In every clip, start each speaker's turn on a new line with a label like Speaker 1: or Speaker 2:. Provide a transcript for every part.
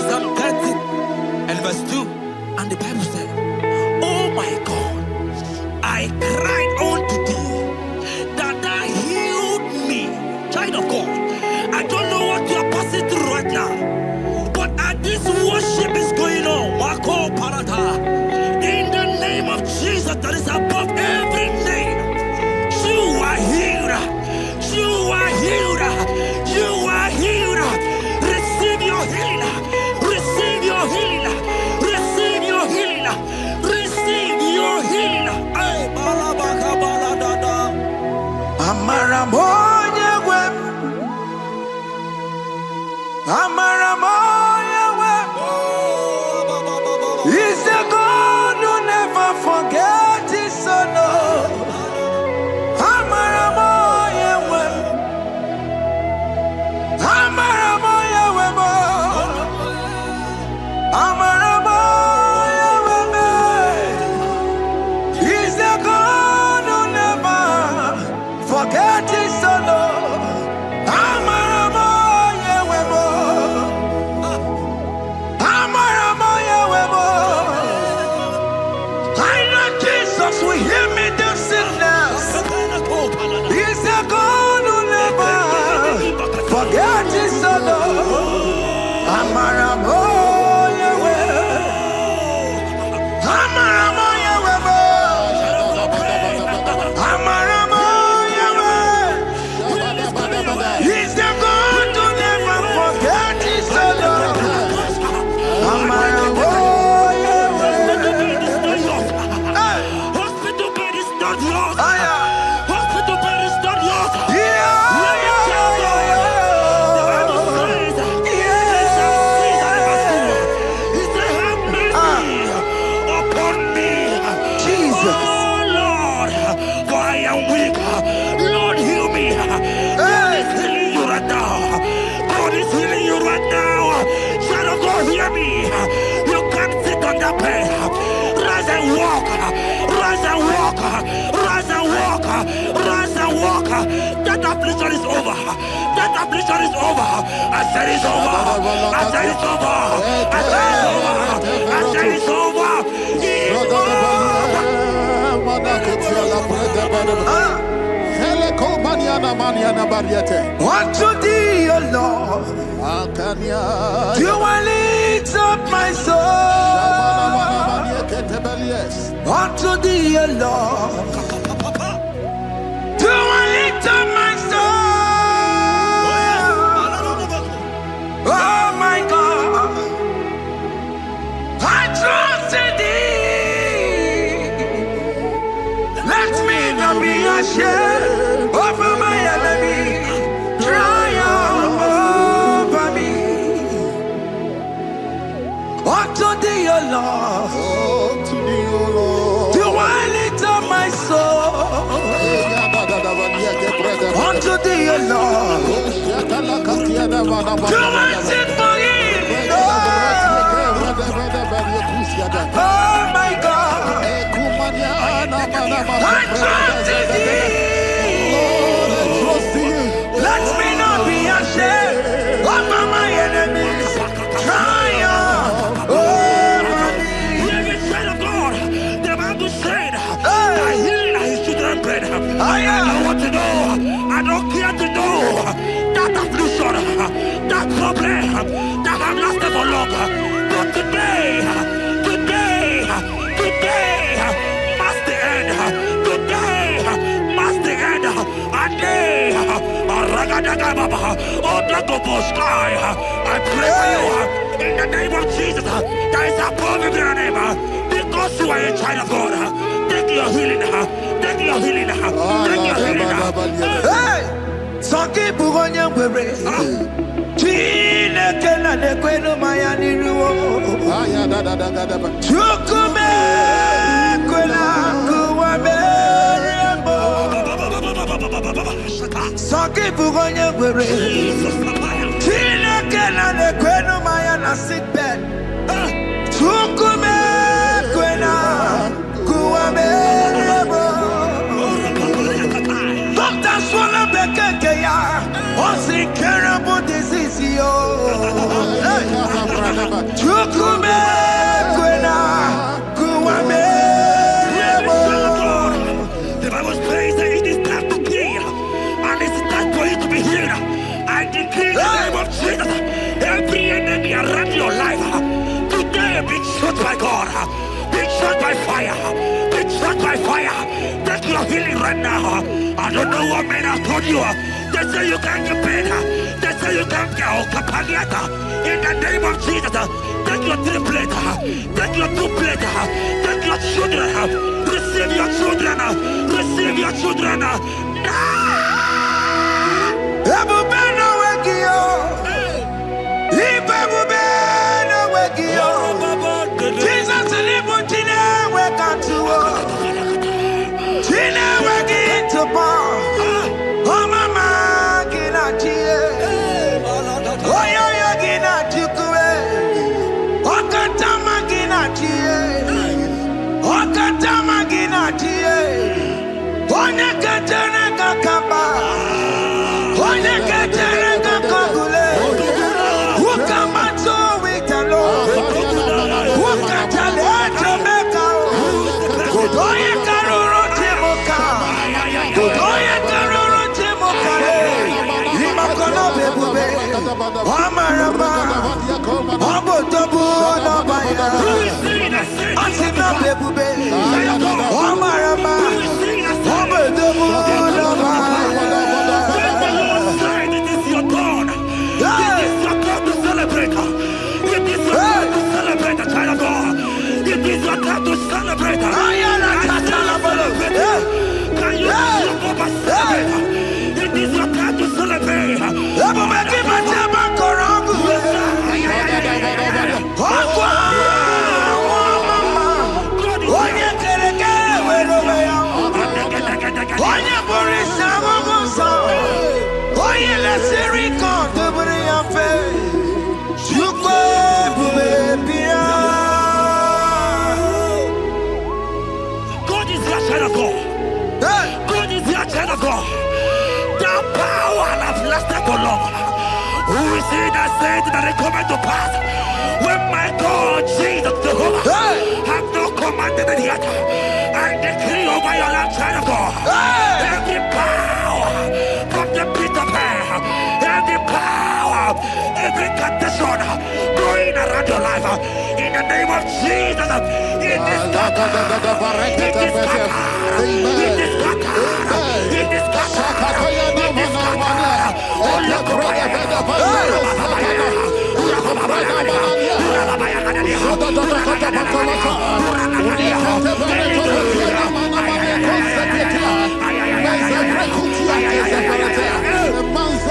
Speaker 1: Psalm 30 and verse 2, and the Bible said, "Oh my God, I cried unto thee, that thou healed me." Child of God, I don't know what you are passing through right now, but as this worship is going on, in the name of Jesus that is above every name, you are healed. You are healed. You are healed. Receive your healing. Receive your healing. Receive your healing. Receive your healing.
Speaker 2: Amaramoya wem. Amaramoya wem. He's the God who never forgets his son. Amaramoya wem. Amaramoya wem. Amaramoya wem. He's the God who never forgets his son. Amaramoya wem. Amaramoya wem. I know Jesus will hear me the sickness. He's the God who never forgets his son. Amaramoya wem. Amaramoya wem. Amaramoya wem. He's the God who never forgets his son. Amaramoya wem.
Speaker 1: Hospital bed is not yours.
Speaker 2: Aya.
Speaker 1: Hospital bed is not yours.
Speaker 2: Yeah,
Speaker 1: Let me tell you, the Bible says, He said, "Have mercy upon me,
Speaker 2: Jesus.
Speaker 1: oh Lord, for I am weak. Lord, heal me." God is healing you right now. God is healing you right now. Child of God, hear me. You can't sit on that bed. Rise and walk. Rise and walk. Rise and walk. Rise and walk. That affliction is over. That affliction is over. I said it's over. I said it's over. I said it's over. I said it's over. It's
Speaker 2: Unto thee, O Lord, do I lift up my soul. Unto thee, O Lord, do I lift up my soul. Oh my God, I trust in thee. Let me not be ashamed over my enemy. Triumph over me. Unto thee, O Lord, do I lift up my soul. Unto thee, O Lord, do I sing for him. Oh my God, I trust in thee. Let me not be ashamed over my enemies. Triumph over me.
Speaker 1: Hear me, child of God. The Bible said, "I heal his children bread." I don't want to know. I don't care to know that affliction, that problem, that have lasted for long. But today must the end. Today must the end. And day, I pray for you in the name of Jesus. That is above every name. Because you are a child of God. Take your healing. Take your healing. Take your healing.
Speaker 2: Hey, Sanki Bugonya Were. Chine Kena de Queno Mayani Ruo. Chukume Quena Kuame. Sanki Bugonya Were. Chine Kena de Queno Mayana sick bed. Chukume Quena Kuame.
Speaker 1: healing right now. I don't know what men have told you. They say you can't get better. They say you can't get Kapaliata. In the name of Jesus, take your 3 plate, take your 2 plate, take your children, receive your children, receive your children.
Speaker 2: Jesus
Speaker 1: Who is he that said that it coming to pass? When my God, Jesus Jehovah, have not commanded it yet, I decree over your life, child of God, every power from the pit of hell, every power, every condition going around your life, in the name of Jesus, it is scattered, it is scattered, it is scattered, it is scattered, it is scattered.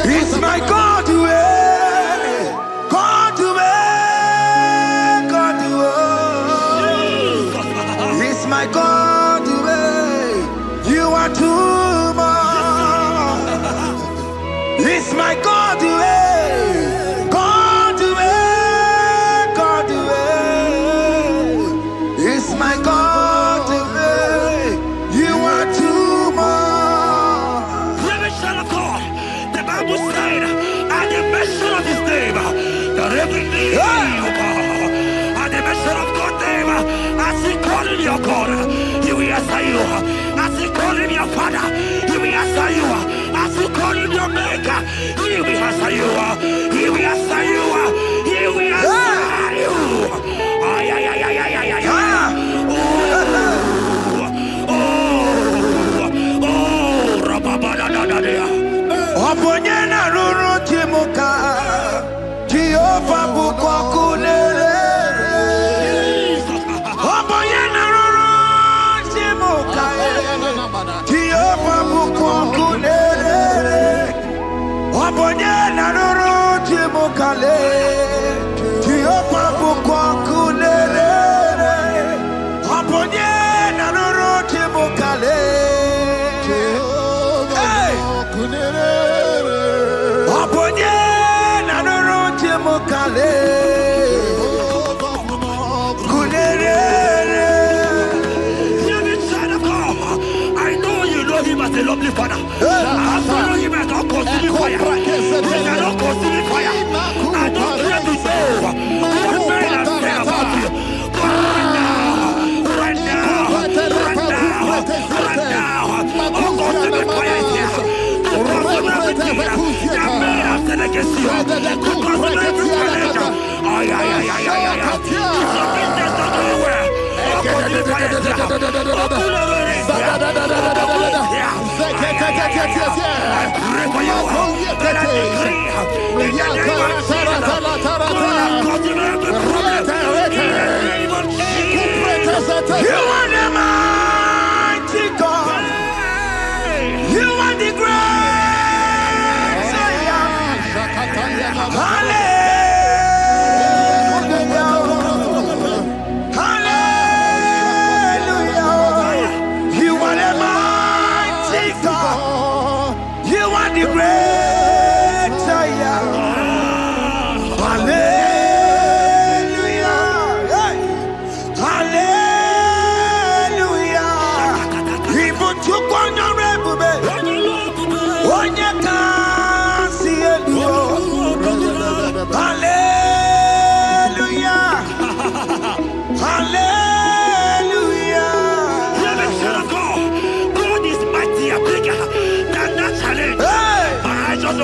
Speaker 2: It's my God to God to God to it's my God to you are too much. It's my God to God to God to it's my God to you are too much.
Speaker 1: Revelation of God, the Bible said, at the mention of his name, that every knee will bow. At the mention of God's name, as he called him your God, he will answer you. As he called him your Father, he will answer you. As you call him your maker, he will answer you. He will answer you. He will answer you. Ay, ay, ay, ay, ay, ay, ay, ay. Oh, rababadadadadea.
Speaker 2: Oponyena ruru timuka, Jehovah bukwa kulele. Oponyena ruru timuka, Jehovah bukwa kulele. Oponyena ruru timuka le.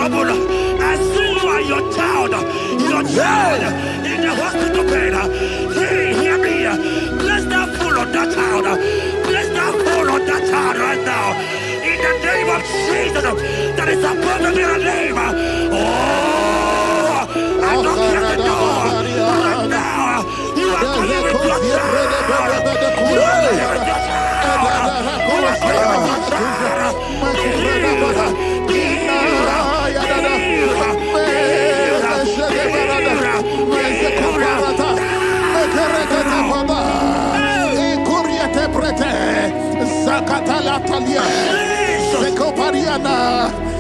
Speaker 1: trouble. I see you and your child in the hospital bed. Hey, hear me. Bless that fool on that child. Bless that fool on that child right now. In the name of Jesus, that is above every name. Oh, I don't hear the door right now. You are going with your child. You are going with your child. You are going with your child.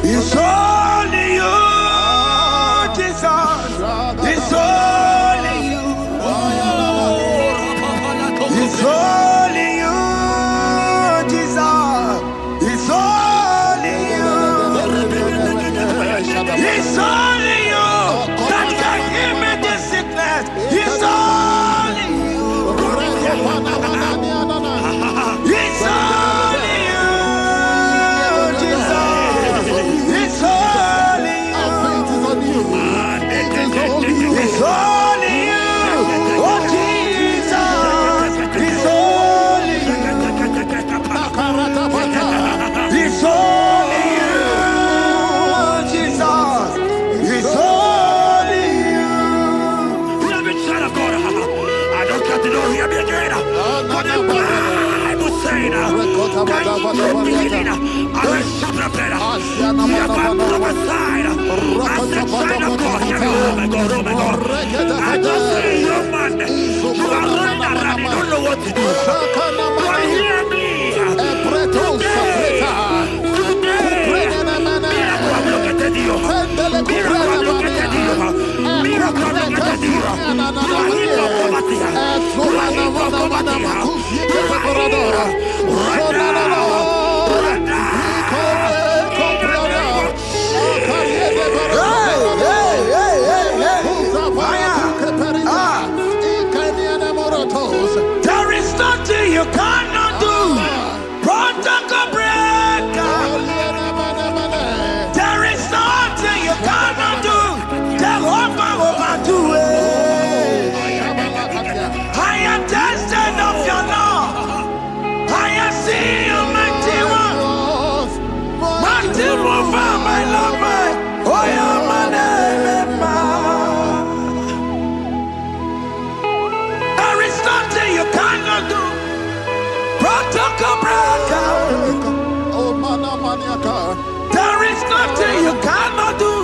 Speaker 2: It's only you, Jesus. It's only you. It's only you, Jesus. It's only you. It's only you that can give me this sickness. It's only you. It's only you, Jesus. It's only you. It's only you. Oh, Jesus. It's only you. It's only you, Jesus. It's only you.
Speaker 1: Let me try to go. I don't got to know hear me again. But the Bible saying, I will shoot the better. You have been prophesied. I said, try to go. Hear me. Oh my God, oh my God. I just say, young man, you are running around. You don't know what to do. But hear me.
Speaker 2: There is nothing you cannot do. Protocol breaker. There is nothing you cannot do. Jehovah overdo it. I am tested of your law. I am seeing you, mighty one. Mighty mover, my love, my. Oh, yeah, my name, there is nothing you cannot do. Protocol breaker. There is nothing you cannot do.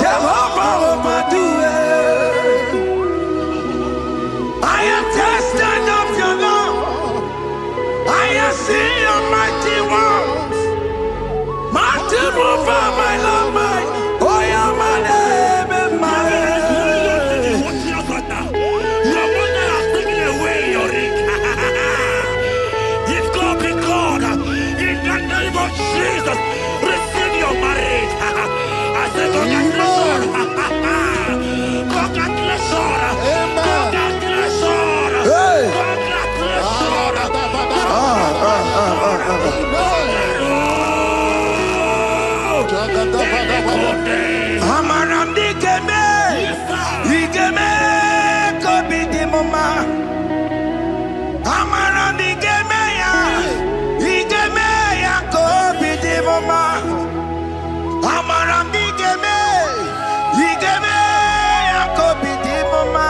Speaker 2: Jehovah overdo it. I am tested of your love. I am seeing your mighty ones. Mighty mover, my love, my. Oh, yeah, my name and my.
Speaker 1: Your mother has taken away your ring. If God be God, in the name of Jesus, receive your marriage. I say, congratulations. Congratulations. Congratulations.
Speaker 2: Hey.
Speaker 1: Congratulations.
Speaker 2: Amaram digeme, digeme, kobi di mama. Amaram digeme ya, kobi di mama. Amaram digeme, kobi di mama.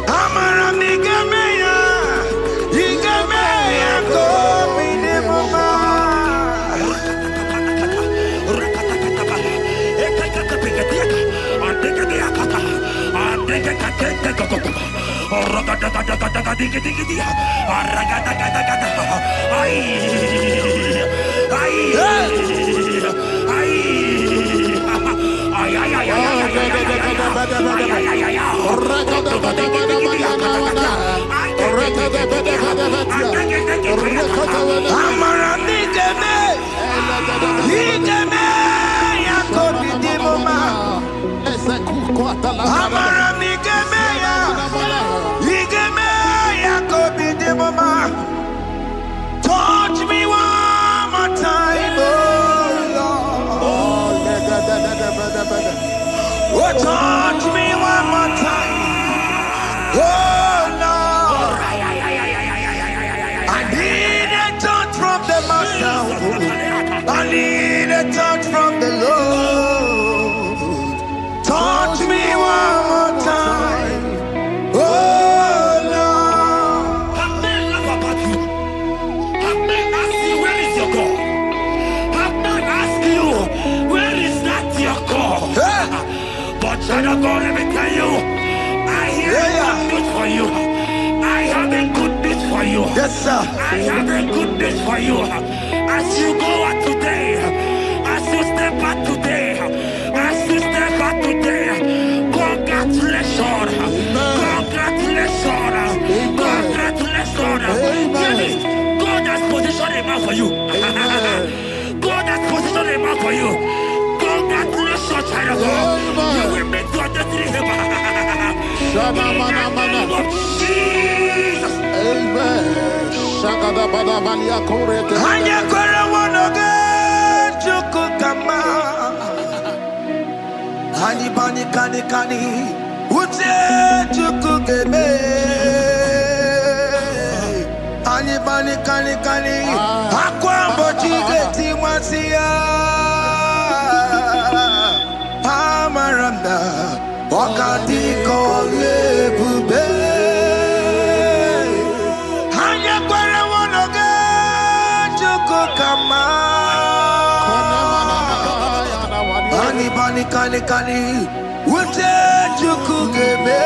Speaker 2: Amaram digeme ya, kobi di mama. Touch me one more time, oh Lord. Oh, touch me one more time. Oh, Lord. I need a touch from the Master. I need a touch from the Lord. Touch me one more time. Oh, Lord.
Speaker 1: Have men laugh about you? Have men ask you, where is your God? Have men ask you, where is that your God? But child of God, let me tell you, I hear a good news for you. I have a good news for you.
Speaker 2: Yes, sir.
Speaker 1: I have a good news for you. As you go out today, as you step out today, as you step out today, congratulations. Congratulations. Congratulations. Really, God has positioned a man for you. God has positioned a man for you. Congratulations, child of God. You will meet your destiny helper. In the name of Jesus.
Speaker 3: Amen.
Speaker 2: Hanya kora wanoge chukukama. Hani bani kani kani uche chukukeme. Hani bani kani kani akwa mbochige timwasia. Amaranda wakati kole bube. Hanya kora wanoge chukukama. Hani bani kani kani uche chukukeme.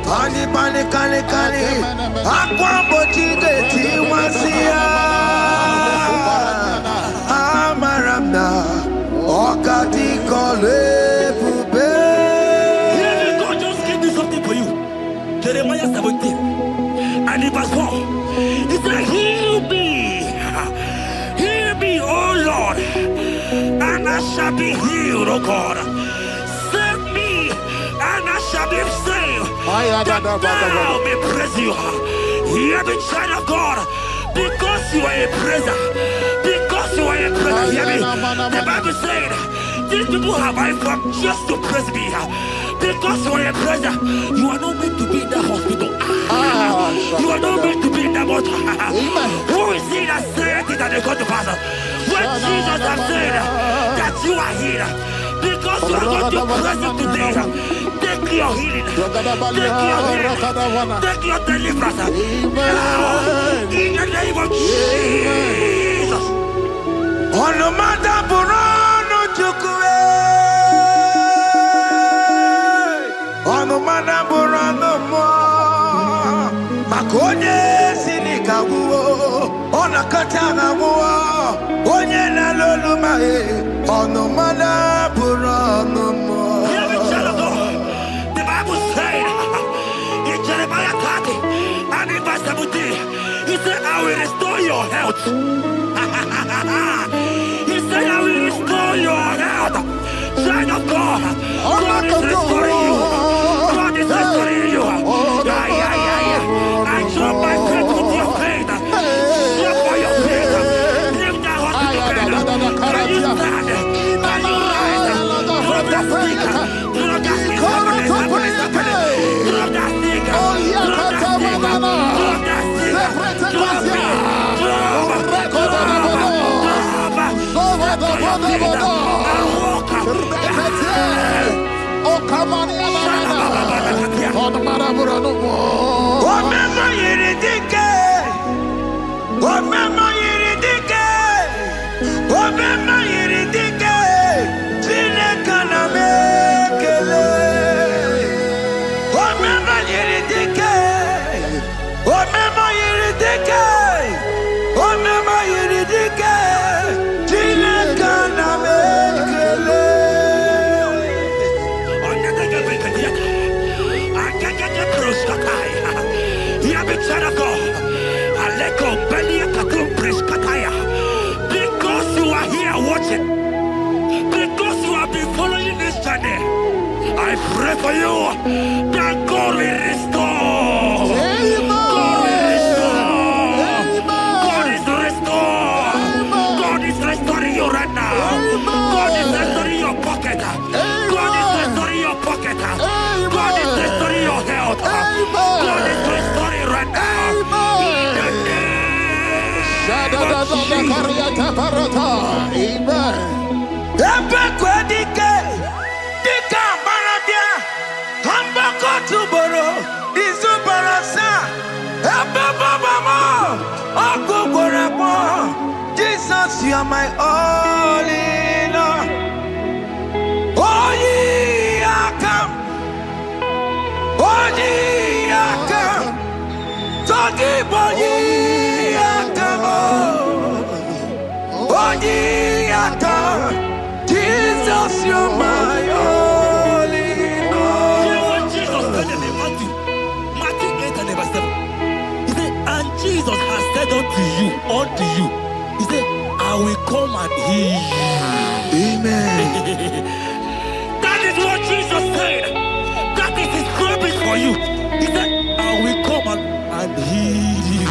Speaker 2: Hani bani kani kani akwa mbochige timwasia. Amaranda wakati kole bube.
Speaker 1: Hear me, God just gave me something for you. Jeremiah 17 and in verse 4. He said, heal me, oh Lord, and I shall be healed, oh God. Save me, and I shall be saved, that thou may praise you. Hear me, child of God, because you are a praiser. Because you are a praiser, hear me. The Bible said, these people have I come just to praise me. Because you are a praiser, you are not meant to be in that hospital. You are not meant to be in that water. Who is he that said it and they got to pass? When Jesus has said that you are healed, because you are going to praise him today, take your healing, take your deliverance. Now, in the name of Jesus.
Speaker 2: On no matter Burano Chukwe. On no matter Burano Mo. Makonye Sinika Wo. On a Katana Wo. Onye na Loluma. On no matter Burano Mo.
Speaker 1: Hear me, child of God. The Bible said in Jeremiah 30 and in verse 17, he said, I will restore your health. He said, I will restore your health. Child of God, God is restoring you. God is restoring you. I join my faith with your faith. Jump for your faith. Leave that hospital bed. Can you stand? Can you rise? Drop that stick. Drop that stick. Drop that stick. Because you are here watching, because you have been following this journey, I pray for you that God will restore. God will restore. God is restoring you right now. God is
Speaker 2: are my all in all. Oh, ye are come. Oh, ye are come. Talking about ye are come. Oh, ye are come. Jesus, you're my all in all.
Speaker 1: You know what Jesus said in Matthew 8 and verse 7? He said, and Jesus has said unto you, he said, I will come and heal you.
Speaker 2: Amen.
Speaker 1: That is what Jesus said. That is his promise for you. He said, I will come and heal you.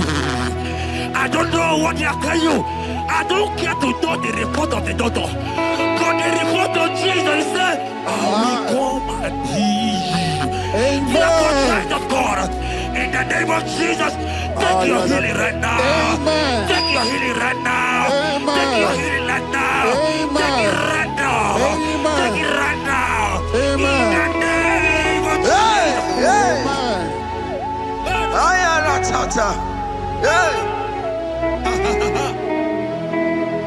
Speaker 1: I don't know what they are telling you. I don't care to know the report of the doctor. But the report of Jesus, he said, I will come and heal you. Therefore, child of God, in the name of Jesus, take your healing right now.
Speaker 3: Amen.
Speaker 1: Take your healing right now.
Speaker 3: Amen.
Speaker 1: Take your healing right now.
Speaker 3: Amen.
Speaker 1: Take it right now.
Speaker 3: Amen.
Speaker 1: Take it right now.
Speaker 3: Amen.
Speaker 1: In the name of
Speaker 2: Hey, hey.
Speaker 3: Amen.
Speaker 2: I am not tata. Hey.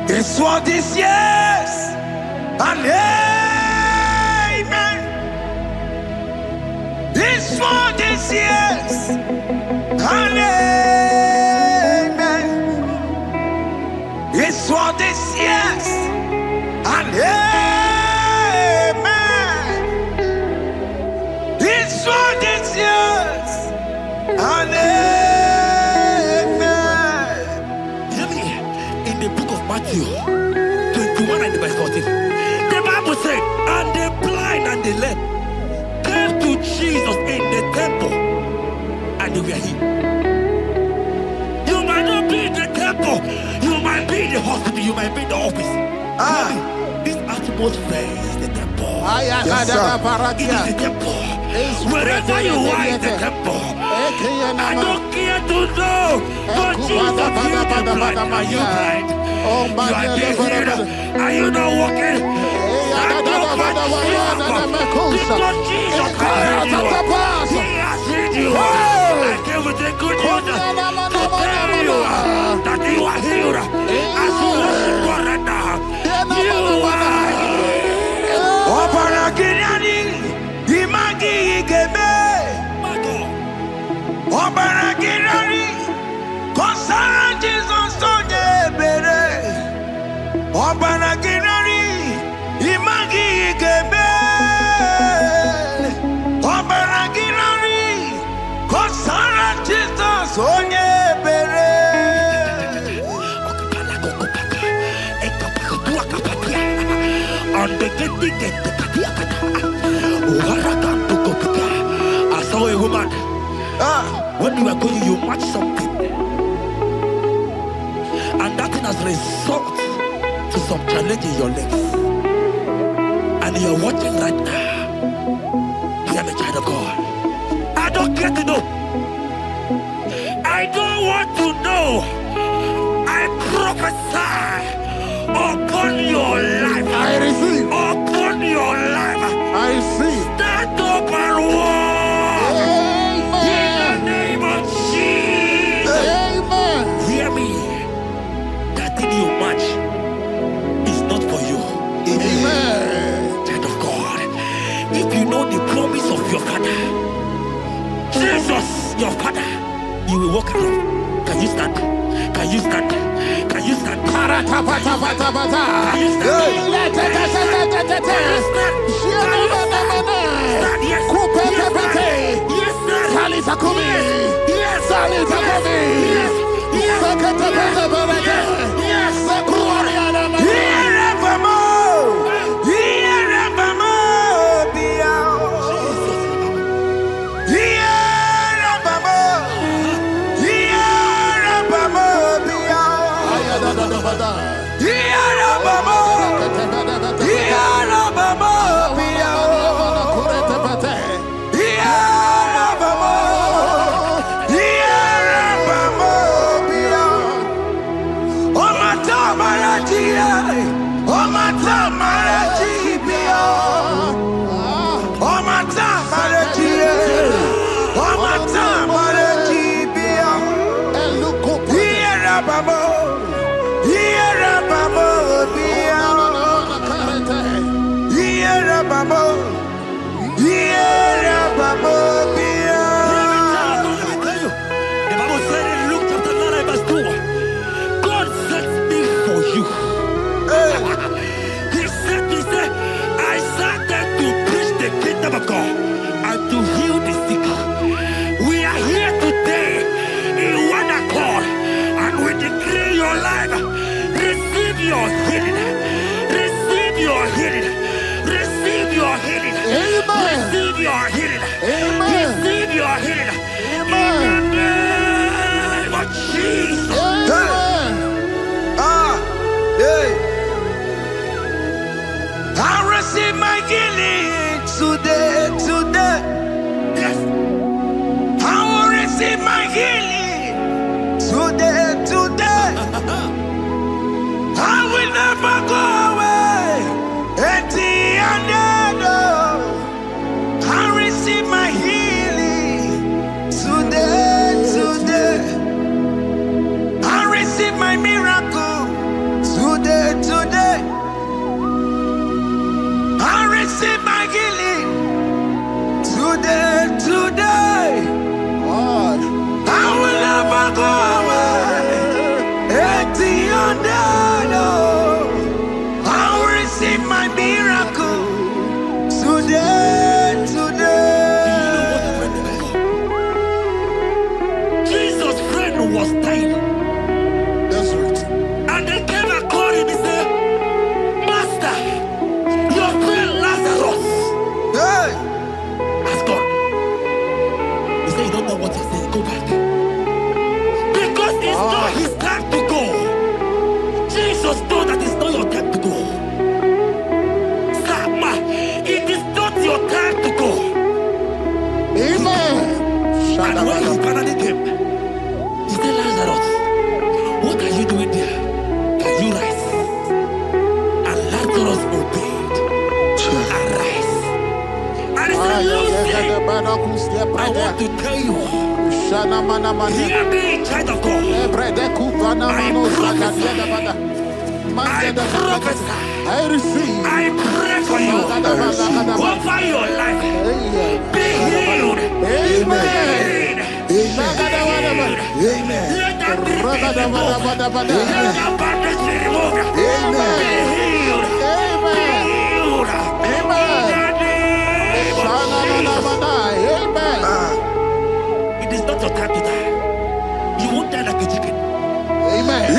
Speaker 2: It's what this yes and amen. It's for this yes and amen. It's for this yes and amen. It's for this yes and amen.
Speaker 1: Hear me. In the book of Matthew 21 and verse 14, the Bible said, and the blind and the lame came to Jesus in the temple, and they were healed. You might not be in the temple, you might be in the hospital, you might be in the office. Hear me. This atmosphere is the temple.
Speaker 2: Yes, sir.
Speaker 1: It is the temple. Wherever you are in the temple, I don't care to know, but Jesus healed the blind. Are you blind? You are being healed. Are you not walking? Stand up and stand up. Because Jesus has healed you. He has healed you. I came with the good news to tell you that you are healed. As you worship God right now, you are healed.
Speaker 2: Obaragirani, imagi igebe.
Speaker 1: My God.
Speaker 2: Obaragirani, kosara Jesus sonye bere. Obaragirani, imagi igebe. Obaragirani, kosara Jesus sonye bere.
Speaker 1: I saw a woman. When you are going, you match something, and that thing has result to some challenge in your legs, and you are watching right now. I am a child of God. I don't care to know. I don't want to know. I prophesy upon your life.
Speaker 3: I receive.
Speaker 1: Upon your life.
Speaker 3: I receive.
Speaker 1: Stand up and walk. In the name of Jesus.
Speaker 3: Amen.
Speaker 1: Hear me. That thing you match is not for you.
Speaker 3: Amen.
Speaker 1: Child of God. If you know the promise of your father, Jesus, your father, you will walk around. Can you stand? Can you stand? Can you stand? Can you stand? And when he finally came, he said, Lazarus, what are you doing there? Can you rise? And Lazarus obeyed and rise. And he said, Lucy, I want to tell you, hear me, child of God. I prophesy.
Speaker 3: I receive.
Speaker 1: I pray for you over your life. Be healed.
Speaker 3: Amen. Amen.
Speaker 1: Let that be removed. Let that bandage be removed.
Speaker 3: Amen.
Speaker 1: Be healed. Be healed.
Speaker 3: Amen.
Speaker 1: Amen. It is not your time to die. You won't die like a chicken.
Speaker 3: Amen.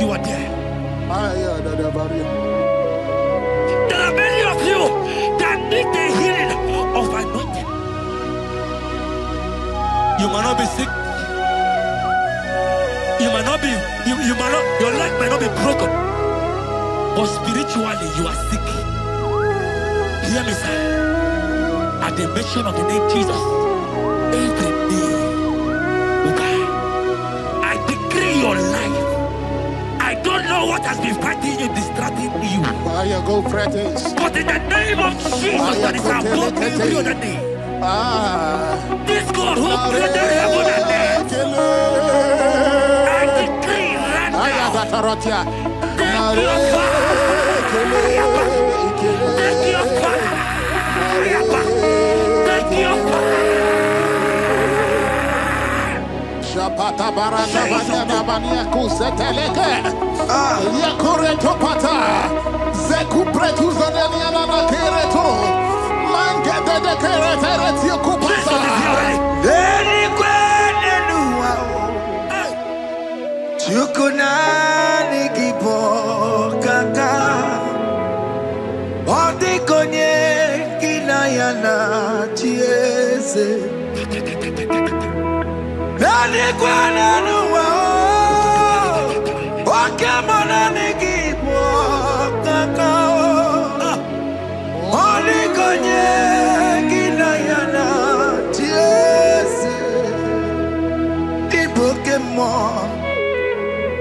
Speaker 1: You are there. There are many of you that need the healing of anointing. You might not be sick. You might not be, you might not, your leg might not be broken. But spiritually you are sick. Hear me, sir. At the mention of the name Jesus, every day will die. I decree your life. I don't know what has been fighting you, distracting you. But in the name of Jesus, that is above every other name. This God who created heaven and earth, I decree right now, take your fire, take your fire, take your fire.
Speaker 3: Pata baranda banya banya kuseteleke yakore topata zeku pretu zanelia na kereto mangede de keretere tio kupasa
Speaker 2: deni kwene nuwa chukuna nikipo kaka odi konye kinayana chiese Nani kwana nuwa wakemona nikipo kaka Oli konye kinayana tiese Ibokemo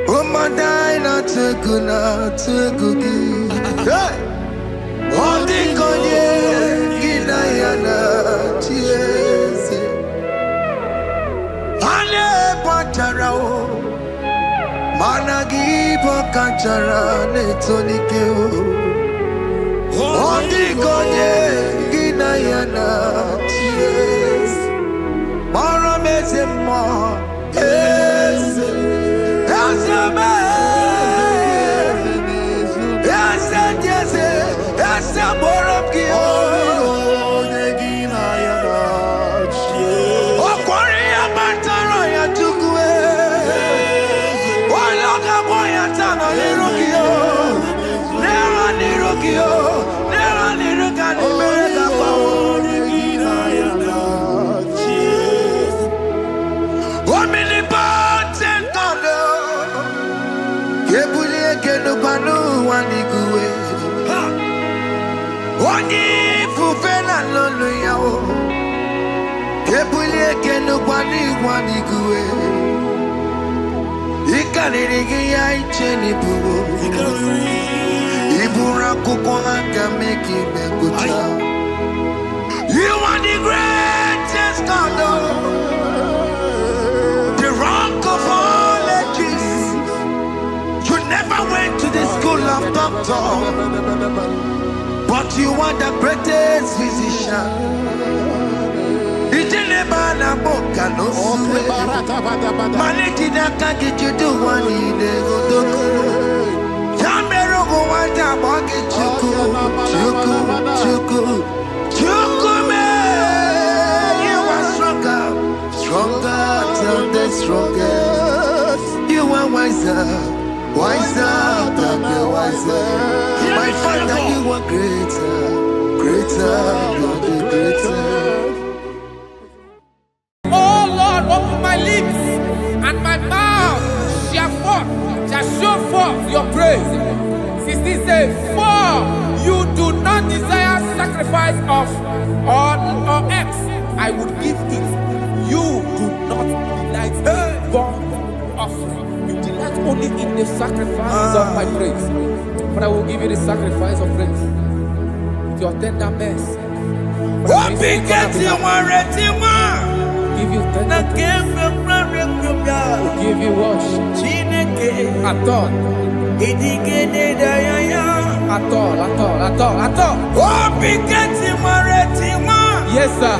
Speaker 2: Umadai na tegugi Oli konye kinayana tiese Patarao Managi Pokachara Netonikeo Ondi Konye Ginayana Ties Marame You are the greatest God, the rock of all ages. You never went to the school of doctor, but you are the greatest physician. You are stronger than the strongest. You are wiser than the wiser. My Father, you are greater than the greatest.
Speaker 4: Oh Lord, open my lips and my mouth shall show forth your praise. 16 says, for you do not desire sacrifice of or X, I would give it. You do not delight in burnt offering. You delight only in the sacrifice of my praise. But I will give you the sacrifice of praise with your tender mercy. Give you tender will give you worship. At all. Yes, sir.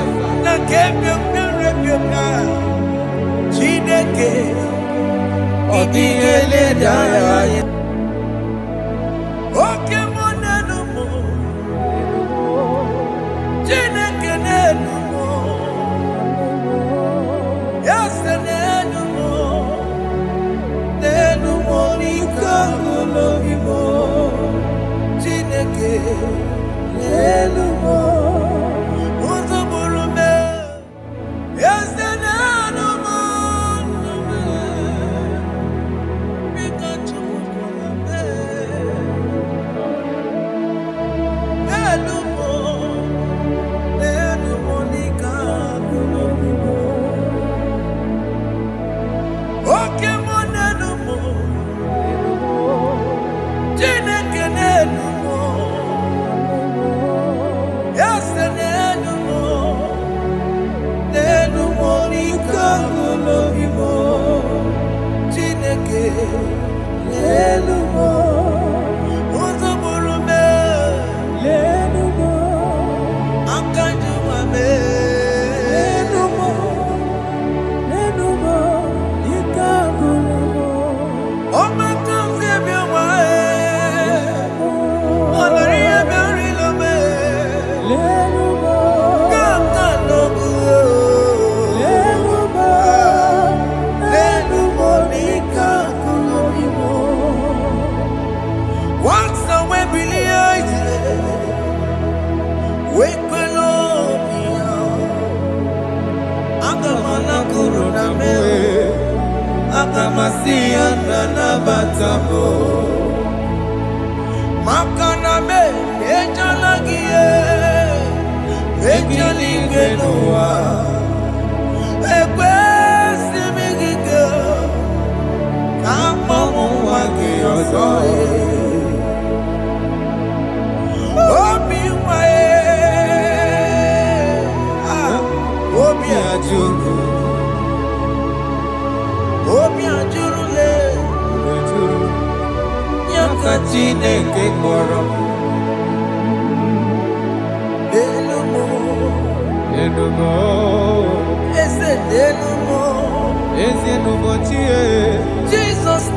Speaker 4: Jesus,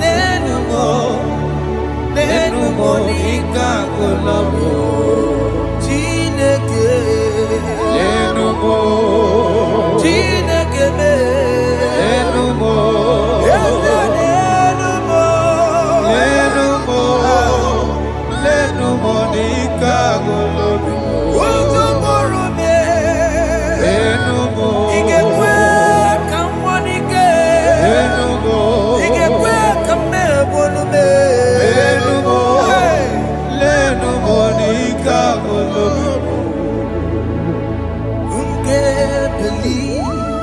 Speaker 4: believe.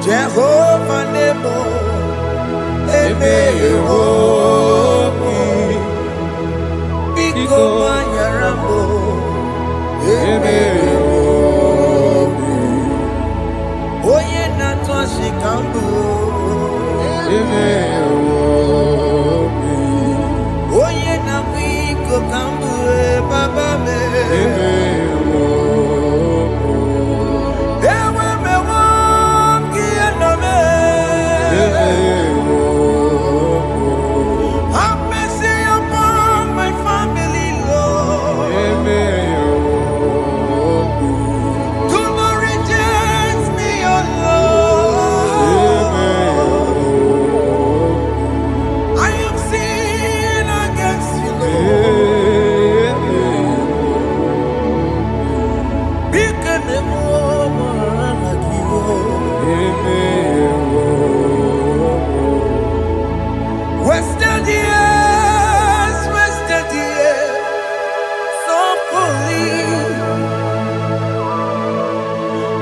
Speaker 2: Jehovah Nebo, Biko Manyarambo, Oye Natwa Shikambu, Oye Namiko Kambu, Baba me.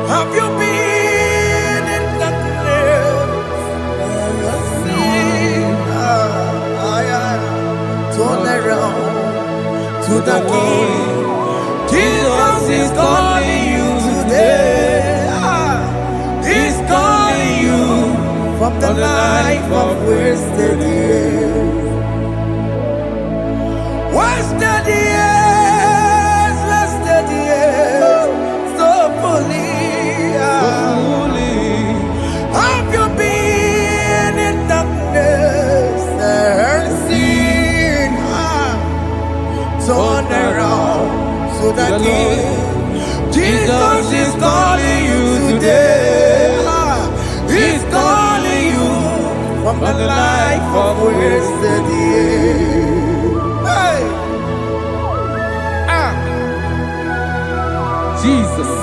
Speaker 2: Have you been in darkness? Turn around to the King. Jesus is calling you today. He's calling you from the life of wasted years. Wasted years, wasted years, so fully. Have you been in darkness and seen? Turn around to the King. Jesus is calling you today. He's calling you from the life of wasted years. Hey.
Speaker 4: Jesus.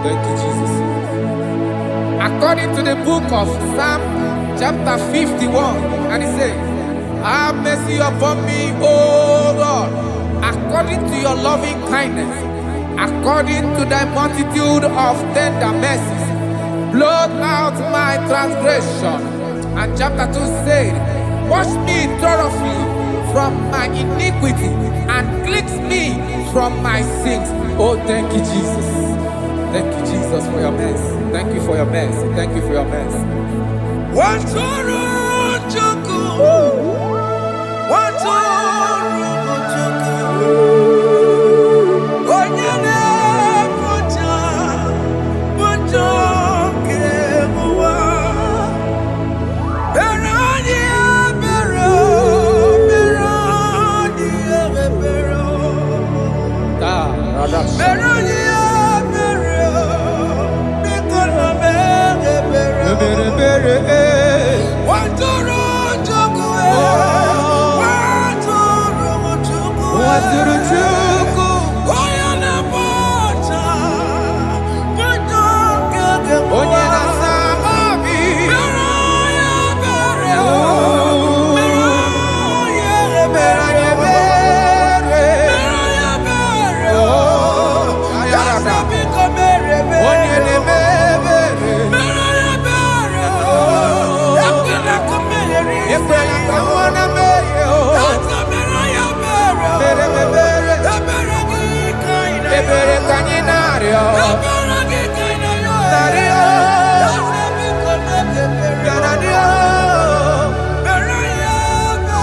Speaker 4: Thank you, Jesus. According to the book of Psalm chapter 51, and it says, have mercy upon me, O Lord, according to your loving kindness, according to thy multitude of tender mercies, blot out my transgression. And chapter 2 said, wash me thoroughly from my iniquity and cleanse me from my sins. Oh, thank you, Jesus. Thank you, Jesus, for your mercy. Thank you for your mercy. Thank you for your mercy.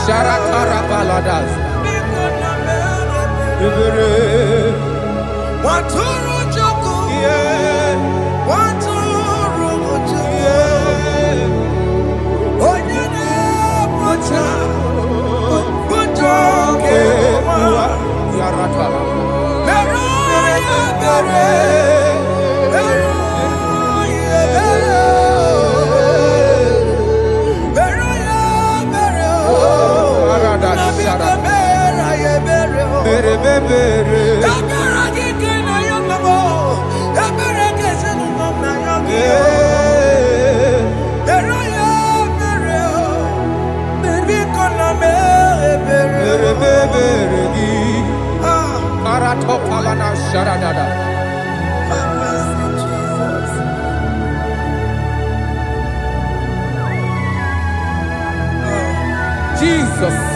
Speaker 4: Sharakara baladas.
Speaker 2: Waturu joku, waturu joku, onyene pocha, pochoke wa
Speaker 4: Yaratara.
Speaker 2: bere,
Speaker 4: Jesus.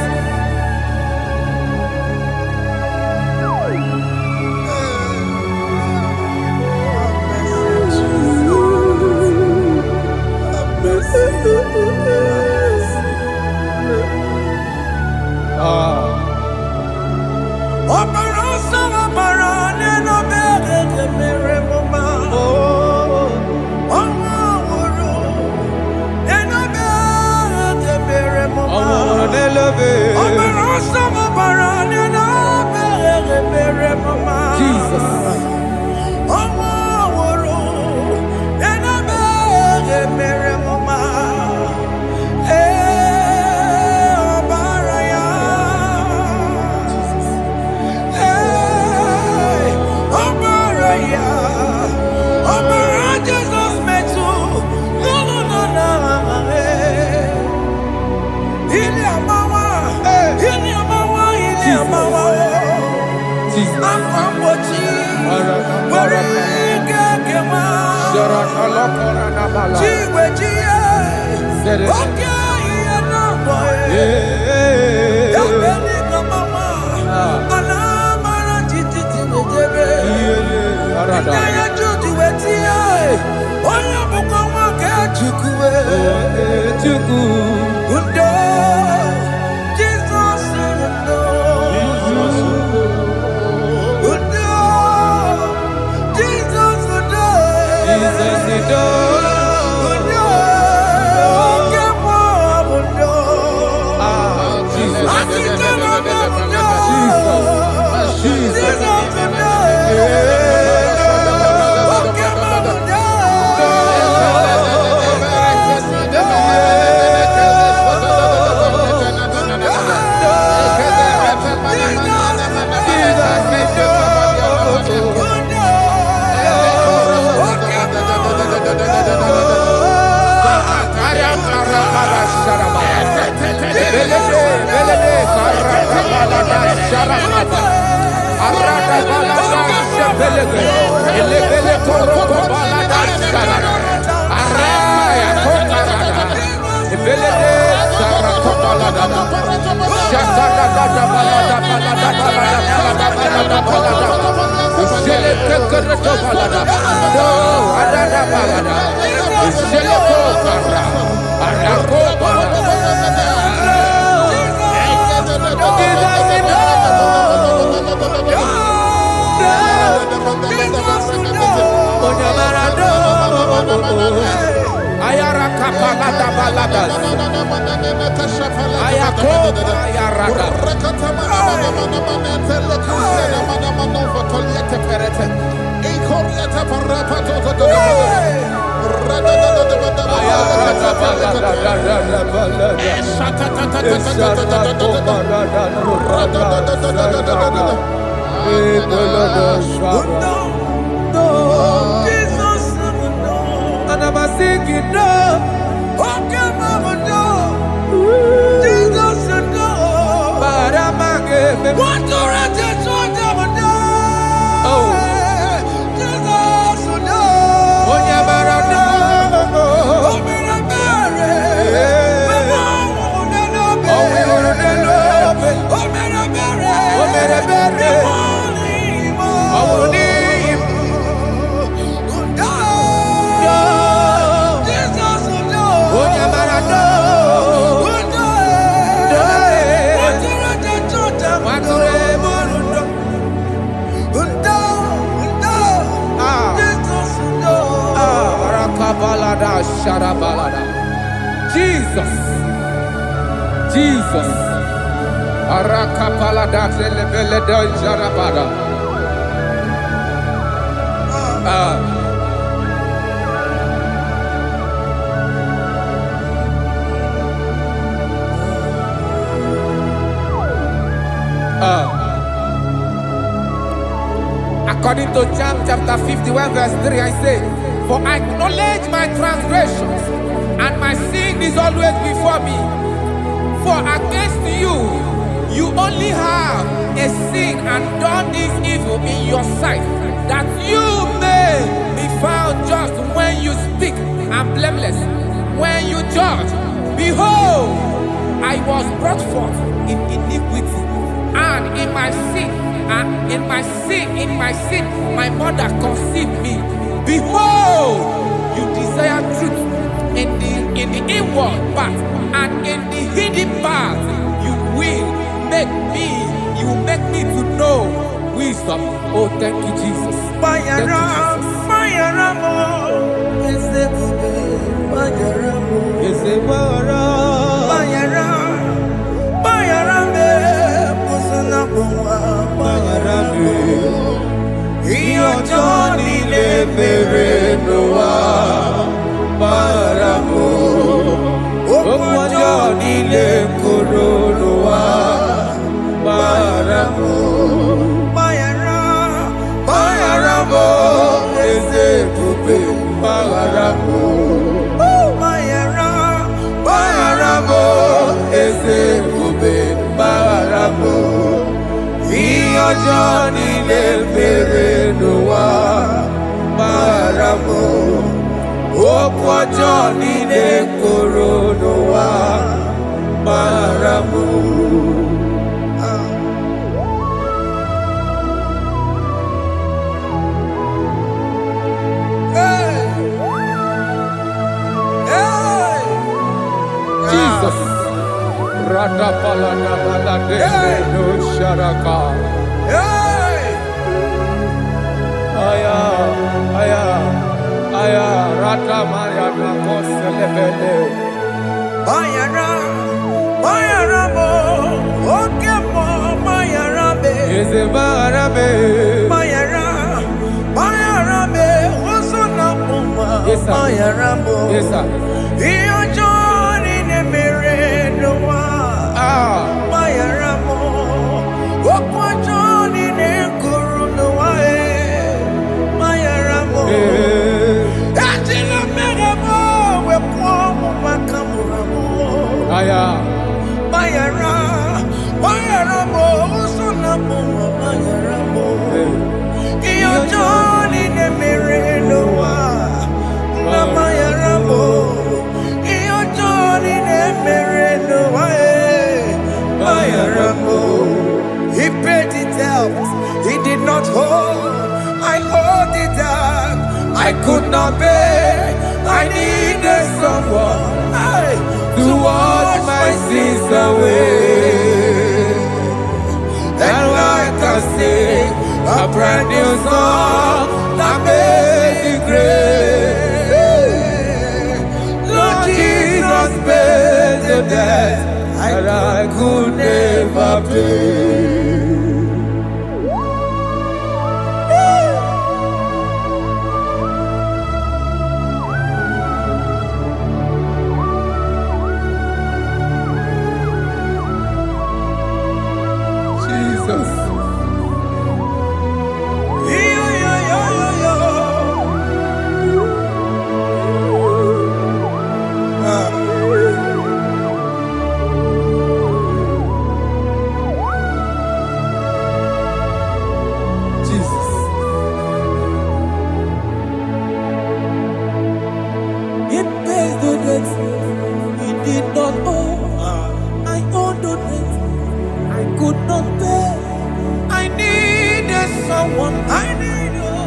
Speaker 4: Sharabalada, Sharabalada. Jesus. Jesus. Arakapalada, Zelebeleda, Sharabada. According to John chapter 51 verse 3, I say, for I acknowledge my transgressions, and my sin is always before me. For against you, you only have a sin and done this evil in your sight, that you may be found just when you speak, and blameless when you judge. Behold, I was brought forth in iniquity, and in my sin, my mother conceived me. Behold, you desire truth in the inward part, and in the hidden part, you will make me to know wisdom. Oh, thank you, Jesus.
Speaker 2: Johnny le Noah Baramo Omo Johnny le Noah Baramo Bayaramo Eze Pupe Bayaramo Bayaramo Eze Pupe Bayaramo Johnny le Noah Baramo Opo Johnny le Noah Baramo
Speaker 4: Jesus. Radapalana balade no sharaka. Aya, Rata Maya na koselebele.
Speaker 2: Bayaramo, Okemo, Bayarabe.
Speaker 4: Eze Bayarabe.
Speaker 2: Bayarabe, Osona Puma.
Speaker 4: Yes, sir.
Speaker 2: Bayaramo.
Speaker 4: Yes, sir.
Speaker 2: Iyo Johnny ne mere Noah. Bayaramo. Okwa Johnny ne kuru Noah. Bayaramo. Achila meramo, we pomo makamuramo.
Speaker 4: Aya.
Speaker 2: Bayaramo, Osona Puma. Bayaramo. Iyo Johnny ne mere Noah. Bayaramo. Iyo Johnny ne mere Noah. Bayaramo. He paid it out. He did not hold. I owed it out. I could not pay. I needed someone to wash my sins away. And like I sing a brand new song that made me great. Lord Jesus paid the debt that I could never pay.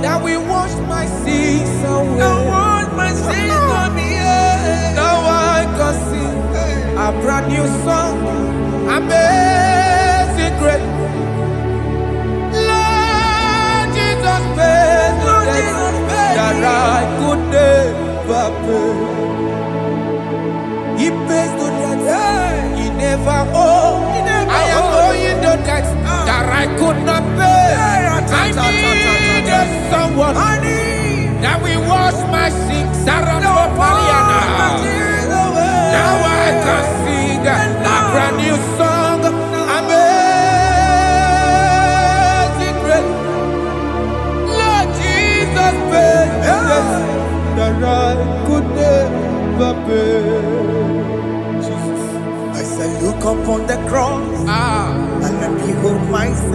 Speaker 4: That we wash my sins away. Now I can sing a brand new song. Amazing grace. Lord Jesus paid that I could never pay.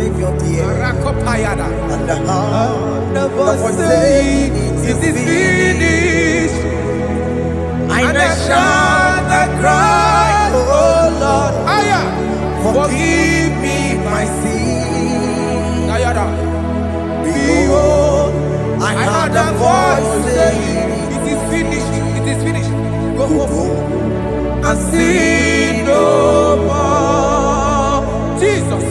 Speaker 2: Savior dear.
Speaker 4: Rakopayada.
Speaker 2: And the heart of us saying it is finished. And I shout and cry, oh Lord, forgive me my sin. Behold, I heard a voice saying,
Speaker 4: it is finished, it is finished. Go home
Speaker 2: and sin no more.
Speaker 4: Jesus.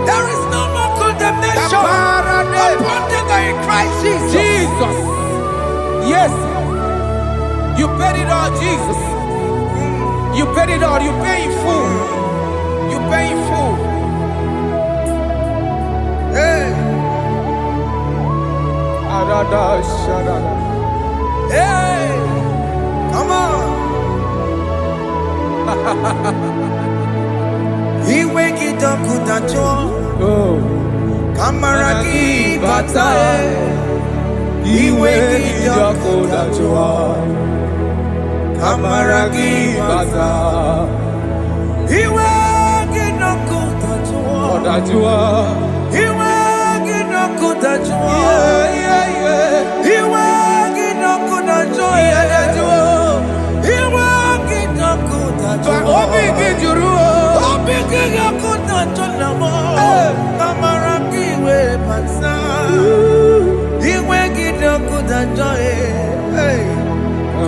Speaker 4: There is
Speaker 2: no more condemnation upon them in Christ Jesus.
Speaker 4: Jesus. Yes. You paid it all, Jesus. You paid it all. You pay in full. You pay in full.
Speaker 2: Hey. Hey. Come on. Iweki dokutacho.
Speaker 4: Oh.
Speaker 2: Kamaraki batae. Iweki dokutacho. Kamaraki batae. Iweki dokutacho.
Speaker 4: Odajua.
Speaker 2: Iweki dokutacho. Iweki dokutacho. Iweki dokutacho.
Speaker 4: Obigi juru.
Speaker 2: Obigi dokutacho namo. Kamaraki we pansa. Iweki dokutacho.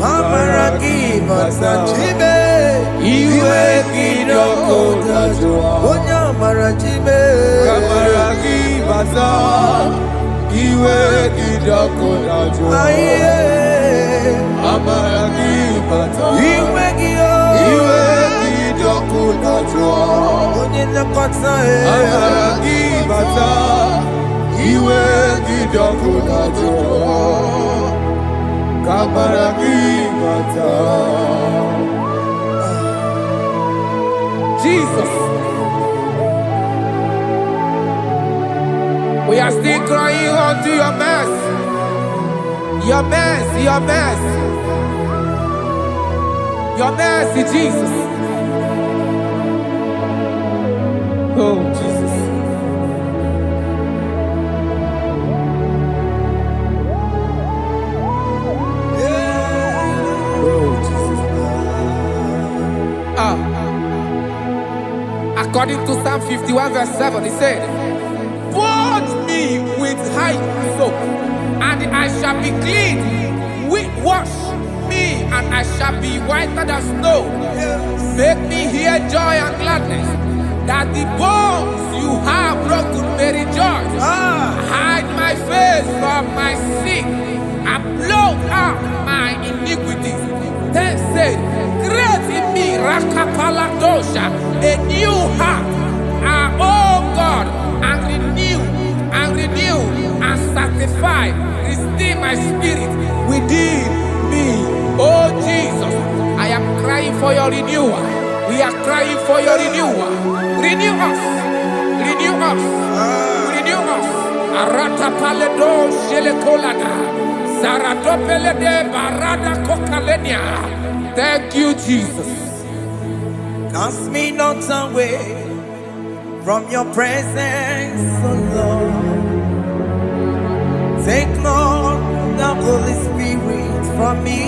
Speaker 2: Kamaraki basa chibe.
Speaker 4: Iweki dokutacho.
Speaker 2: Onya marachibe.
Speaker 4: Kamaraki basa. Iweki dokutacho.
Speaker 2: Aye.
Speaker 4: Kamaraki basa.
Speaker 2: Iweki yo.
Speaker 4: Iweki dokutacho.
Speaker 2: Onye nakotsa
Speaker 4: Kamaraki basa. Iweki dokutacho. Kamaraki basa. Jesus. We are still crying unto your mercy. Your mercy, your mercy. Your mercy, Jesus. Oh, Jesus. Oh, Jesus. According to Psalm 51 verse 7, he said, "Wash me with hyssop, and I shall be clean. Wash me, and I shall be whiter than snow. Make me hear joy and gladness, that the bones you have broken may rejoice. Hide my face from my sin, and blot out my iniquities." Then said, "Create in me, Rakapaladosha, a new heart, oh God, and renew, and sanctify, restore my spirit within me." Oh Jesus, I am crying for your renewal. We are crying for your renewal. Renew us, renew us, renew us. Arata paledo shelekolada, zaradopele de barada kokalenia. Thank you, Jesus.
Speaker 2: Cast me not away from your presence, oh Lord. Take not the Holy Spirit from me.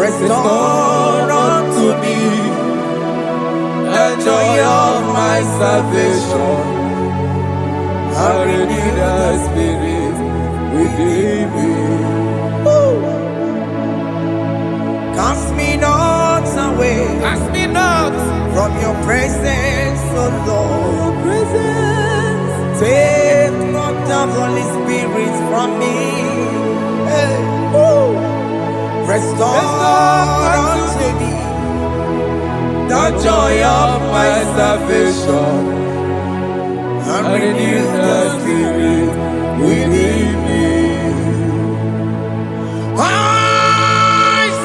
Speaker 2: Restore unto me the joy of my salvation. And renew the spirit within me. Cast me not away.
Speaker 4: Cast me not
Speaker 2: from your presence, oh Lord. Take not the Holy Spirit from me. Hey. Restore unto me the joy of my salvation, and renew the spirit within me. I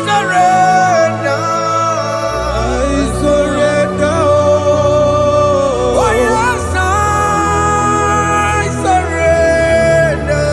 Speaker 2: surrender. Oh yes, I surrender.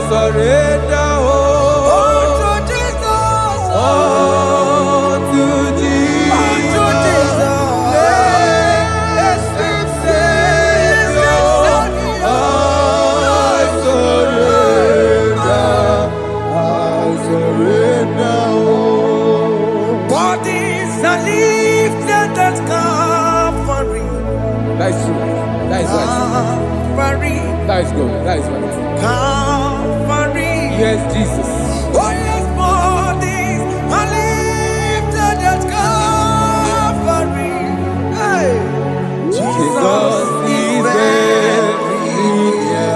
Speaker 4: surrender unto Jesus. Unto Jesus. Unto Jesus. Yes, Savior. I surrender. Bodies are lifted at Calvary. That's true. That's right. Calvary. That is good. That is right. Calvary. Yes, Jesus. Oh yes, bodies are lifted at Calvary. Hey. Jesus is very near.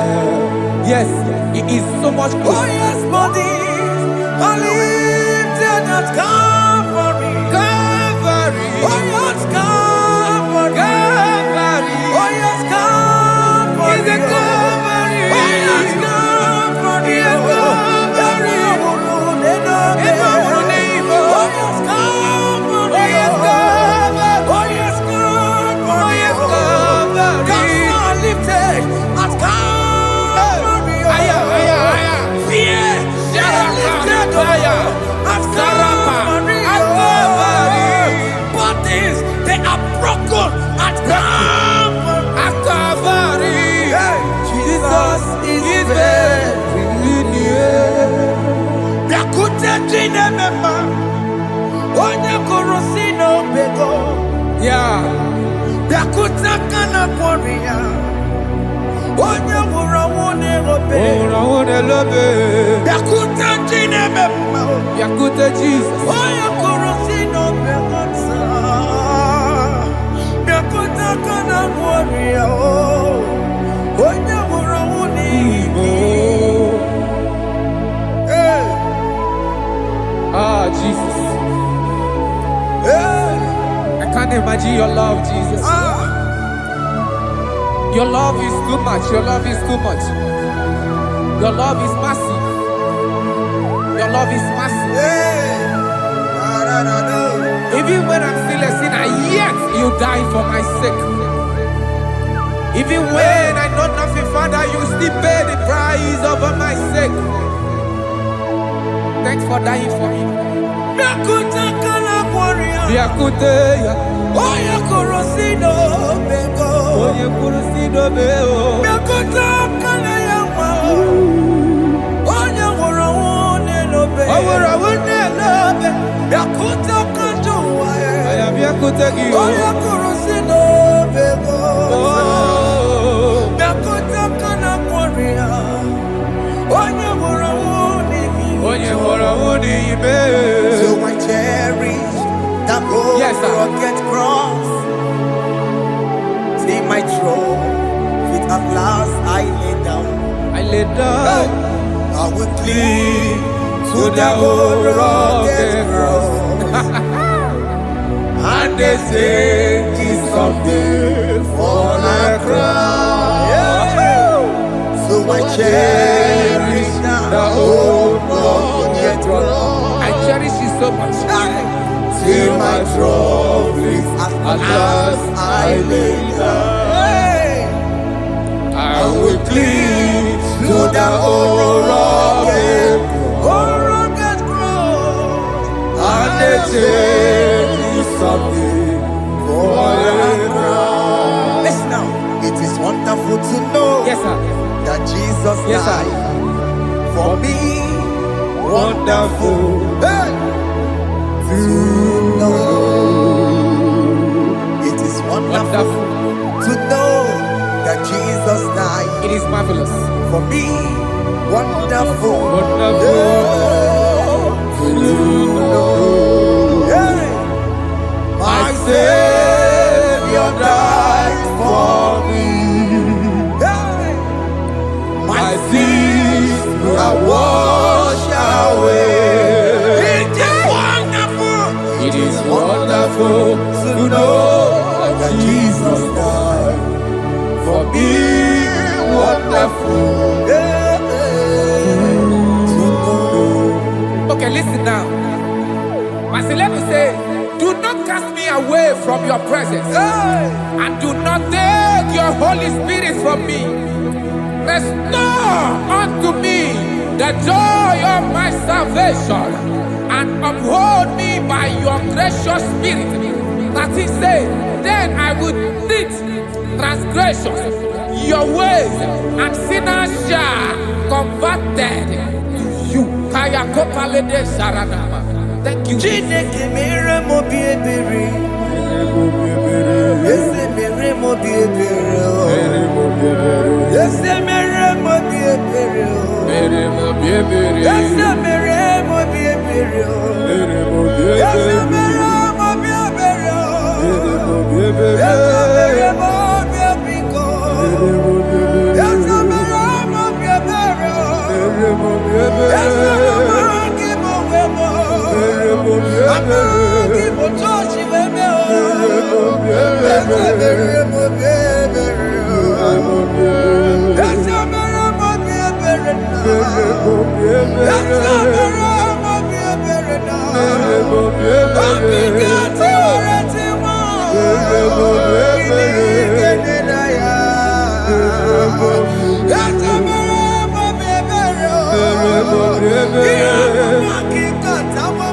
Speaker 4: Yes, He is so much closer. Oh yes, bodies are lifted at Calvary. Calvary. Oh yes, Calvary. Calvary. Oh yes, Calvary. Is it Calvary? Oh yes, Calvary. Yes, Calvary. Yeah. Yakutakana Korea. Onya murawone lobe. Murawone lobe. Yakuta jine mema. Yakuta Jesus. Onya korosino bekonsa. Yakutakana Korea. Onya murawone Igbo. Hey. Ah, Jesus. Hey. I can't imagine your love, Jesus. Your love is too much. Your love is too much. Your love is massive. Your love is massive. Even when I'm still a sinner, yet you die for my sake. Even when I know nothing, Father, you still pay the price over my sake. Thanks for dying for me. Biakuteya, oya korosino bego, oya korosino bego. Biakuta kana yama, oya worawone lobe, worawone lobe. Biakuta kanjuwa, oya biakuta giyo, oya korosino bego. Biakuta kana korea, oya worawone giyo, oya worawone ibe. So I cherish that old rugged cross. See my throne, feet at last I lay down. I lay down. I will cling to the old rugged cross. And they say it's something for a crown. So I cherish the old rugged cross. I cherish it so much. Till my troubles at last I lay down. I will cling to the old rugged cross. And they tell you something for a crown. Listen now, it is wonderful to know that Jesus died for me. Wonderful. Hey. To know. It is wonderful to know that Jesus died. It is marvelous for me. Wonderful, wonderful to know. Yeah. My Savior died for me. Yeah. My sins are washed away. It is wonderful to know that Jesus died for me. Wonderful to know. Okay, listen now. Verse 11 says, do not cast me away from your presence, and do not take your Holy Spirit from me. Restore unto me the joy of my salvation, and uphold me by your gracious spirit. That he said, then I will teach transgressions your ways, and sinners shall converted to you. Kaya kopalede saranama. Thank you.
Speaker 2: Chineke mere mo biebere. Ese mere mo biebere. Ese mere mo biebere.
Speaker 4: Mere mo biebere.
Speaker 2: Ese mere mo biebere.
Speaker 4: Mere mo
Speaker 2: Ese
Speaker 4: biebere.
Speaker 2: mere mo biebere.
Speaker 4: Mere mo biebere.
Speaker 2: Ese mere mo biebiko. Ese mere mo biebere.
Speaker 4: Mere mo biebere.
Speaker 2: Ese mere mo gibo. Amagi mo chochi weme o. Ese mere mo biebere. Ese mere mo biebere na. Ese mere mo biebere na. Akikati oreti mo. Ilikene na ya. Ese mere mo biebere o. Akikata mo.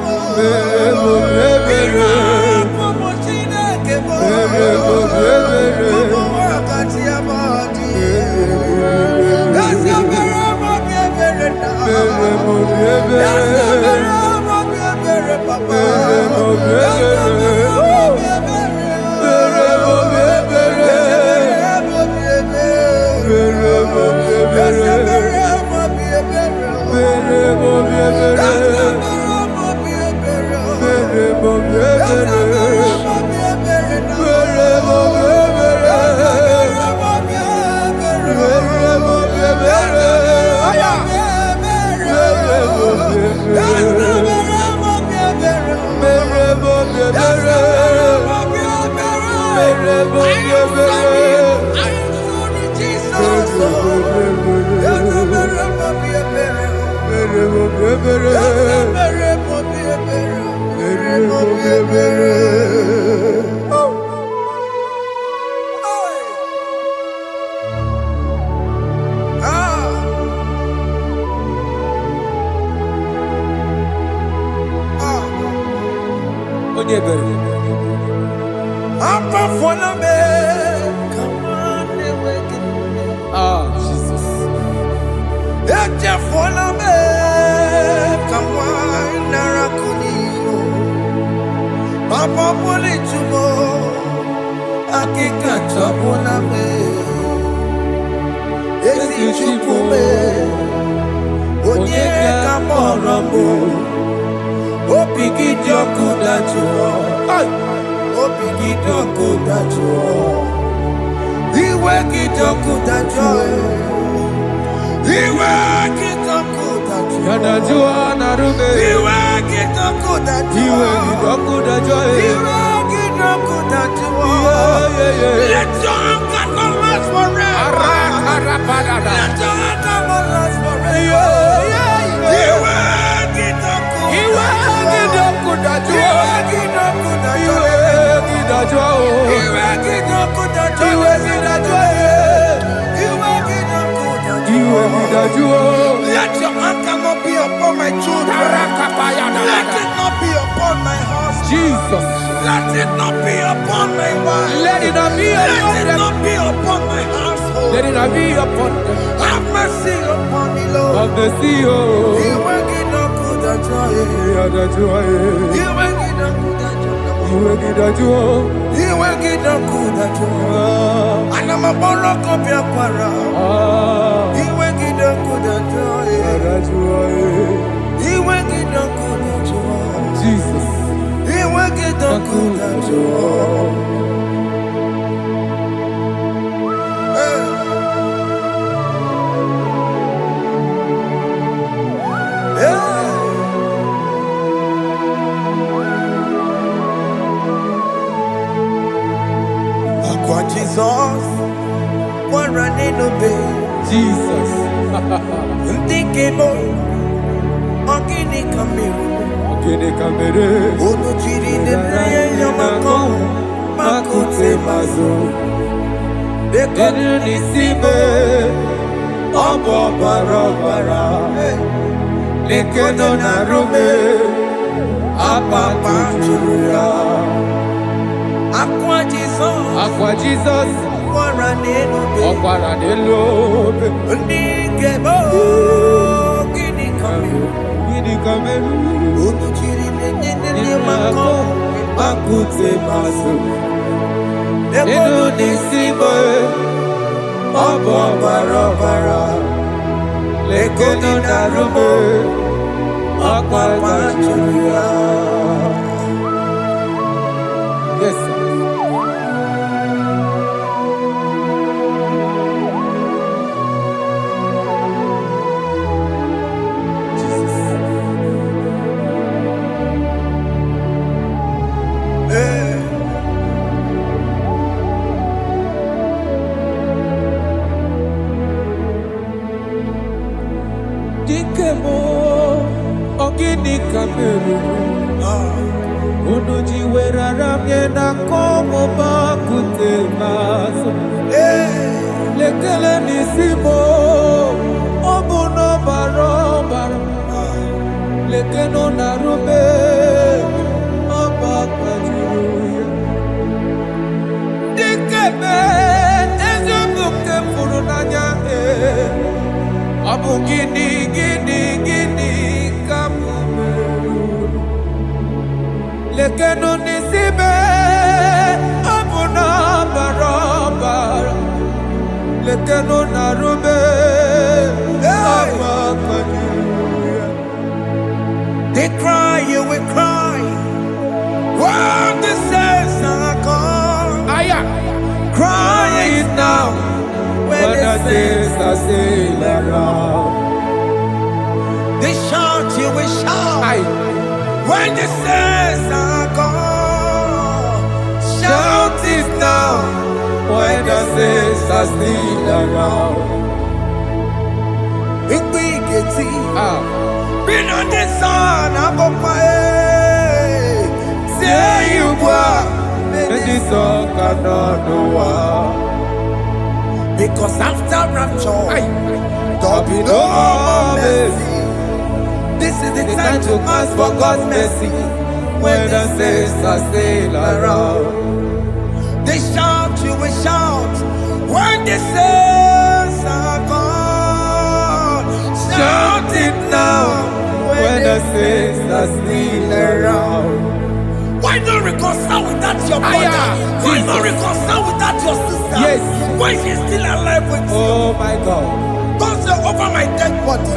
Speaker 4: Jesus.
Speaker 2: Papa poli tumo, akika tabuna me. Esi chupume, onye kamoramo. Opiki joku dachuo, opiki joku dachuo. Iwe kijoku dachuo, iwe kijoku dachuo.
Speaker 4: Yanajua narume.
Speaker 2: Iwe kijoku dachuo,
Speaker 4: iwe kijoku dachuo.
Speaker 2: Iwe kijoku dachuo. Let your anger not last forever. Let your anger not last forever. Iwe kijoku,
Speaker 4: iwe kijoku dachuo.
Speaker 2: Iwe kijoku dachuo.
Speaker 4: Iwe kidachuo.
Speaker 2: Iwe kijoku dachuo.
Speaker 4: Iwe kidachuo. Iwe kidachuo.
Speaker 2: Let your anger not be upon my children. Let it not be upon my husband.
Speaker 4: Jesus.
Speaker 2: Let it not be upon my wife.
Speaker 4: Let it not be upon
Speaker 2: Let it not be upon my household.
Speaker 4: Let it not be upon them.
Speaker 2: Have mercy upon me, Lord.
Speaker 4: Of the CEO.
Speaker 2: Iwe kijoku dachuo. Iwe kijoku dachuo.
Speaker 4: Iwe kidachuo.
Speaker 2: Iwe kijoku dachuo. Anamaboro kopya kwara. Iwe kijoku dachuo. Iwe kijoku dachuo.
Speaker 4: Jesus.
Speaker 2: Iwe kijoku dachuo. Aqua Jesus, one running obey.
Speaker 4: Jesus.
Speaker 2: Ndikemo, ogini kamiru.
Speaker 4: Ogini kamere.
Speaker 2: Ono chiri nene yamako, makute mazo.
Speaker 4: Denu nisime,
Speaker 2: Obo barabara Lekedo narume Apapa chuya Aqua Jesus Okwara nelo Ndigebo Gini kameru Unuchiri nene mako Makute masu Eno nisibo Obo barabara Lekedo narume Apapa chuya. Yes, sir. Dikemo ogini kameru Unuji werara mjena komo bakute maso Lekele nisimo Obuno barobara Lekeno narume Abakajuya Dikeme Ezobuke furunanya Abu gini kamumeru Lekeno nisibe Abu na barabara Lekeno narube Abakajuya. They cry, you will cry when the saints are gone. Cry it now when the saints are still around. They shout, you will shout when the saints are gone. Shout it now when the saints are still around. Igbo been on the sun, I'm up say you were, and this song cannot know. Because after rapture, there'll be no more mercy. This is the time to ask for God's mercy when the saints are still around. They shout, you will shout when the saints are gone. Shout it now when the saints are still around. Why not reconcile without your brother? Why not reconcile without your sister? Yes. Why is she still alive with you? Oh my God. Don't say over my dead body.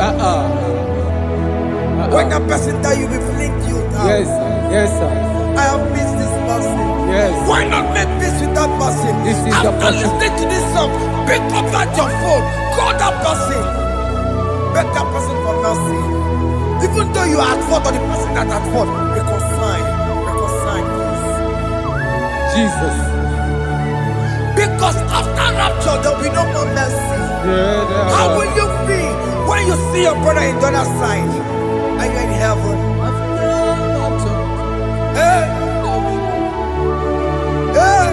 Speaker 2: When that person die, you will fling you down. Yes, yes, sir. I have missed this person. Yes. Why not make peace with that person? After listening to this song, pick up that your phone, call that person, beg that person for mercy. Even though you are at fault or the person that at fault, reconcile, please. Jesus. Because after rapture, there will be no more mercy. How will you feel when you see your brother in the other side? Are you in heaven? Hey. Hey.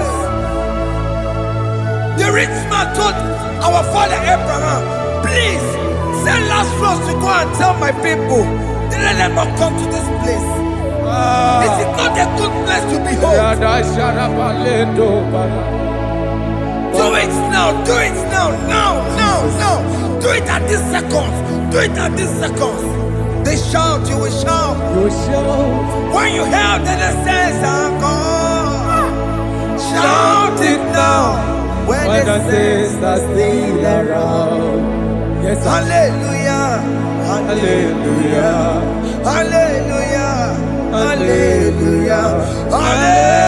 Speaker 2: The rich man told our father Abraham, please send Lazarus to go and tell my people, let them not come to this place. This is not a good place to behold. Do it now, do it now, now. Do it at this second. Do it at this second. They shout, you will shout. You will shout. When you hear that the saints are gone, shout it now. When the saints are still around. Yes, hallelujah, hallelujah, hallelujah, hallelujah, hallelujah,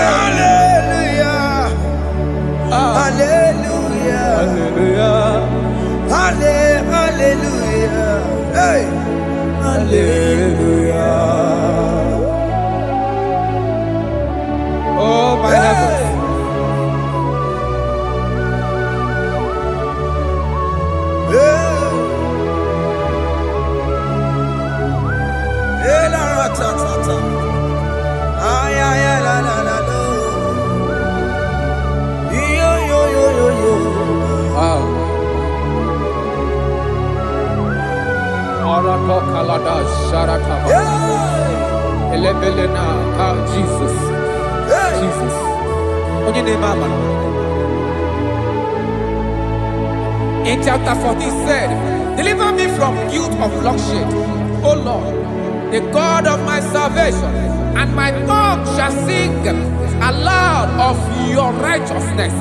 Speaker 2: hallelujah, hallelujah, hallelujah, hey. Hallelujah. Oh my heavens.
Speaker 4: Jesus. Jesus. In chapter 14 said, deliver me from guilt of bloodshed, O Lord, the God of my salvation, and my tongue shall sing aloud of your righteousness.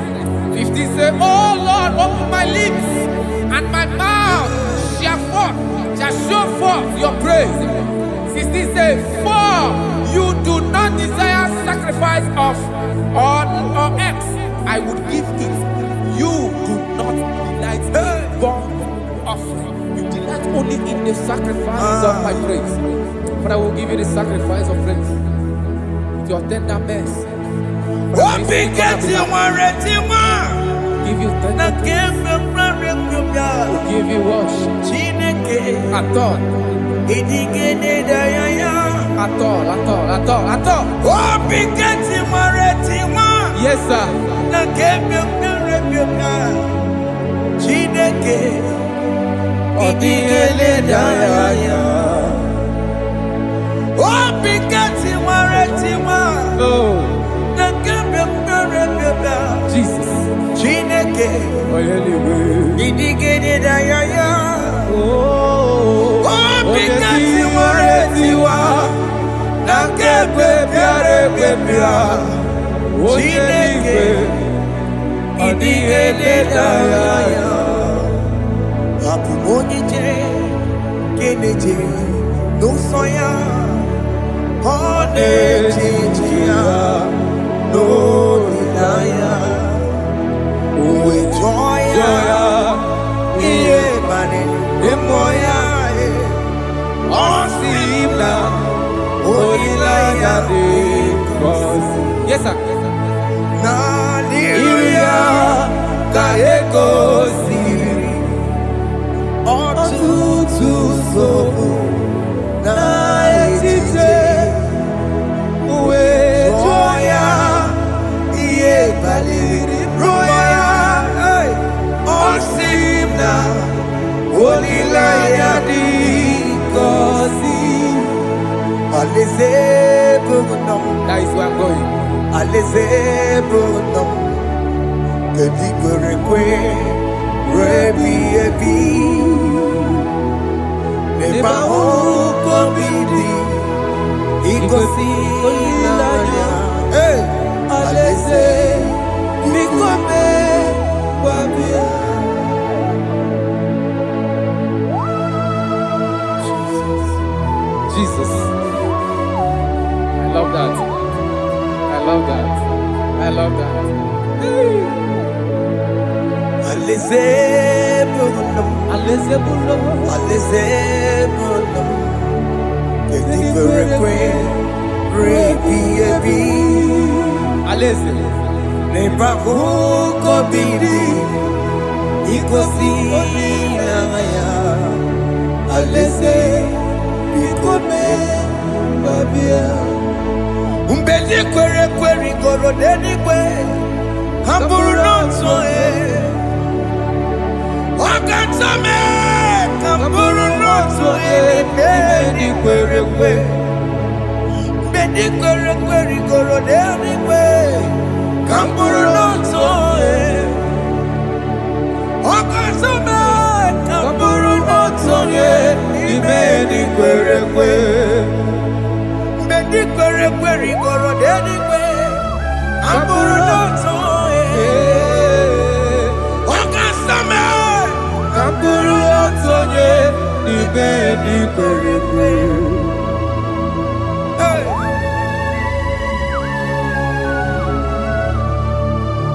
Speaker 4: 15 say, O Lord, open my lips, and my mouth shall show forth your praise. 16 say, for you do not desire sacrifice of or eggs, I would give it. You do not delight in burnt offering. You delight only in the sacrifice of my praise. But I will give you the sacrifice of praise with your tender mercy. Give you tender will give you worship. At all. Yes, sir. Jesus. Yes, sir. That is where I'm going. Jesus. I love that. I love that. I love that.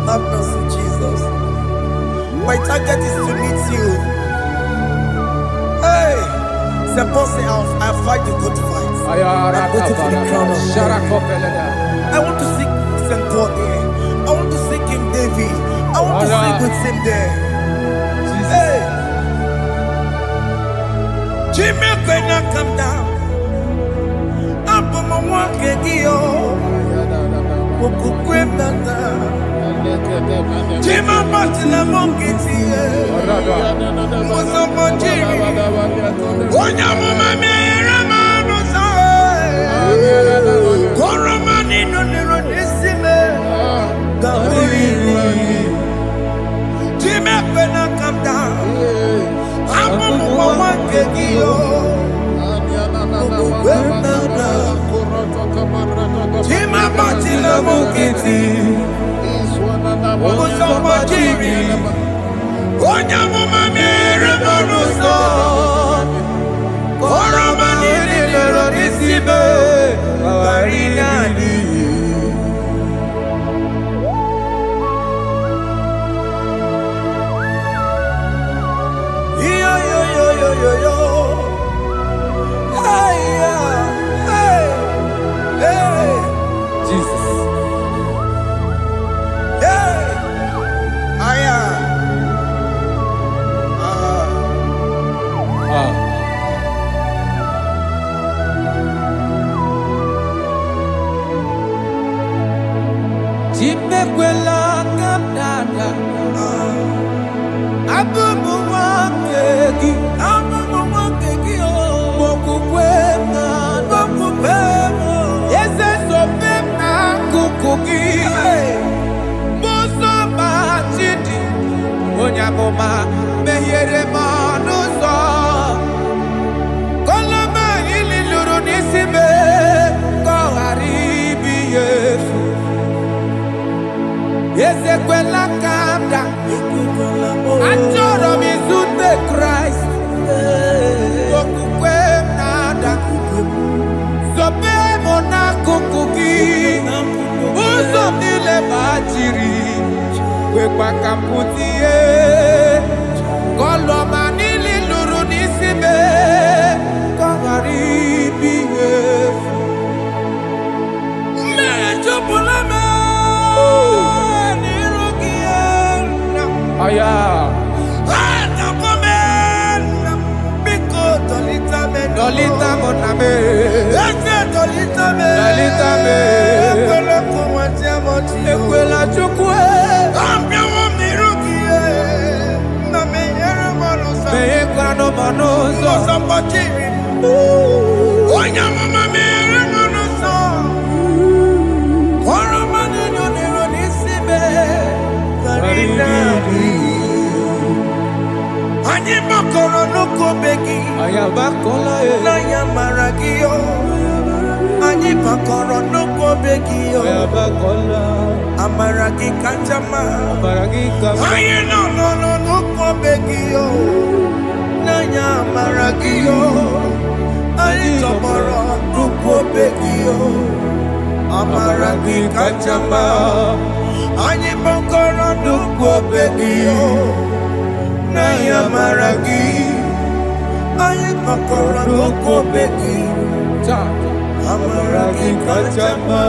Speaker 2: Have mercy, Jesus. My target is to meet you. Hey, suppose I fight the good fight. I'm waiting for the crown of heaven. I want to seek St. God there. I want to seek King David. I want to sing with him there. Hey, Jimmy cannot come down. I'm on my walk again. Jima Martina Monkiti, was a Monjiri. One Yamama Rama. begio. Tima batila mukiti. Usama jiri. Onya mama mere bonuso. Koroma nili lero nisibe. Kawarina ni. Yo. Hey.
Speaker 4: Jesus.
Speaker 2: Hey.
Speaker 4: Chimekwela kapdada. Abubu wakegi. Mokukwema. Yese sopema kukuki. Muso machidi. Onyamoma mehiere manuso. Koloma ili luru nisime. Koharibi yesu. Yese kwela kamda. Achoro mizunde Christ. Mokukwemnada. Sope mona kukuki. Uzo nile bachiri. Wekwa kamputie. Koloma nili luru nisime. Koharibi yesu. Mejopulame. Aya. Dolita moname. Dolita me. Ekwela chukwe. Meye kwano manozo.
Speaker 2: Onya mama mere manozo. Koroma nino nero nisibe. Karina. Anyi makoro nuko begi.
Speaker 4: Ayabakola
Speaker 2: Naya maragio. Anyi makoro nuko begi.
Speaker 4: Ayabakola.
Speaker 2: Amaragi kanjama.
Speaker 4: Baragi kama.
Speaker 2: Aye no nuko begi. Naya maragio. Anyi tomoro nuko begi. Amaragi kanjama. Anyi makoro nuko begi. Naya maragi, aye makora nuko begi, amaragi kachama.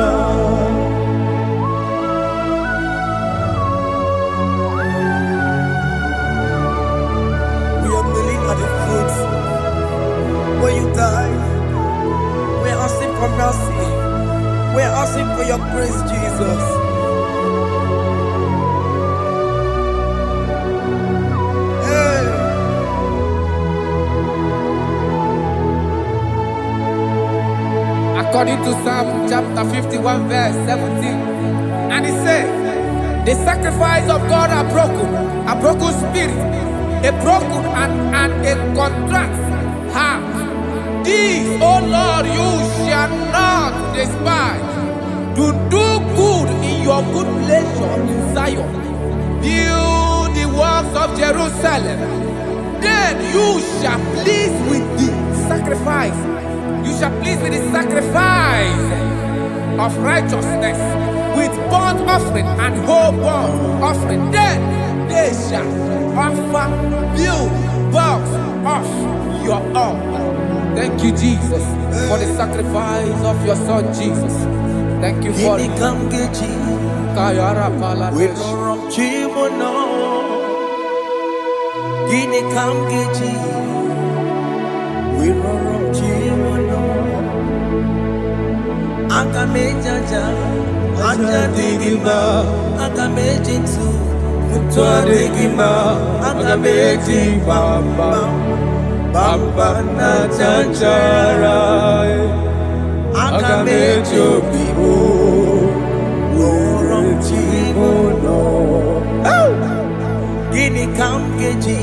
Speaker 2: We are kneeling at the foot. When you die, we are asking for mercy. We are asking for your grace, Jesus.
Speaker 4: According to Psalm chapter 51 verse 17. And he said, the sacrifice of God are broken spirit, a broken and a contrite heart. These, O Lord, you shall not despise. To do good in your good pleasure in Zion. Build the works of Jerusalem. Then you shall please with the sacrifice. You shall please with the sacrifice of righteousness, with burnt offering and whole burnt offering. Then they shall offer you vows of your own. Thank you, Jesus, for the sacrifice of your Son, Jesus. Thank you for it. Kayara Pala.
Speaker 2: Gini kamgeji, we rorom chimono. Akamejaja, aja digima, akamejinsu, mutwa digima, akameji bamba, bamba na chanchara, akamejo bibo, rorom chimono. Gini kamgeji,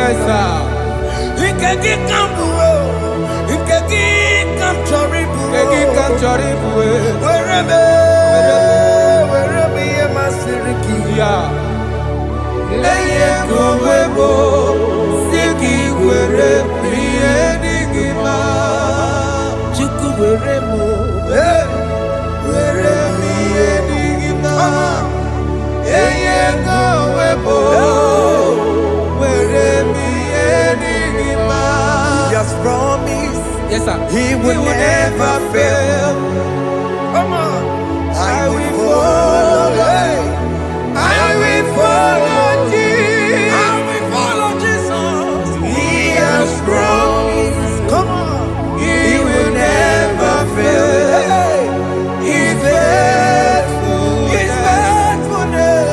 Speaker 4: Yes, sir.
Speaker 2: Ikeki kambuo, ikeki kamchoribu,
Speaker 4: Kegi kamchoribu.
Speaker 2: Werebe yemasiriki.
Speaker 4: Yeah. Eye kowebo, siki werebe yenigima.
Speaker 2: Chuku weremo, werebe yenigima.
Speaker 4: Eye kowebo, werebe yenigima.
Speaker 2: He has promised.
Speaker 4: Yes, sir.
Speaker 2: He will never fail. Come on. I will follow. I will follow Jesus. I will follow Jesus. He has promised. Come on. He will never fail. He's faithful. He's faithfulness.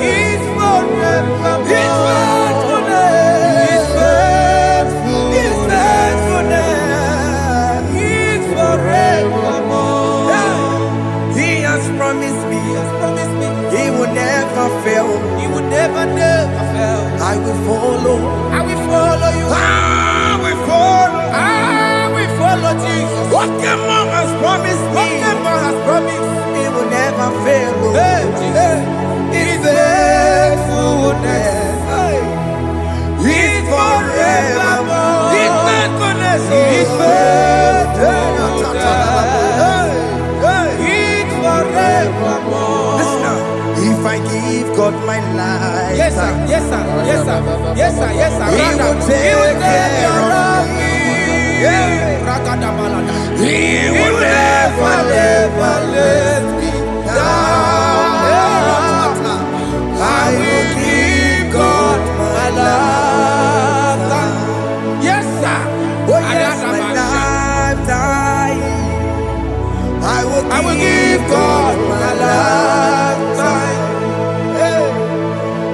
Speaker 4: He's forever.
Speaker 2: He's faithfulness.
Speaker 4: He's faithful.
Speaker 2: He's faithfulness.
Speaker 4: He's forevermore.
Speaker 2: He has promised me.
Speaker 4: He has promised me
Speaker 2: He will never fail.
Speaker 4: He would never fail.
Speaker 2: I will follow.
Speaker 4: I will follow you.
Speaker 2: I will follow.
Speaker 4: I will follow Jesus.
Speaker 2: What the mom has promised me.
Speaker 4: Whatever has promised.
Speaker 2: He will never fail.
Speaker 4: Hey, Jesus.
Speaker 2: His faithfulness. He's forevermore. His faithfulness.
Speaker 4: His faithfulness.
Speaker 2: He's
Speaker 4: forevermore.
Speaker 2: Listen now. If I give God my life,
Speaker 4: Yes, sir. Yes, sir. Yes, sir. Yes, sir. Yes, sir.
Speaker 2: He will take care of me. Yeah.
Speaker 4: He will never let me down.
Speaker 2: I will give God my life.
Speaker 4: Yes, sir.
Speaker 2: Oh yes, my lifetime. I will give God my lifetime. Hey.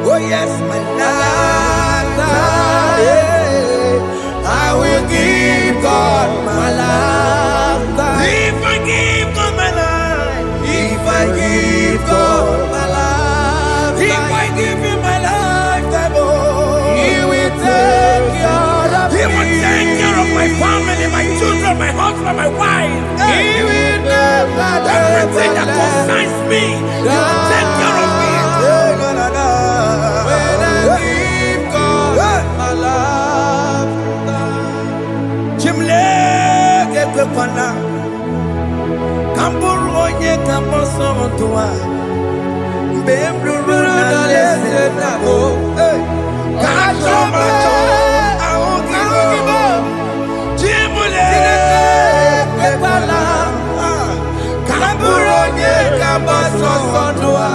Speaker 2: Oh yes, my lifetime. I will give God my lifetime. If I give God my life, if I give God my life, if I give Him my lifetime, oh,
Speaker 4: He will take care of
Speaker 2: He will
Speaker 4: me.
Speaker 2: take care of my family, my children, my husband, my wife.
Speaker 4: He will never
Speaker 2: Everything that concerns me, He will take care of me.
Speaker 4: When I give God my love,
Speaker 2: Chimle kekwana, kamburu onye kamboso mtua, mbemruru na lese nabo. Kacho macho, aogibo. Chimle kekwana, kamburu onye kamboso mtua.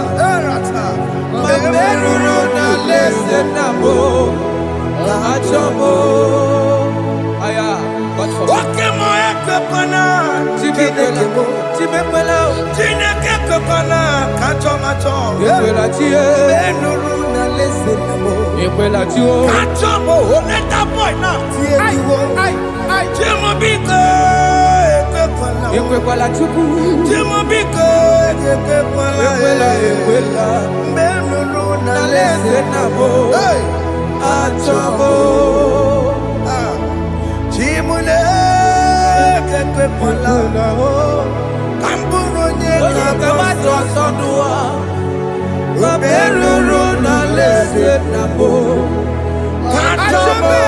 Speaker 4: Meruru na lese nabo, achomo. Aya, God for
Speaker 2: Oke mo ekekwana,
Speaker 4: Chimekwela, Chimekwela,
Speaker 2: Chineke kekwana, kacho macho.
Speaker 4: Ekwela chie,
Speaker 2: Benuru na lese nabo.
Speaker 4: Ekwela chio.
Speaker 2: Kacho mo, let that boy now.
Speaker 4: Ai,
Speaker 2: Chimo biko, ekekwana.
Speaker 4: Ekwekwala chukwu,
Speaker 2: Chimo biko, ekekwana.
Speaker 4: Ekwela,
Speaker 2: Benuru na
Speaker 4: na
Speaker 2: lese
Speaker 4: lese nabo,
Speaker 2: Hey.
Speaker 4: achomo.
Speaker 2: Chimule kekwana. Kamburu nye
Speaker 4: Onye
Speaker 2: kabaso.
Speaker 4: kabato sọdụwa, meruru na lese nabo,
Speaker 2: Kachomo,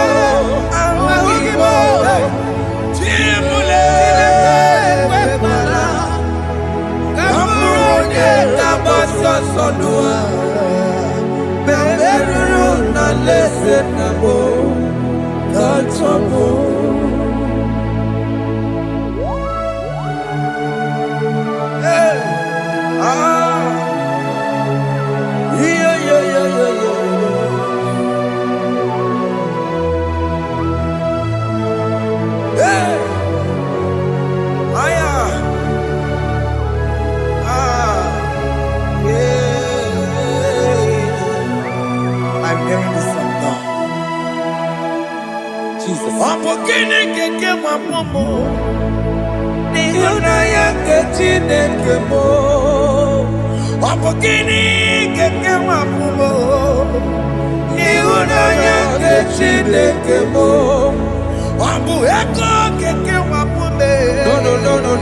Speaker 2: awagibo. Chimule
Speaker 4: Ekwekwala, kaburu onye kabato sọdụwa, meruru na lese nabo, achomo.
Speaker 2: Hey. Ah. Yeah, yeah, yeah, yeah, yeah. Hey. Aya. Ah. Yeah. I'm hearing this song now.
Speaker 4: Jesus.
Speaker 2: Ọbụgịnị keke nwapụmụ
Speaker 4: Ịhụnanya nke Chineke mụ,
Speaker 2: ọbụgịnị keke nwapụmụ
Speaker 4: ịhụnanya nke Chineke mo.
Speaker 2: Wambu eko keke wapume.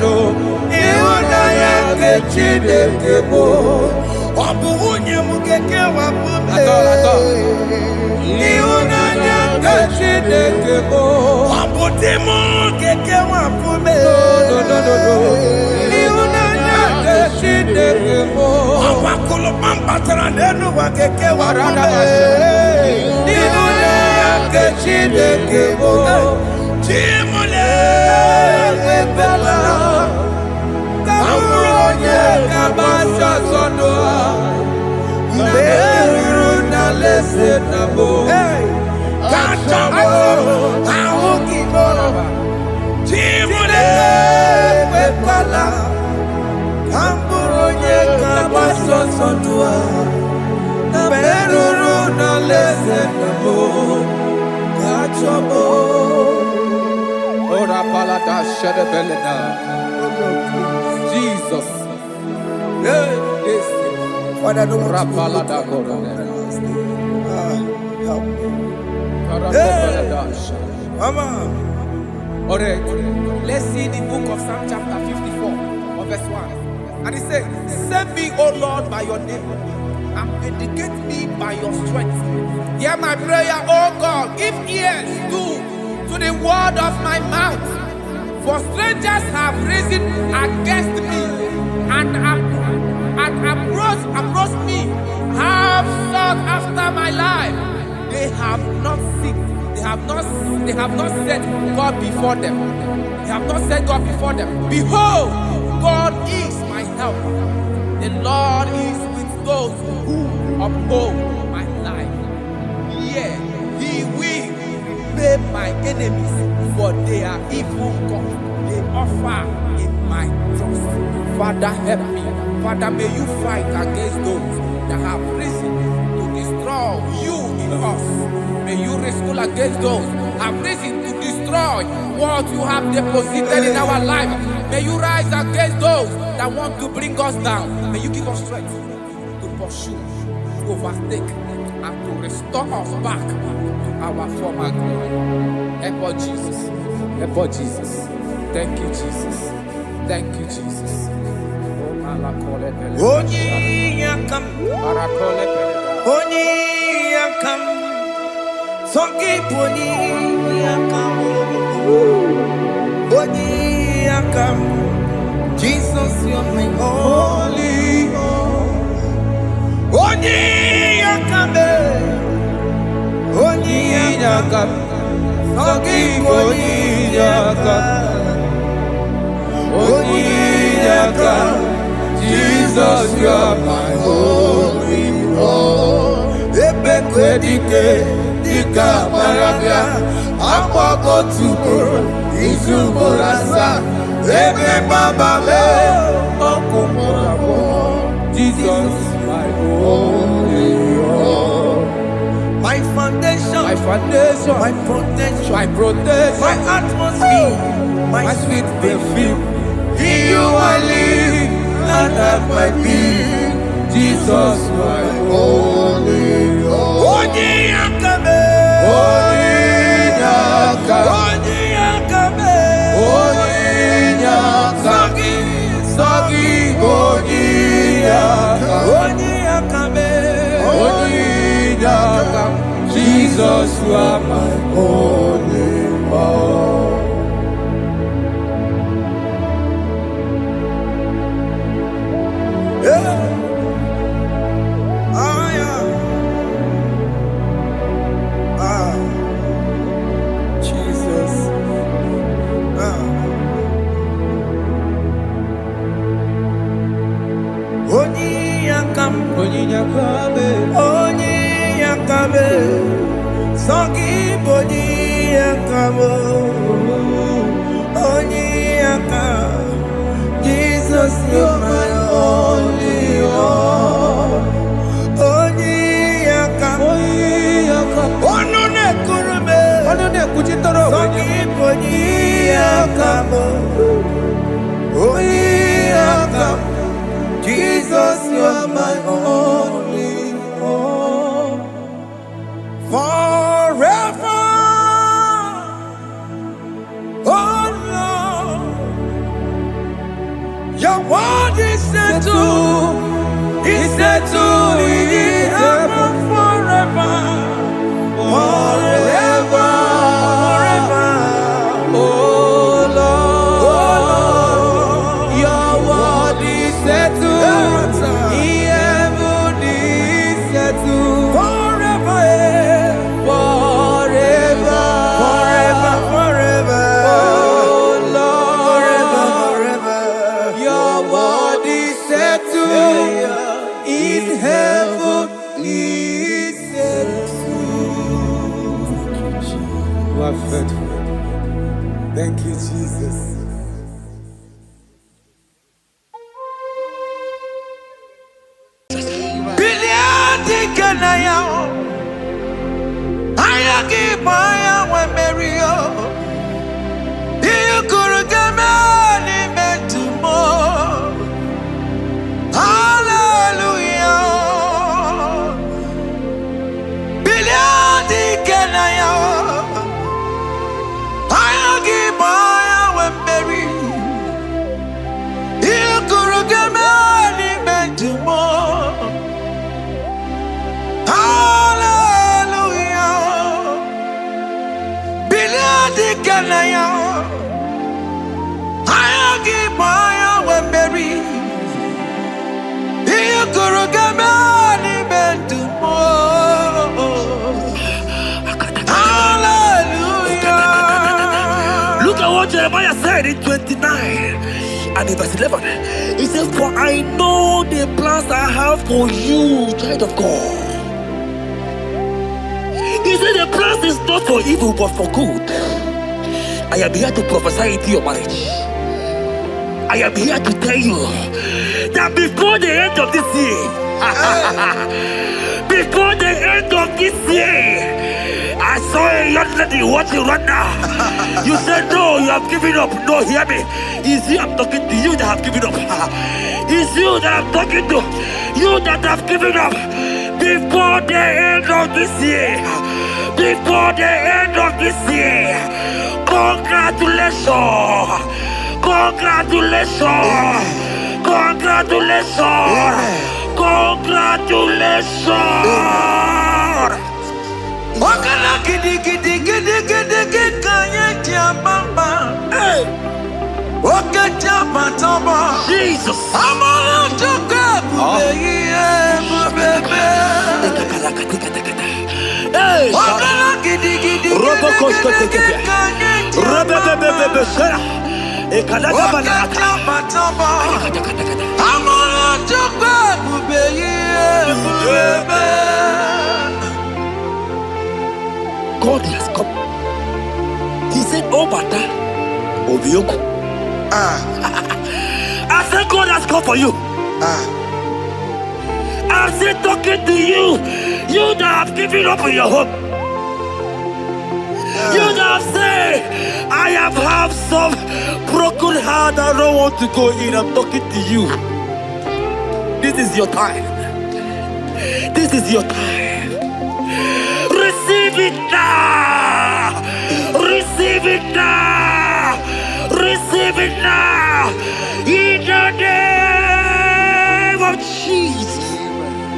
Speaker 4: No. Ihunanya nke Chineke mo.
Speaker 2: Wambu unye mu keke wapume.
Speaker 4: Atọ. Ihunanya nke Chineke mo.
Speaker 2: Wambu timu keke wapume.
Speaker 4: No. Ihunanya nke Chineke mo.
Speaker 2: Wambu mambatara nenu wa keke wapume.
Speaker 4: Ihunanya nke Chineke mo.
Speaker 2: Chimule
Speaker 4: Ebela Kamronye Kabasha Sonoa Meru na lese na bo
Speaker 2: Kachamo Ahukibo Chimule
Speaker 4: Ebela Kamronye Kabasha Sonoa Meru na lese na bo Kachamo Ora palada shadabelena. Jesus. Hey, listen.
Speaker 2: Father, don't want
Speaker 4: Rapalada
Speaker 2: to help me. Mama.
Speaker 4: Alright, let's see the book of Psalm chapter 54, verse 1. And it says, save me, O Lord, by your name, and vindicate me by your strength. Hear my prayer, O God, give ears to the word of my mouth. For strangers have risen against me and approached me, have sought after my life. They have not seen, they have not set God before them. They have not set God before them. Behold, God is my helper. The Lord is with those who uphold my life. Yeah, He will repay my enemies, for they are evil gods. They offer in my trust. Father, help me. Father, may you fight against those that have risen to destroy you in us. May you wrestle against those that have risen to destroy what you have deposited in our life. May you rise against those that want to bring us down. May you give us strength to pursue, to overtake, and to restore us back to our former glory. Help us, Jesus. Help us, Jesus. Thank you, Jesus. Thank you, Jesus.
Speaker 2: Oni yakam, Songi poni yakam, Oni yakam, Jesus you're my only hope. Oni yakam, Oni yakam, Songi poni yakam, Oni yakam. Jesus, you are my holy Lord. Ebekwedike, dika marabia, akwako tuko, izumorasa, ebe babale, okumorabo. Jesus, my holy Lord. My foundation, my protection, my atmosphere, my sweet perfume. In you I live and have my being, Jesus, my holy Lord. Oni yakame, Oni yakame, Oni yakame, Sagi, Oni yakame, Jesus, you are my holy Lord. Jesus. Oni yakame, Songi boni yakamo, Oni yakam, Jesus, you're my only hope. Oni yakam, Onone kurume, Songi boni yakamo, Oni yakam, Jesus, you're my only hope. Forever Your word is settled. It's settled in heaven forever. Forever. Forever. Oh Lord. Your word is settled. In heaven is settled. Forever. Forever. Forever. Forever. Oh Lord. Forever. Your word is settled. In heaven is settled. You are faithful. Thank you, Jesus. Biliadi kanaya, ayagi maya we merio. You could come any meant more. Hallelujah. Biliadi kanaya, ayagi maya we merio. You could come any meant more. Hallelujah. Biliadi kanaya, ayagi maya we merio. You could come any meant more. Hallelujah.
Speaker 1: Look at what Jeremiah said in 29 and in verse 11. He said, for I know the plans I have for you, child of God. He said the plans is not for evil but for good. I am here to prophesy into your marriage. I am here to tell you that before the end of this year, before the end of this year, I saw a young lady watching right now. You said no, you have given up. No, hear me. It's you I'm talking to, you that have given up. It's you that I'm talking to, you that have given up. Before the end of this year, before the end of this year, congratulations, congratulations, congratulations, congratulations.
Speaker 2: Wakala gidi gidi gidi gidi gidi kanye tiambamba. Wakachapa toba.
Speaker 1: Jesus.
Speaker 2: Amala choka bubeye bubebe. Wakala gidi gidi gidi gidi kanye tiambamba. Wakachapa toba. Amala choka bubeye bubebe.
Speaker 1: God has come. He said, oh, Bata, Obioku. I said, God has come for you. I said, talking to you, you that have given up on your hope. You that have said, I have some broken heart, I don't want to go in. I'm talking to you. This is your time. This is your time. Receive it now! Receive it now! Receive it now! In the name of Jesus!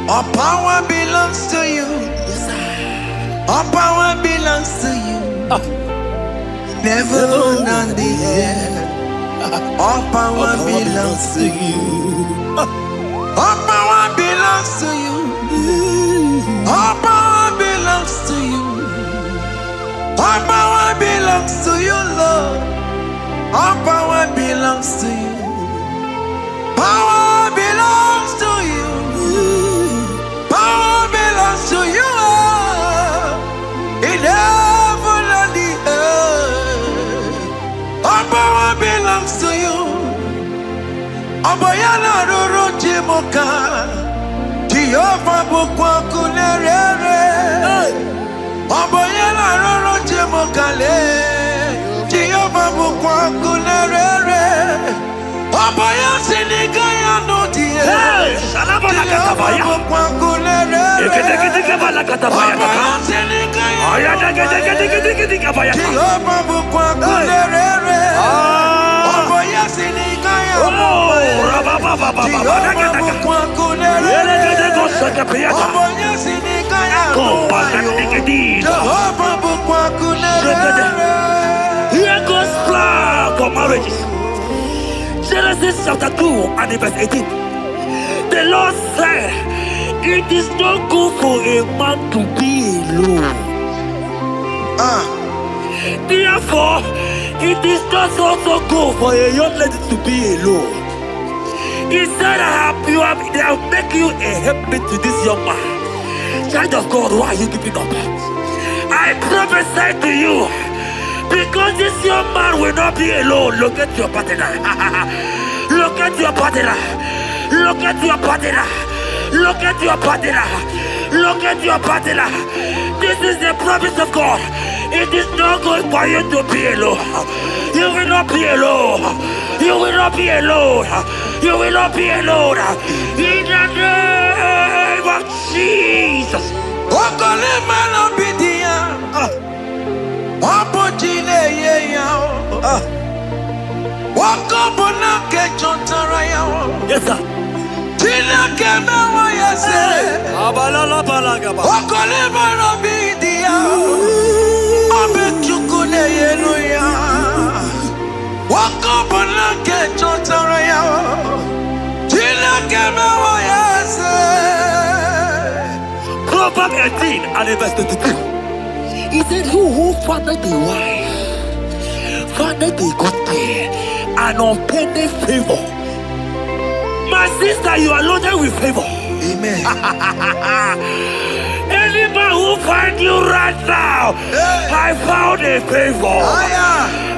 Speaker 2: All power belongs to you. All power belongs to you. Never on the air. All power belongs to you. All power belongs to you. All power belongs to you. All power belongs to you, Lord. All power belongs to you. Power belongs to you. Power belongs to you. In heaven and the earth. All power belongs to you. Abayana roro jimoka. Jehovah bukwa kunerere. Abayana roro jimokale. Jehovah bukwa kunerere. Abaya sinikaya no die.
Speaker 1: Shalabala katabaya.
Speaker 2: Bukwa kunerere.
Speaker 1: Ekedekedeke bala katabaya.
Speaker 2: Abaya sinikaya.
Speaker 1: Ayadegedegedegedegede kabaya.
Speaker 2: Jehovah bukwa kunerere. Abaya sinikaya.
Speaker 1: Here goes plan for marriages. Genesis chapter 2 and verse 18. The Lord said, it is not good for a man to be alone. Therefore, it is not also good for a young lady to be alone. He said, they have make you a helpmate to this young man. Child of God, why are you giving up? I prophesy to you, because this young man will not be alone. Look at your partner. Look at your partner. Look at your partner. Look at your partner. Look at your partner. This is the promise of God. It is not good for you to be alone. You will not be alone. You will not be alone. You will not be alone. In the name of Jesus. Yes, sir. Proverbs 18 and verse 22. He said, who findeth a wife, findeth a good thing, and obtaineth favor. My sister, you are loaded with favor.
Speaker 2: Amen.
Speaker 1: Any man who finds you right now, I found a favor.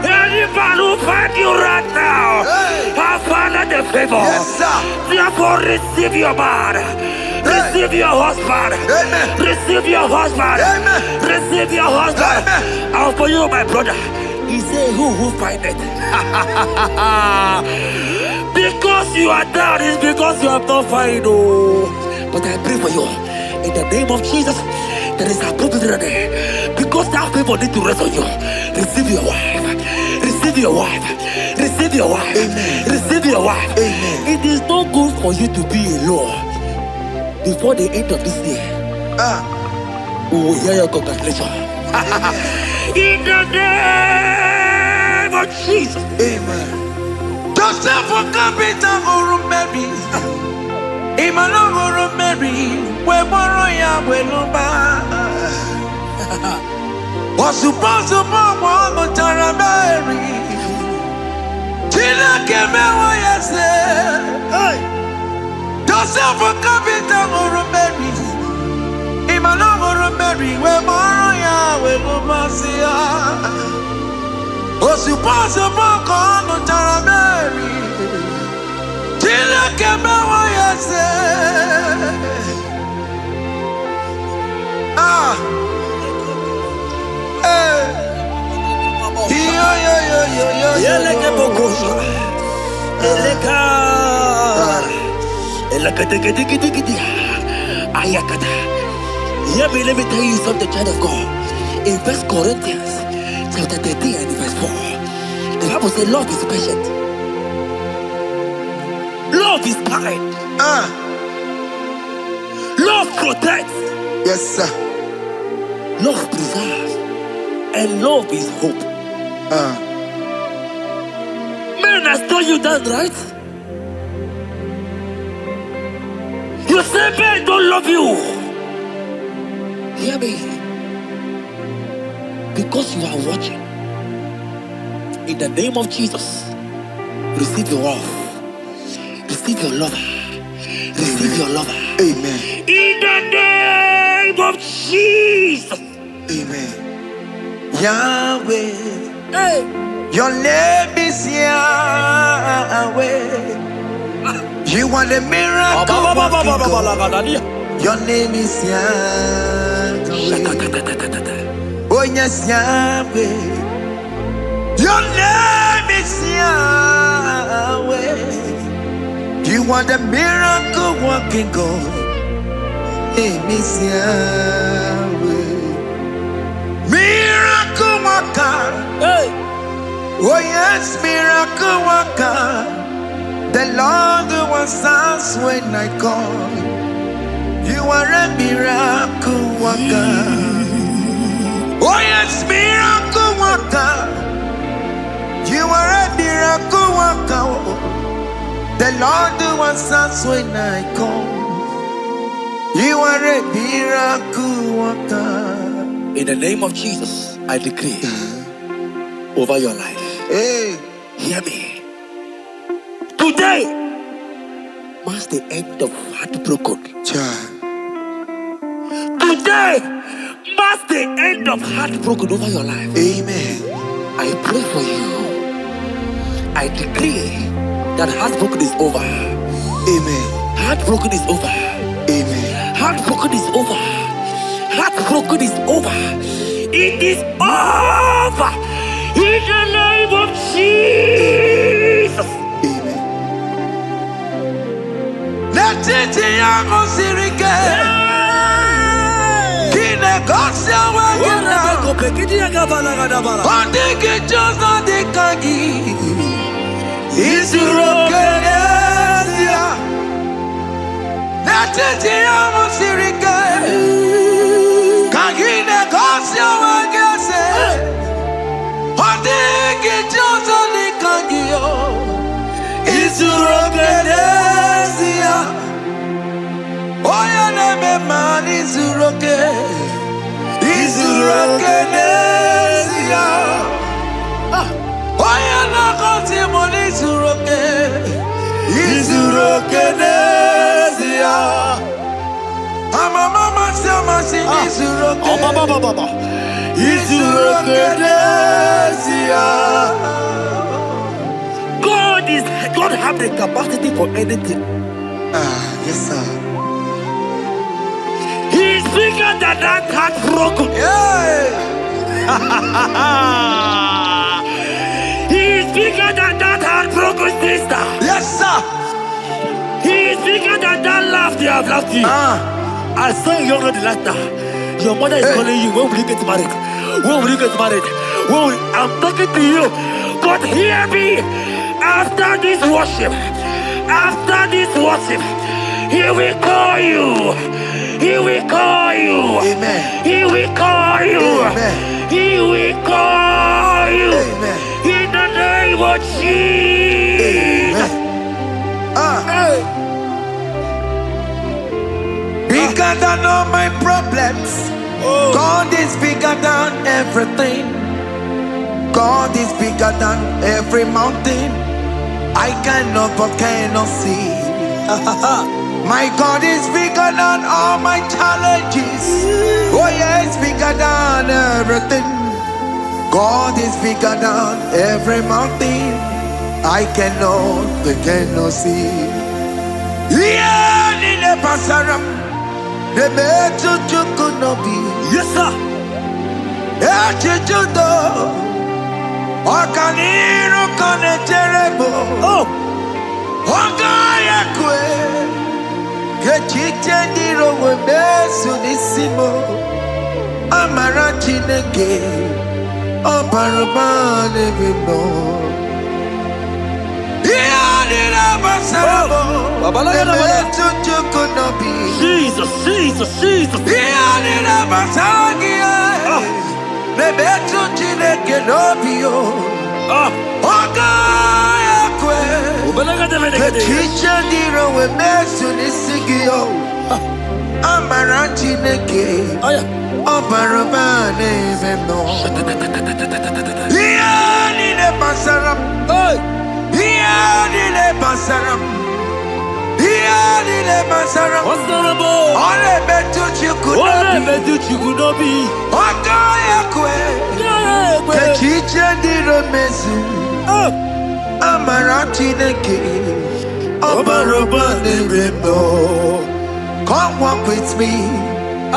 Speaker 1: Any man who finds you right now, I found a favor.
Speaker 2: Yes, sir.
Speaker 1: Therefore, receive your man. Receive your husband.
Speaker 2: Amen.
Speaker 1: Receive your husband.
Speaker 2: Amen.
Speaker 1: Receive your husband.
Speaker 2: Amen.
Speaker 1: And for you, my brother, he said, who find it? Because you are down, it's because you have not found. Oh. But I pray for you. In the name of Jesus, there is a problem there. Because that people need to rest on you. Receive your wife. Receive your wife. Receive your wife.
Speaker 2: Amen.
Speaker 1: Receive your wife.
Speaker 2: Amen.
Speaker 1: It is not good for you to be alone. Before the end of this year, we will hear your congratulations. In the name of Jesus.
Speaker 2: Amen. Joseph for capital or Mary. Imano or Mary. We borrow ya weluba. Was supposed to borrow Tara Mary. Tina Kemewa yase. Joseph for capital or Mary. Imano or Mary. We borrow ya weluba. Was supposed to borrow Tara Mary. Tina Kemewa yase.
Speaker 1: Let me tell you something, child of God. In 1 Corinthians chapter 13 and verse 4, the Bible says love is patient. Love is kind. Love protects.
Speaker 2: Yes, sir.
Speaker 1: Love preserves. And love is hope. Man has told you that, right? You say men don't love you. Hear me. Because you are watching. In the name of Jesus, receive your love. Receive your lover. Receive your lover.
Speaker 2: Amen.
Speaker 1: In the name of Jesus.
Speaker 2: Amen. Yahweh.
Speaker 1: Hey.
Speaker 2: Your name is Yahweh. You are the miracle working God. Your name is Yahweh. Oh yes, Yahweh. Your name is Yahweh. You are the miracle working God. Name is Yahweh. Miracle worker. Oh yes, miracle worker. The Lord the one answers when I call. You are a miracle worker. Oh yes, miracle worker. You are a miracle worker. The Lord who answers when I call. You are a miracle worker.
Speaker 1: In the name of Jesus, I decree over your life.
Speaker 2: Hey,
Speaker 1: hear me. Today marks the end of heartbroken. Today marks the end of heartbroken over your life.
Speaker 2: Amen.
Speaker 1: I pray for you. I decree that heartbroken is over.
Speaker 2: Amen.
Speaker 1: Heartbroken is over.
Speaker 2: Amen.
Speaker 1: Heartbroken is over. Heartbroken is over. It is over. In the name of Jesus.
Speaker 2: Amen. Let it be a sirike. Kine kosia wagina. Ondiki jozo dikagi. Isurokenesia. Let it be a sirike. Kine kosia wagase. Ondiki jozo dikagi. Isurokenesia. Oya neme man isuroke. Isurokenesia. Oya na konti mon isuroke. Isurokenesia. Ama mama sama si isuroke. Isurokenesia.
Speaker 1: God have the capacity for anything.
Speaker 2: Yes sir.
Speaker 1: He's bigger than that heartbroken. He's bigger than that heartbroken sister.
Speaker 2: Yes sir.
Speaker 1: He's bigger than that laugh they have laughed you. I saw you the laughter. Your mother is calling you. When will you get married? When will you get married? I'm talking to you. God, hear me. After this worship, He will call you. He will call you.
Speaker 2: Amen.
Speaker 1: He will call you.
Speaker 2: Amen.
Speaker 1: He will call you.
Speaker 2: Amen.
Speaker 1: In the name of Jesus.
Speaker 2: Bigger than all my problems. God is bigger than everything. God is bigger than every mountain. I cannot but cannot see. My God is bigger than all my challenges. Oh yeah, it's bigger than everything. God is bigger than every mountain. I cannot but cannot see. Yeah, in the pasaram, the better you could not be.
Speaker 1: Yes, sir.
Speaker 2: Okaniro kone terebo.
Speaker 1: Oh.
Speaker 2: Ogaya kwe. Kechiche ndiro webesu nisimo. Amara chineke. Obarubane bimbo. Iyadira basarabo. Nebetu chukunobi.
Speaker 1: Jesus.
Speaker 2: Iyadira basagia. Nebetu chineke nobio. Ogaya kwe. Kechiche ndiro webesu nisigio. Amara chineke. Obarubane bimbo. Iyadira basaram. Iyadira basaram. Iyadira basaram. Ole betu chikunobi. Ogaya kwe. Kechiche ndiro mesu. Amara chineke. Obarubane bimbo. Come walk with me. I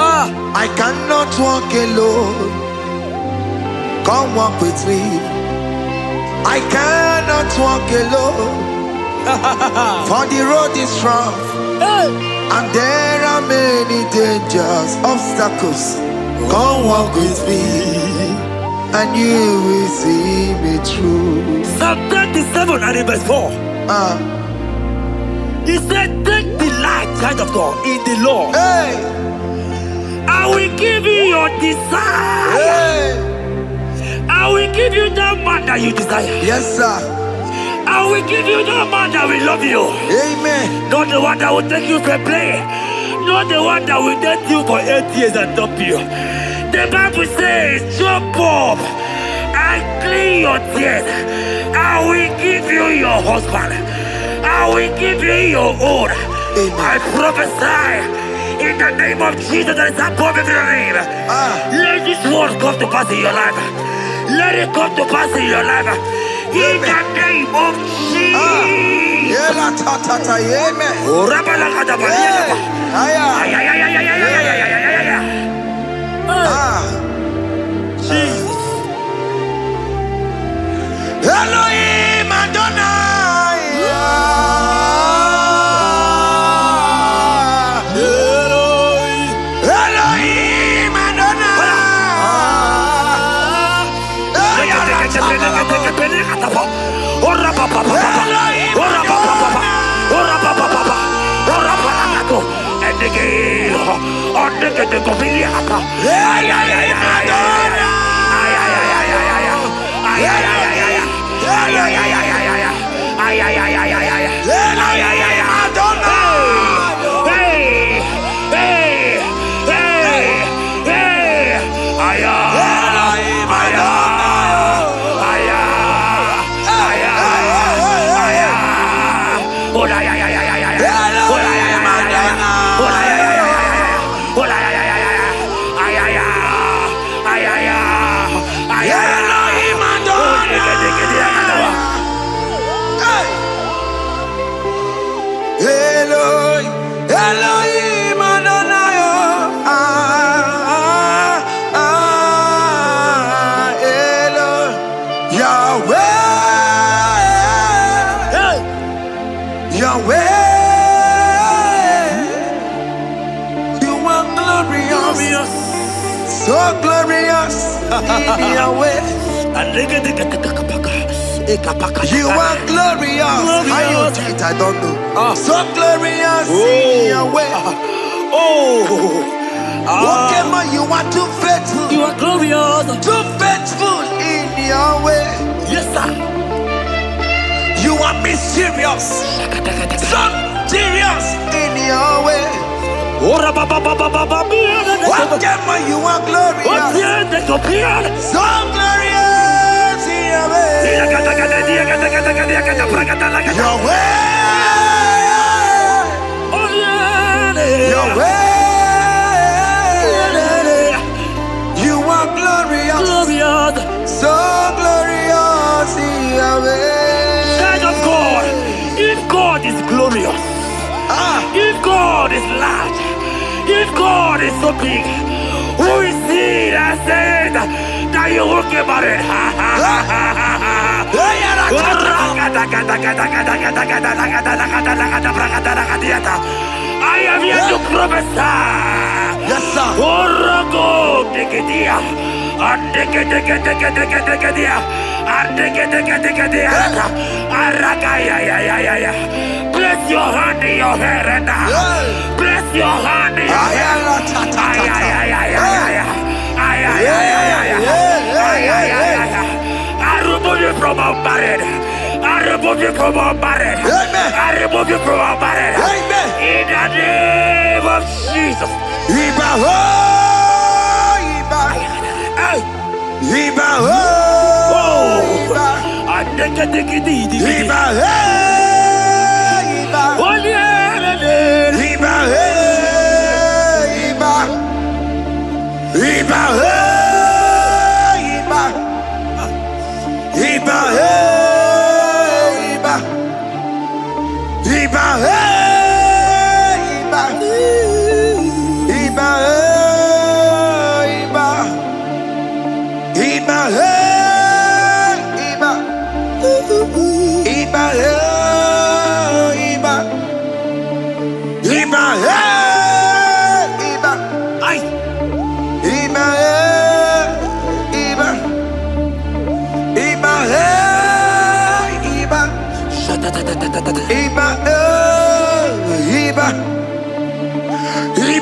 Speaker 2: cannot walk alone. Come walk with me. I cannot walk alone. For the road is rough. And there are many dangers, obstacles. Come walk with me. And you will see me through.
Speaker 1: Psalm 37 and verse 4. He said, take delight, child of God, in the Lord.
Speaker 2: Hey.
Speaker 1: I will give you your desire.
Speaker 2: Hey.
Speaker 1: I will give you that man that you desire.
Speaker 2: Yes, sir.
Speaker 1: I will give you that man that will love you.
Speaker 2: Amen.
Speaker 1: Not the one that will take you for play. Not the one that will date you for 8 years and dump you. The Bible says, jump up and clean your tears. I will give you your husband. I will give you your own. I prophesy in the name of Jesus that is above every name. Let this word come to pass in your life. Let it come to pass in your life. In the name of Jesus. Jesus.
Speaker 2: Elohim Adonai. Elohim Adonai. Elohim Adonai. Yahweh. Yahweh. You are glorious. So glorious in Yahweh. You are glorious. How you do it, I don't know. So glorious in your way. Whatever you are too faithful.
Speaker 1: You are glorious.
Speaker 2: Too faithful in your way.
Speaker 1: Yes, sir.
Speaker 2: You are mysterious. So serious in your way. Whatever you are glorious. So glorious in your way. Your way. Your way. You are glorious. So glorious in your way.
Speaker 1: Child of God, if God is glorious, if God is large, if God is so big, who is he that said that you will get married? I am here to prophesy.
Speaker 2: Yes, sir.
Speaker 1: Place your hand in your hair and place your hand in your hair. I remove you from our marriage. I remove you from our marriage. I remove you from our marriage. In the name of Jesus.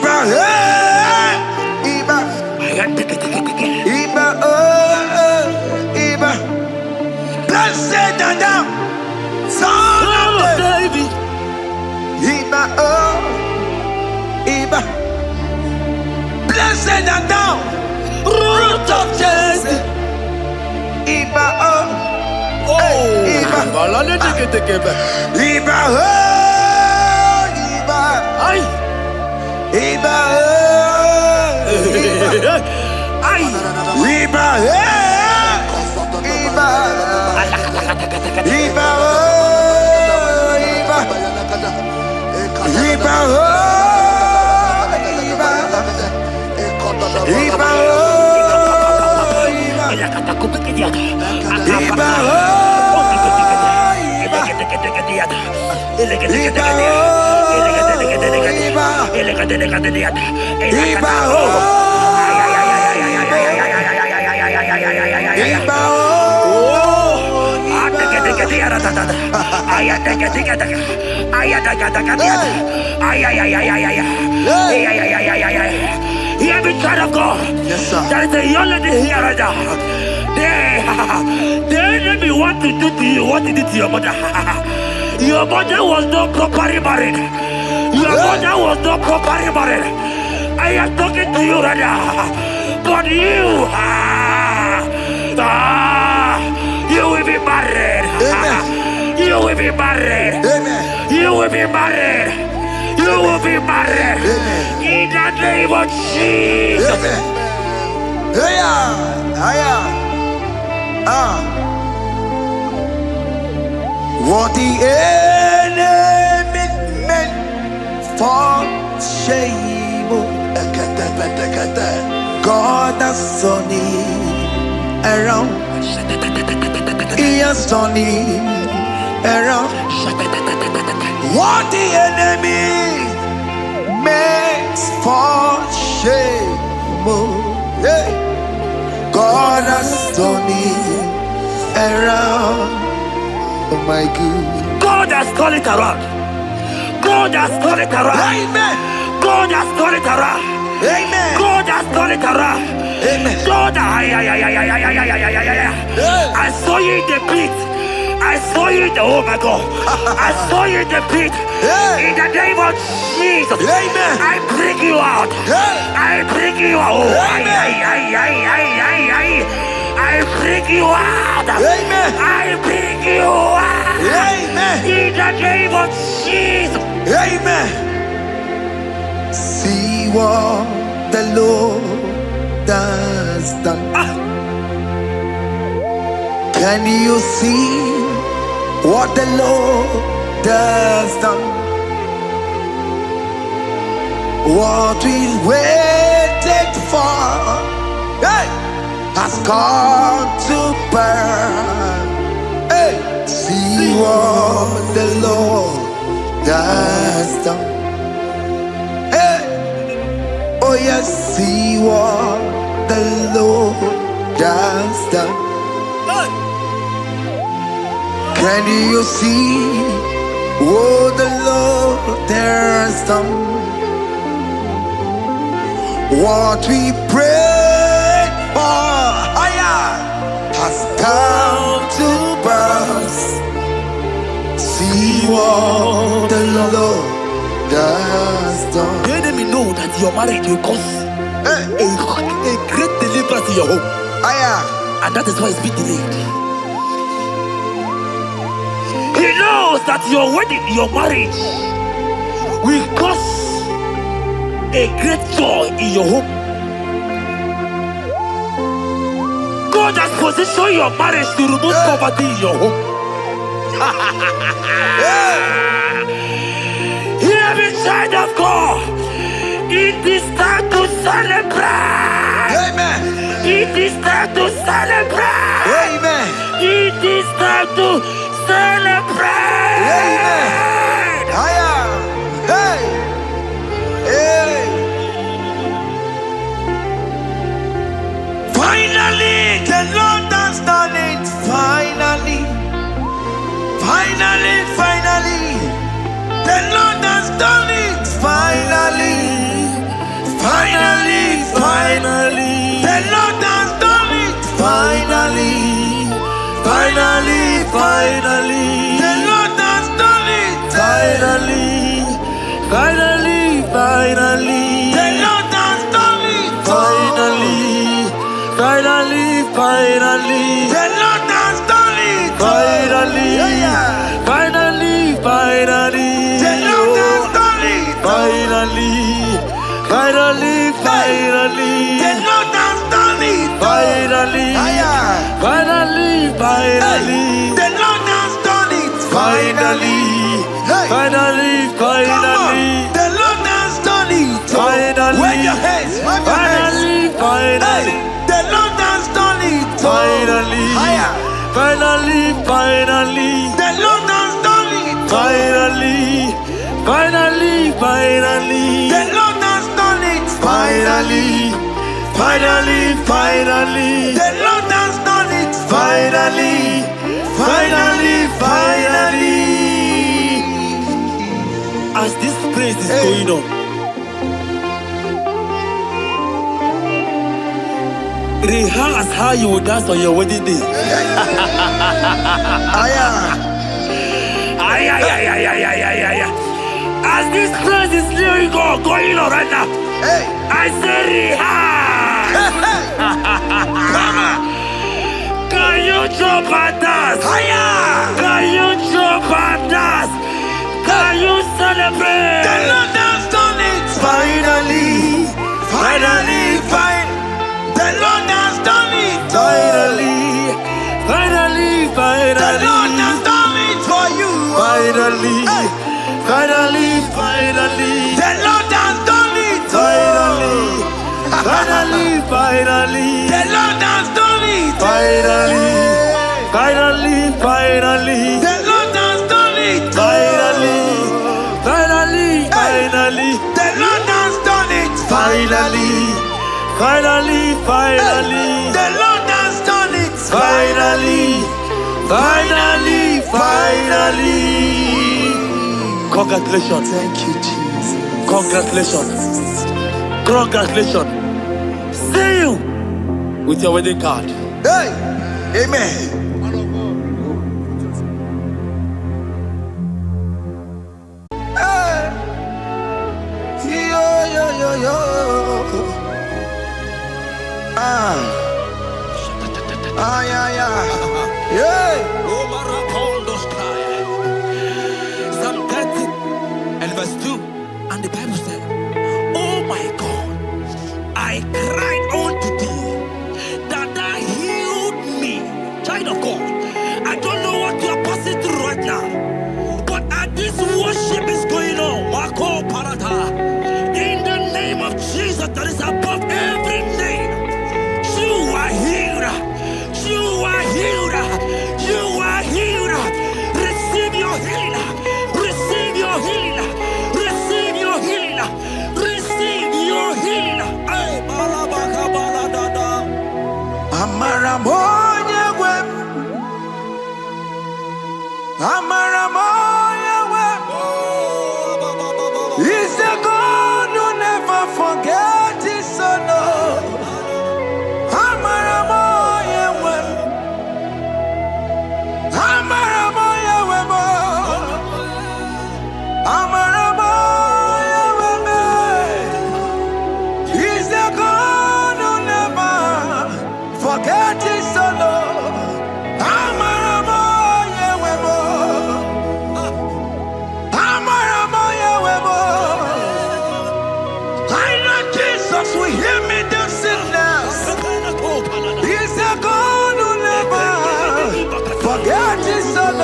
Speaker 2: Iba, Iba, Iba, Iba. Blessed and thou, son of David. Iba, Iba. Blessed and thou, root of Jesse. Iba, Iba. Iba, Iba. Iba,
Speaker 1: Ay!
Speaker 2: Iba, Iba, Iba, Iba, Iba,
Speaker 1: Hear me, child of God.
Speaker 2: Yes, sir.
Speaker 1: There is a young lady here right now. The enemy want to do to you what he did to your mother. Your mother was not properly married. Your mother was not properly married. I am talking to you right now. But you, you will be married.
Speaker 2: Amen.
Speaker 1: You will be married.
Speaker 2: Amen.
Speaker 1: You will be married. You will be married.
Speaker 2: Amen.
Speaker 1: In the name of Jesus.
Speaker 2: Amen. What the enemy meant for shame, God has turned it around. He has turned it around. What the enemy meant for shame, God has turned it around. Oh my God.
Speaker 1: God has turned it around. God has turned it around.
Speaker 2: Amen.
Speaker 1: God has turned it around.
Speaker 2: Amen.
Speaker 1: God has turned it around.
Speaker 2: Amen.
Speaker 1: God, I saw you in the pit. I saw you in the, oh my God. I saw you in the pit. In the name of Jesus.
Speaker 2: Amen.
Speaker 1: I bring you out. I bring you out. I bring you out.
Speaker 2: Amen.
Speaker 1: I bring you out.
Speaker 2: Amen.
Speaker 1: In the name of Jesus.
Speaker 2: Amen. See what the Lord has done. Can you see what the Lord has done? What we waited for, hey, has come to pass. Hey, see what the Lord has done. Hey, oh yes, see what the Lord has done. Can you see what the Lord has done? What we prayed for has come to pass. See what the Lord has done.
Speaker 1: The enemy know that your marriage will cause a great deliverance in your home. And that is why it's been delayed. He knows that your wedding, your marriage will cause a great joy in your home. God has positioned your marriage to remove poverty in your home. Hear me, child of God. It is time to celebrate.
Speaker 2: Amen.
Speaker 1: It is time to celebrate.
Speaker 2: Amen.
Speaker 1: It is time to celebrate.
Speaker 2: Amen. Hey. Hey. Finally, the Lord has done it. Finally. Finally. The Lord has done it. Finally. finally.
Speaker 3: The Lord has done it.
Speaker 2: Finally, finally, finally.
Speaker 3: The Lord has done it.
Speaker 2: Finally, finally, finally.
Speaker 3: The Lord has done it.
Speaker 2: Finally, finally, finally.
Speaker 3: The Lord has done it.
Speaker 2: Finally, finally, finally.
Speaker 3: The Lord has done it.
Speaker 2: Finally, finally, finally.
Speaker 3: The Lord has done it.
Speaker 2: Finally, finally, finally.
Speaker 3: The Lord has done it.
Speaker 2: Finally,
Speaker 3: wave your hands. Wave your hands.
Speaker 2: finally.
Speaker 3: The Lord has done it.
Speaker 2: Finally, finally, finally.
Speaker 3: The Lord has done it.
Speaker 2: Finally, finally, finally.
Speaker 3: The Lord has done it.
Speaker 2: Finally, finally, finally.
Speaker 3: The Lord has done it.
Speaker 2: Finally, finally, finally. As this praise is going on, rehearse how you will dance on your wedding day. As this praise is going on right now, I say rehearse. Can you jump and dance? Can you jump and dance? Can you celebrate?
Speaker 3: The Lord has done it.
Speaker 2: Finally, finally,
Speaker 3: The Lord has done it.
Speaker 2: finally, finally,
Speaker 3: The Lord has
Speaker 2: finally,
Speaker 3: done it for you.
Speaker 2: finally, finally, finally,
Speaker 3: The Lord has done it.
Speaker 2: finally, finally,
Speaker 3: The Lord has done it.
Speaker 2: finally, finally, finally,
Speaker 3: The Lord has done it.
Speaker 2: finally, finally, finally,
Speaker 3: The Lord has done it.
Speaker 2: finally, finally, finally,
Speaker 3: The Lord has done it.
Speaker 2: finally, finally, finally. Congratulations.
Speaker 3: Thank you, Jesus.
Speaker 2: Congratulations. Congratulations. See you with your wedding card.
Speaker 3: Hey, amen.
Speaker 2: Psalm 30 and verse 2. And the Bible said, oh my God, I cried unto thee that thou healed me. Child of God, I don't know what you are passing through right now, but as this worship is going on, Wako Parata, in the name of Jesus that is above every name, you are healed. You are healed. You are healed. Receive your healing. Receive your healing. Receive your healing. Receive your healing. Ay, balabaka baladada.
Speaker 3: Amaramoye web. Amaramoye web. He's the God who never forgets his son. Amaramoye web. Amaramoye web. Amaramoye web. He's the God who never forgets his son. Amaramoye web. Amaramoye web. I know Jesus will hear me the sickness. He's a God who never forget his son.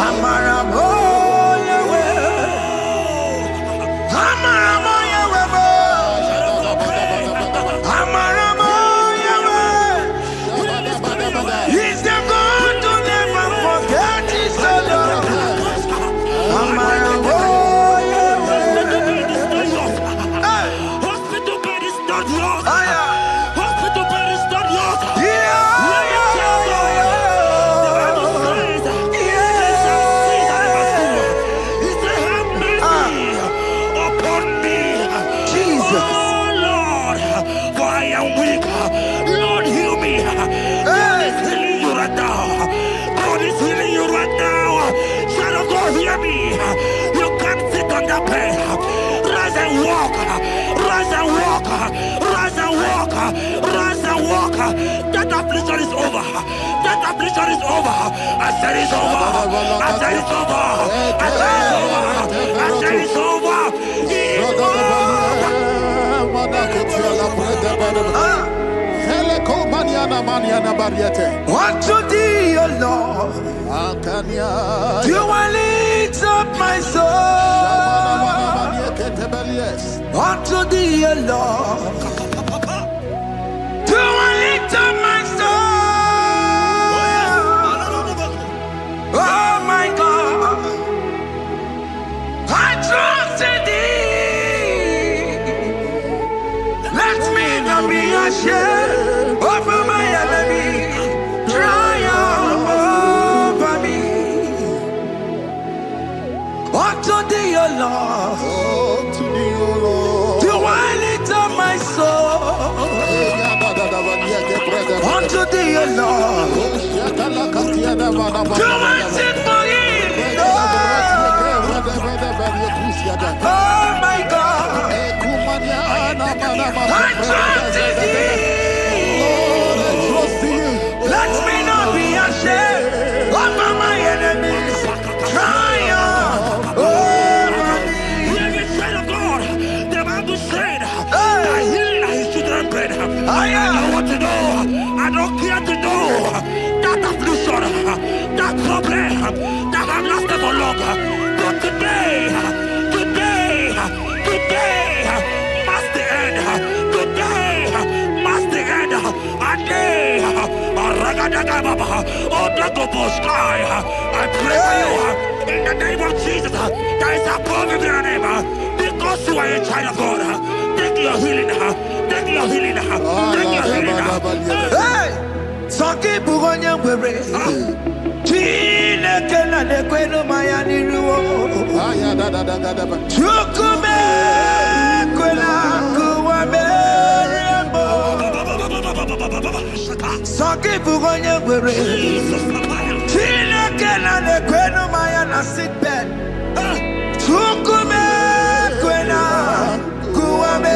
Speaker 3: Amaramoye web. Amaramoye web. Amaramoye web. He's the God who never forget his son. Amaramoye web.
Speaker 2: Hospital bed is not yours.
Speaker 3: Aya.
Speaker 2: Hospital bed is not yours.
Speaker 3: Yeah.
Speaker 2: Let me tell you, the Bible says, Psalm 6 and verse 2, he said, have mercy upon me,
Speaker 1: that pain. Rise and walk. Rise and walk. Rise and walk. Rise and walk. That affliction is over. That affliction is over. I said it's over. I said it's over. I said it's over. I said it's over. It is
Speaker 3: Unto thee, O Lord, do I lift up my soul. Unto thee, O Lord, do I lift up my soul. Oh my God, I trust in thee. Let me not be ashamed over my enemy. Triumph over me. Unto thee, O Lord, do I lift up my soul. Unto thee, O Lord, do I sing for him. Oh my God, I trust in thee. Let me not be ashamed over my enemies. Triumph over me.
Speaker 1: Hear the said of God. The Bible said, I heal his children bread. I want to know. I don't care to know that affliction, that problem that have lasted for long. But today must the end. Today must the end. I pray for you in the name of Jesus. There is a problem in your name because you are a child of God. Take your healing. Take your healing. Take your healing.
Speaker 3: Hey, Saki Bugonya Were. Chine Kena de Queno Mayani Ruo. Chukume Kwela Kuwame. Saki Bugonya Were. Chine Kena de Queno Mayana sit bed. Chukume Kwela Kuwame.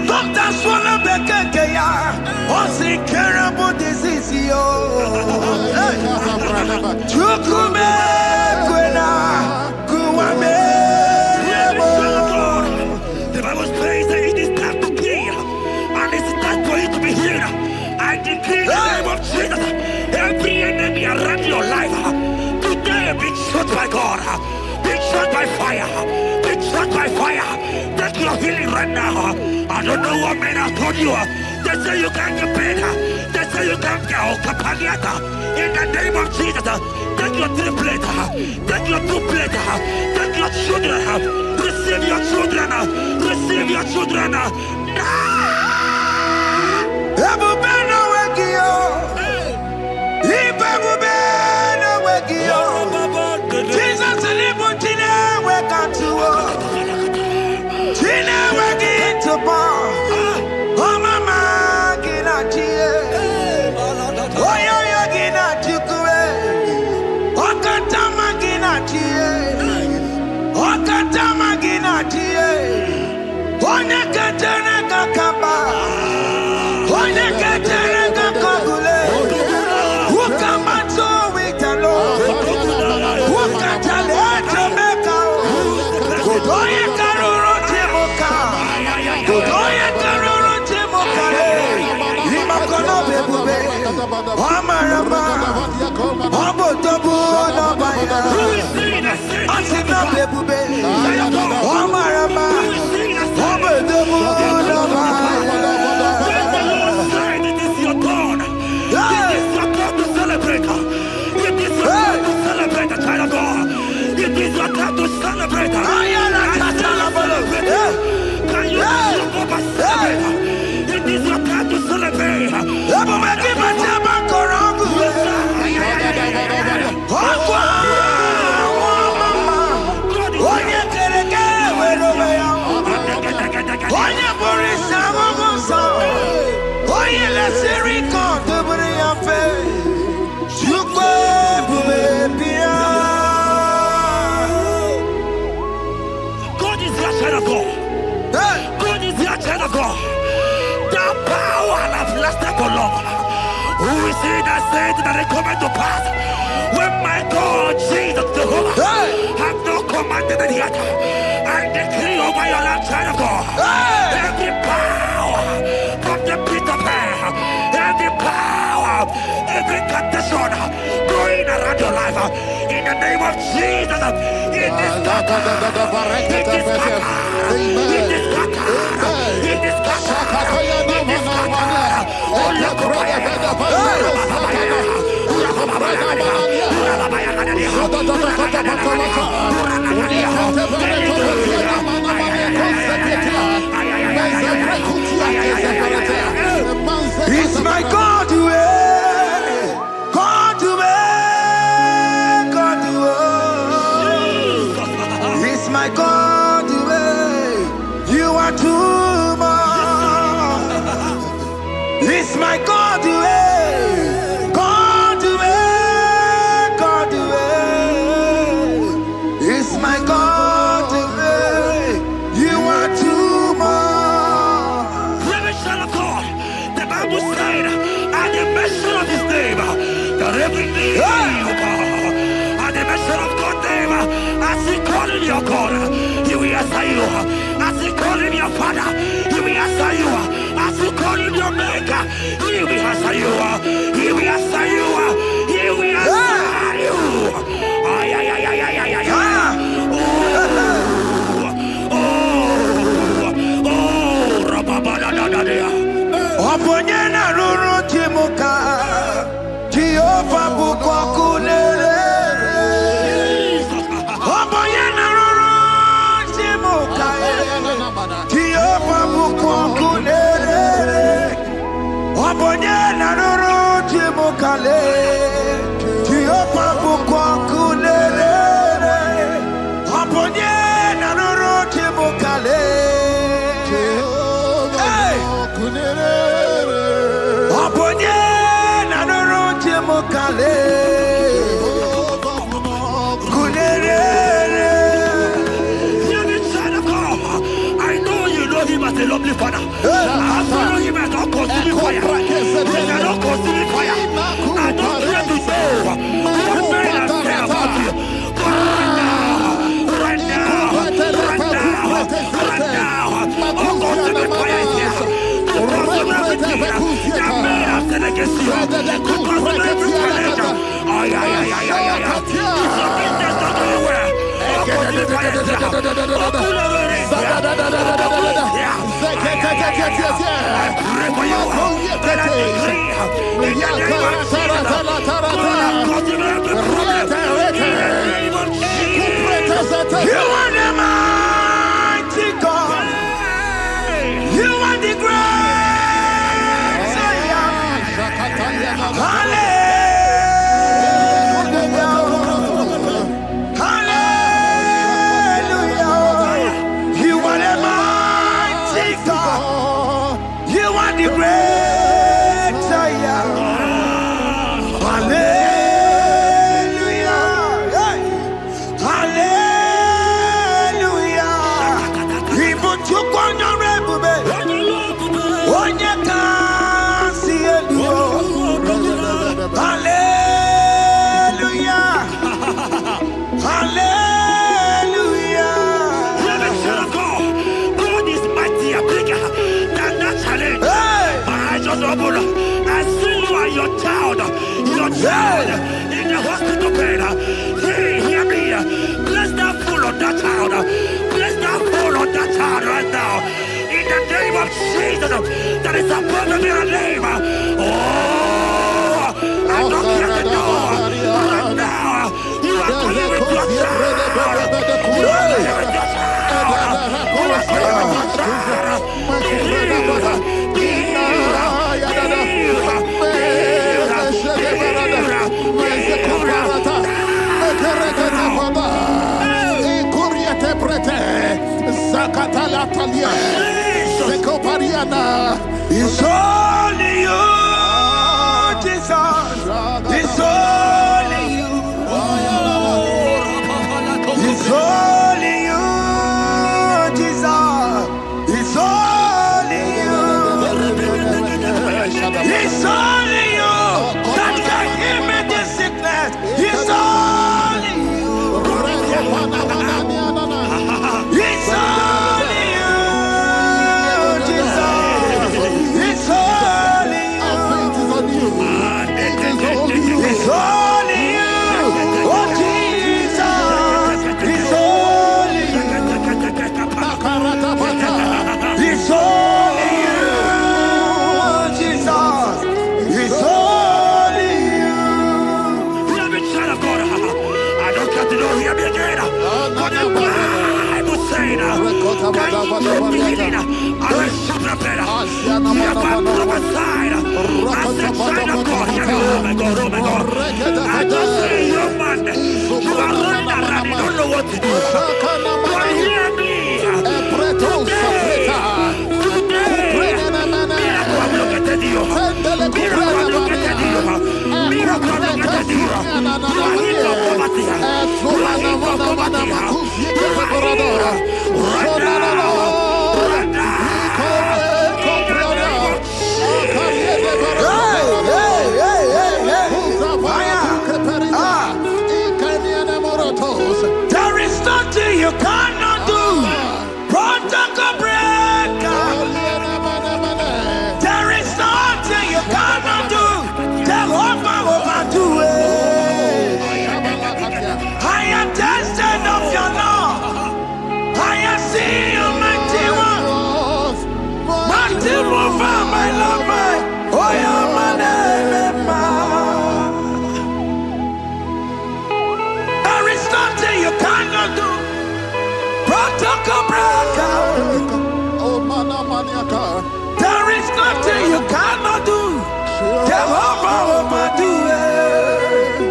Speaker 3: Doctor Swallow Bekeya. What's incurable disease? Chukume Kwena Kuwame.
Speaker 1: The Bible says that it is time to kill, and it's time for you to be healed. I decree in the name of Jesus, every enemy around your life today be shot by God, be shot by fire, be shot by fire. Take your healing right now. I don't know what men have told you. They say you can't get paid. They say you can't get Kapaniata. In the name of Jesus, take your 3 plate, take your 2 plate, take your children, receive your children, receive your children.
Speaker 3: Jesus Libutine, welcome to Tina, we're to bar. Oh, Mama, get out here. Oh, you're getting out to go. Oh, Katama, get out here. Oh, Katama, get out here. Oh, Nakatana, Kakaba. Oh, Nakatana, Kakabule. Who come back so with a Lord? Who can tell her to make out? Godoya Karoro Timoka. Godoya Karoro Timoka. Limakono Bebube. Amarama. Abotobu Nabaya. Asina Bebube. Amarama. Abotobu Nabaya.
Speaker 1: It is your turn. It is your turn to celebrate. It is your turn to celebrate, child of God. It is your turn to celebrate. Can you celebrate? It is your turn to celebrate. We see that said that it coming to pass. When my God, Jesus Jehovah, have not commanded it yet, I decree over your life, child of God, every power from the pit of hell, every power, every condition going around your life, in the name of Jesus, it is scattered, it is scattered, it is scattered, it is scattered, it is scattered.
Speaker 3: It's my God to God to God to It's my God to you are too much. It's my God to God to God to It's my God to you are too much.
Speaker 1: Revelation of God, the Bible said, at the mention of his name, that every knee will bow. At the mention of God's name, as he call him your God, he will answer you. As he call him your Father, he will answer you. As you call him your Maker, he will answer you. He will answer you. He will answer you. Ay, ay, ay, ay, ay, ay, ay, ay.
Speaker 3: Oponyena ruru timuka Jehova bukwa kunere Oponyena ruru timuka Jehova bukwa kunere Oponyena ruru timuka Jehova bukwa kunere Oponyena ruru timuka
Speaker 1: I know you know him as a lovely Father. I follow him as a consuming fire. He is not consuming fire. I don't care to say what men are saying about you. But right now, consuming fire is here. To consume everything that men are saying against you. To consume every challenge. Ay, ay, ay, ay, ay, ay. It's your business not going well. Consuming fire is here.
Speaker 3: You are the mighty God. You are the great Savior. Hallelujah. Hallelujah. You are the mighty God. You are the great Savior. Hallelujah.
Speaker 1: Child in the hospital bed, hear me. Bless that fool on that child. Bless that fool on that child right now. In the name of Jesus, that is above every name. Oh, I don't hear the door. Right now, you are going with your child. You are going with your child. You are going with your child.
Speaker 3: It's only you, Jesus. It's only you. It's only you, Jesus. It's only you. It's only you.
Speaker 1: the Bible said, can you be healing? I shall prepare. You have prophesied. I said, China God, oh my God, oh my God. I just see you, man. You are running around, you don't know what to do. But hear me.
Speaker 2: There is nothing you cannot do. Protocol breaker. There is nothing you cannot do. Jehovah overdo it. I am tested of your law. I am seeing you, mighty one. Mighty mover, my love, my. Oh, yeah, my name, there is nothing you cannot do. Protocol breaker. There is nothing you cannot do. Jehovah overdo it.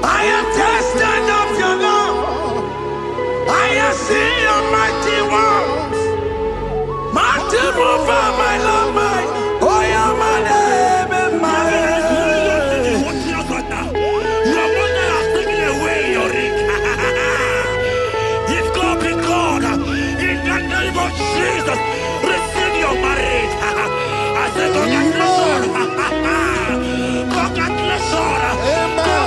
Speaker 2: I am tested of your love. I am seeing your mighty ones. Mighty mover, my love, my. Oh, yeah, my name and my.
Speaker 1: Your mother has taken away your ring. If God be God, in the name of Jesus, receive your marriage. I said, congratulations. Congratulations.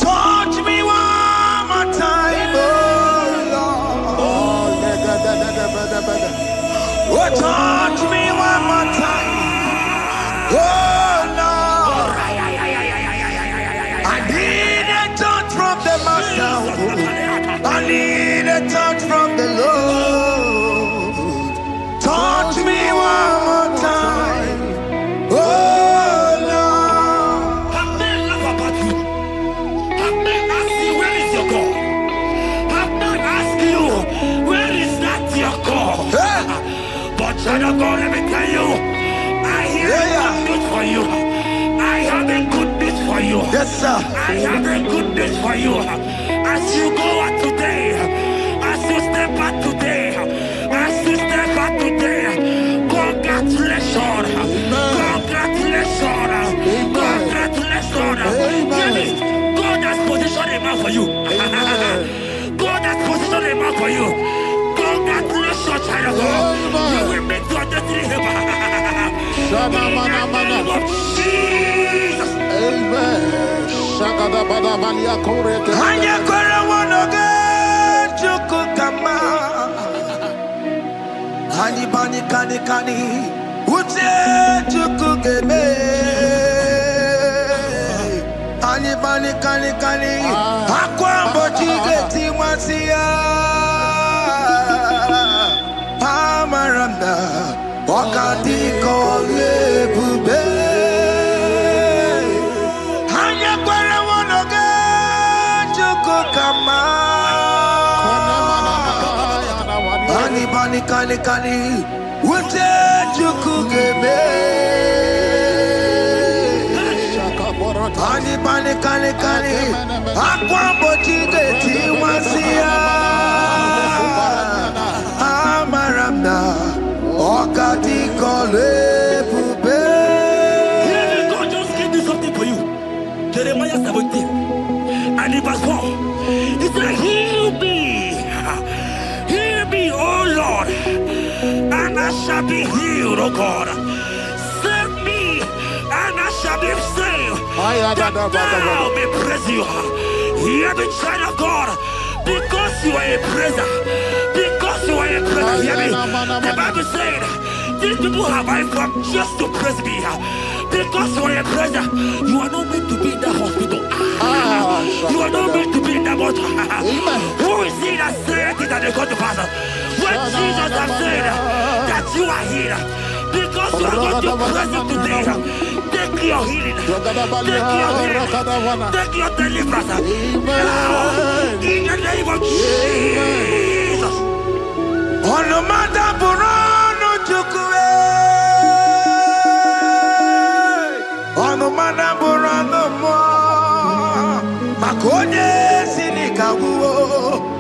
Speaker 1: Touch me one more time, oh Lord. Oh, touch me one more time, oh Lord. I need a touch from the Master. I need a touch from the Lord. Touch me one more time, oh Lord. Have men laugh about you. Have men ask you, where is your God? Have men ask you, where is that your God? But child of God, let me tell you, I hear a good news for you. I have a good news for you.
Speaker 2: Yes, sir.
Speaker 1: I have a good news for you. As you go out today, as you step out today, as you step out today, congratulations. Congratulations. Congratulations. Hear me. God has positioned a man for you. God has positioned a man for you. Congratulations, child of God. You will meet your destiny helper. In the name of Jesus.
Speaker 3: Amen.
Speaker 2: Bani kani kani ute chukugeme ani bani kani kani akwambo chigeti mwasia amaranda wakati kole bube
Speaker 3: kani. Ute chukugeme. Pani kani. Akwa bochige tiwasia. Amaramna. Okati kole pube.
Speaker 1: God just gave me something for you. Jeremiah 17 and in verse 4. He said, heal me, O Lord, and I shall be healed, O God. Save me, and I shall be saved, that thou may praise you. Hear me, child of God, because you are a praiser. Because you are a praiser, hear me. The Bible said, these people have I come just to praise me. Because you are a praiser, you are not meant to be in that hospital. You are not meant to be in that water. Who is he that said it that they got to pass? When Jesus has said that you are healed, because you are going to praise him today, take your healing, take your deliverance. Now, in the name of Jesus.
Speaker 3: On the matter Burano Chukwe. On the matter Burano Mo. Makonye Sinikawo.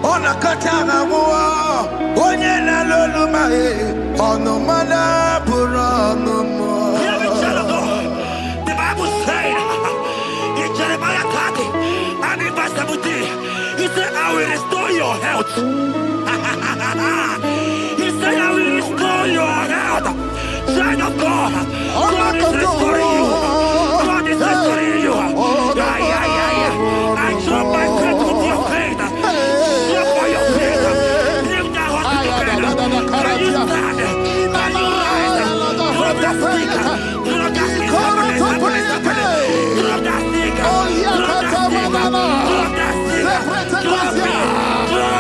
Speaker 3: On a Katana War. Onye na Lolumae. On the matter Burano Mo.
Speaker 1: Hear me, child of God. The Bible said in Jeremiah 30 and in verse 17, he said, I will restore your health. He said, I will restore your health. Child of God, God is restoring you. God is restoring you. I drop my faith with your faith. Drop by your faith. Leave that hospital bed. Can you stand? Can you rise? Drop that stick. Drop that stick. Drop that stick. Drop that stick. Drop that stick. Drop it. Drop.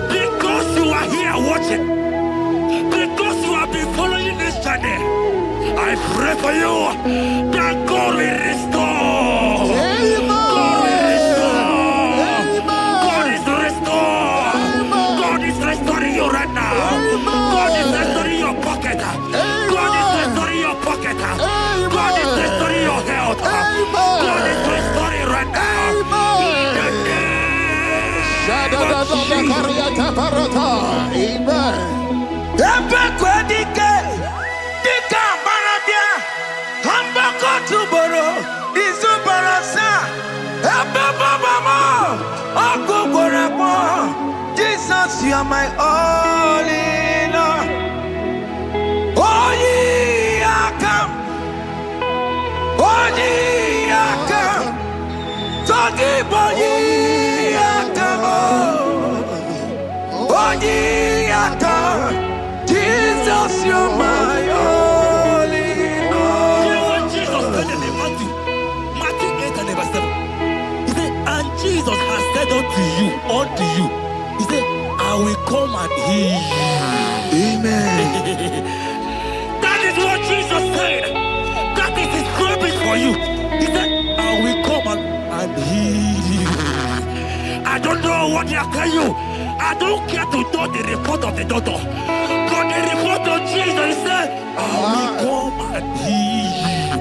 Speaker 1: Because you are here watching, because you have been following this journey, I pray for you that God will restore. God will restore. God is restoring. God is restoring you right now. God is restoring your pocket. God is restoring your pocket. God is restoring your health. God is restoring right now.
Speaker 3: Jesus, you are my all in all. Oh, ye are come. Oh, ye are come. Talking about ye are come. Oh, ye are come. Jesus, you are my all in all.
Speaker 1: You know what Jesus said in Matthew 8 and verse 7? He said, and Jesus has said unto you, he said, I will come and heal you.
Speaker 3: Amen.
Speaker 1: That is what Jesus said. That is his promise for you. He said, I will come and heal you. I don't know what they are telling you. I don't care to know the report of the doctor. But the report of Jesus, he said, I will come and heal you.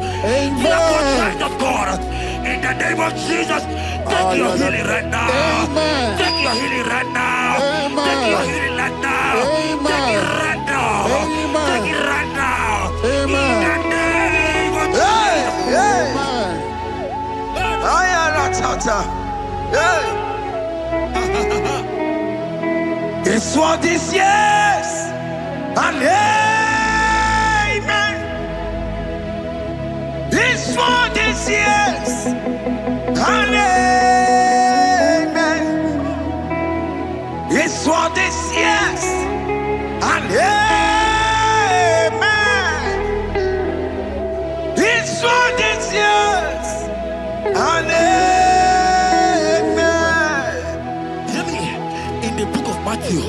Speaker 1: Therefore, child of God, in the name of Jesus, take your healing right now.
Speaker 4: Amen.
Speaker 1: Take your healing right now.
Speaker 4: Amen.
Speaker 1: Take your healing right now.
Speaker 4: Amen.
Speaker 1: Take it right now.
Speaker 4: Amen.
Speaker 1: Take it right now.
Speaker 4: Amen.
Speaker 1: In the name of
Speaker 3: Hey,
Speaker 1: Jesus.
Speaker 3: hey.
Speaker 4: Amen.
Speaker 3: I am not. Hey. It's His word is yes and amen. His word is yes and amen. His word is yes and amen. His word is yes and amen.
Speaker 1: Hear me. In the book of Matthew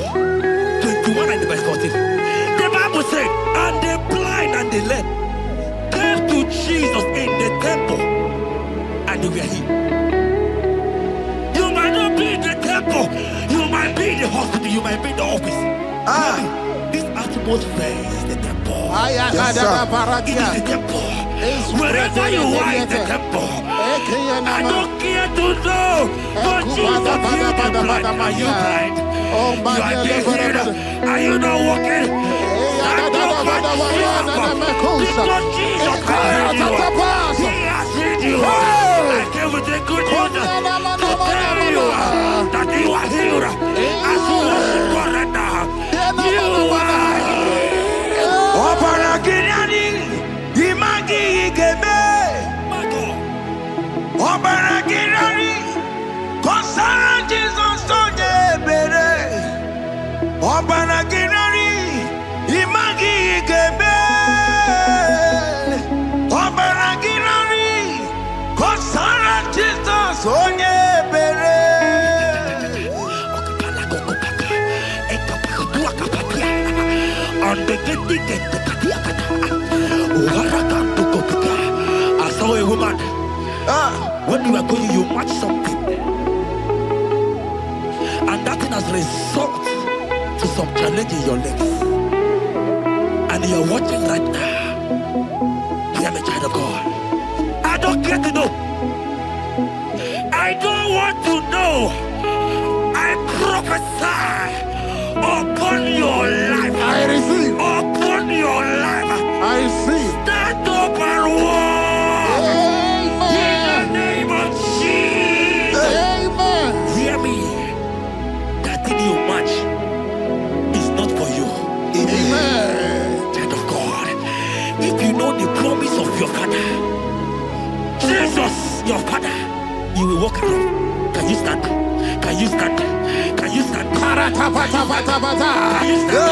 Speaker 1: 21 and verse 14, the Bible said, and the blind and the lame came to Jesus in the temple, and they were healed. You might not be in the temple, you might be in the hospital, you might be in the office. This atmosphere is the temple.
Speaker 3: Yes, sir.
Speaker 1: It is the temple. Wherever you are in the temple, I don't care to know, but Jesus healed the blind. Are you blind? You are being healed. Are you not walking? Stand up and shout, because Jesus has healed you. He has healed you. I came with the good news to tell you that you are healed. As you worship God right now, you are healed.
Speaker 3: Obaragirani, imagi igebe. Obaragirani, konsara Jesus onye ebere. Obaragirani, imagi igebe. Obaragirani, konsara Jesus onye ebere.
Speaker 1: I saw a woman. When you are going, you match something, and that thing has resulted to some challenge in your legs. And you are watching right now. Hear me, child of God. I don't care to know. I don't want to know. I prophesy upon your life.
Speaker 3: I receive.
Speaker 1: Upon your life.
Speaker 3: I receive.
Speaker 1: Stand up and walk. In the name of Jesus.
Speaker 3: Amen.
Speaker 1: Hear me. That thing you match is not for you.
Speaker 3: Amen.
Speaker 1: Child of God. If you know the promise of your father, Jesus, your father, you will walk around. Can you stand? Can you stand? Can you stand? Can you stand?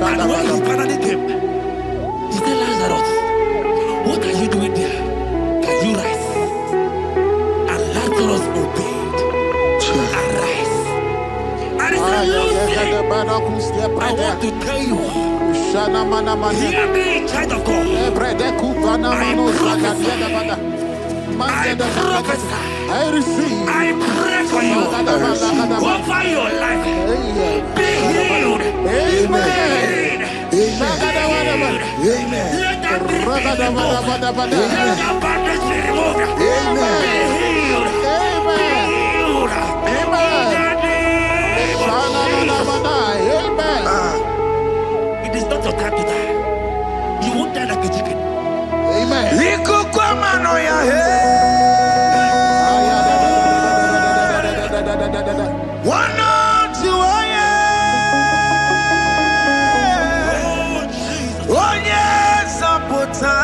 Speaker 1: woman when he finally came, he said, Lazarus, what are you doing there? Can you rise? And Lazarus obeyed. Arise. And he said, Lucy, I want to tell you, hear me, child of God. I prophesy. I pray for you. Over your life. Be healed. Amen. Let that be removed. Let that bandage be removed. Be healed. Be healed. Amen. It is not your time to die. You won't die like a chicken. Amen.
Speaker 3: One on two, oh yes, Apota.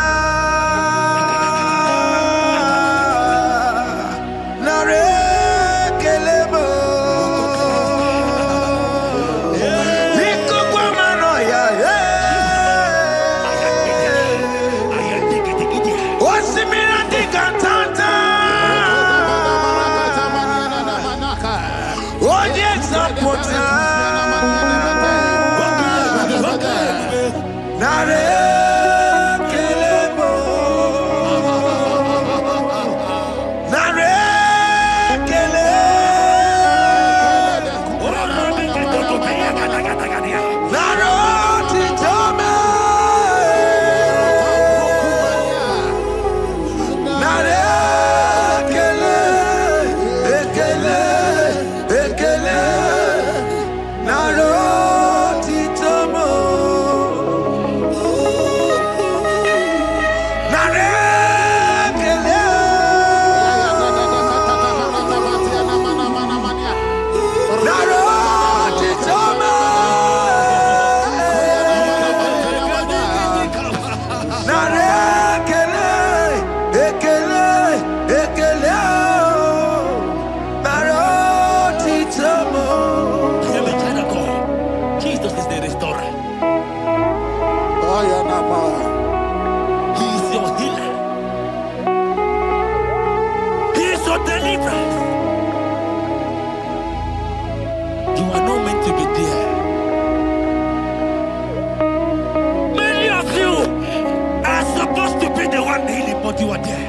Speaker 1: You are there.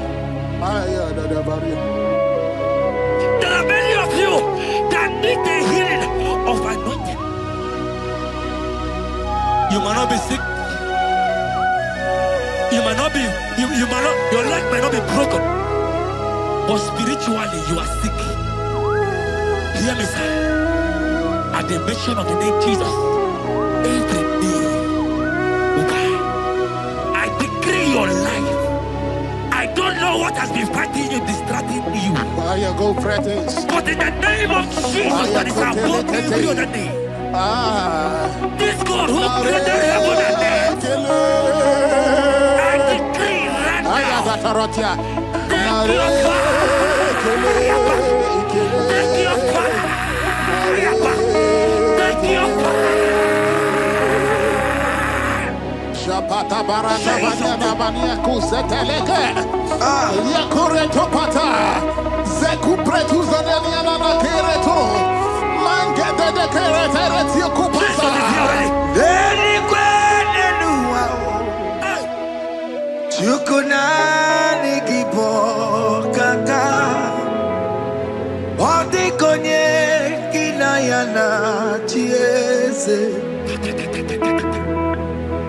Speaker 1: There are many of you that need the healing of anointing. You might not be sick. You might not be, you might not, your leg might not be broken. But spiritually you are sick. Hear me, sir. At the mention of the name Jesus, every day, I decree your life. I don't know what has been fighting you, distracting you. But in the name of Jesus, that is above every other name. This God who created heaven and earth, I decree right now, take your fire. Take your fire. Take your fire.
Speaker 2: Pata baranda banyana bania kuseteleke yakure topata zeku pretu zaneliana na kereto mangede de keretere tikupasa
Speaker 3: Eli kwene nuwa chukuna nigibo kaka odi konye kinayana chieze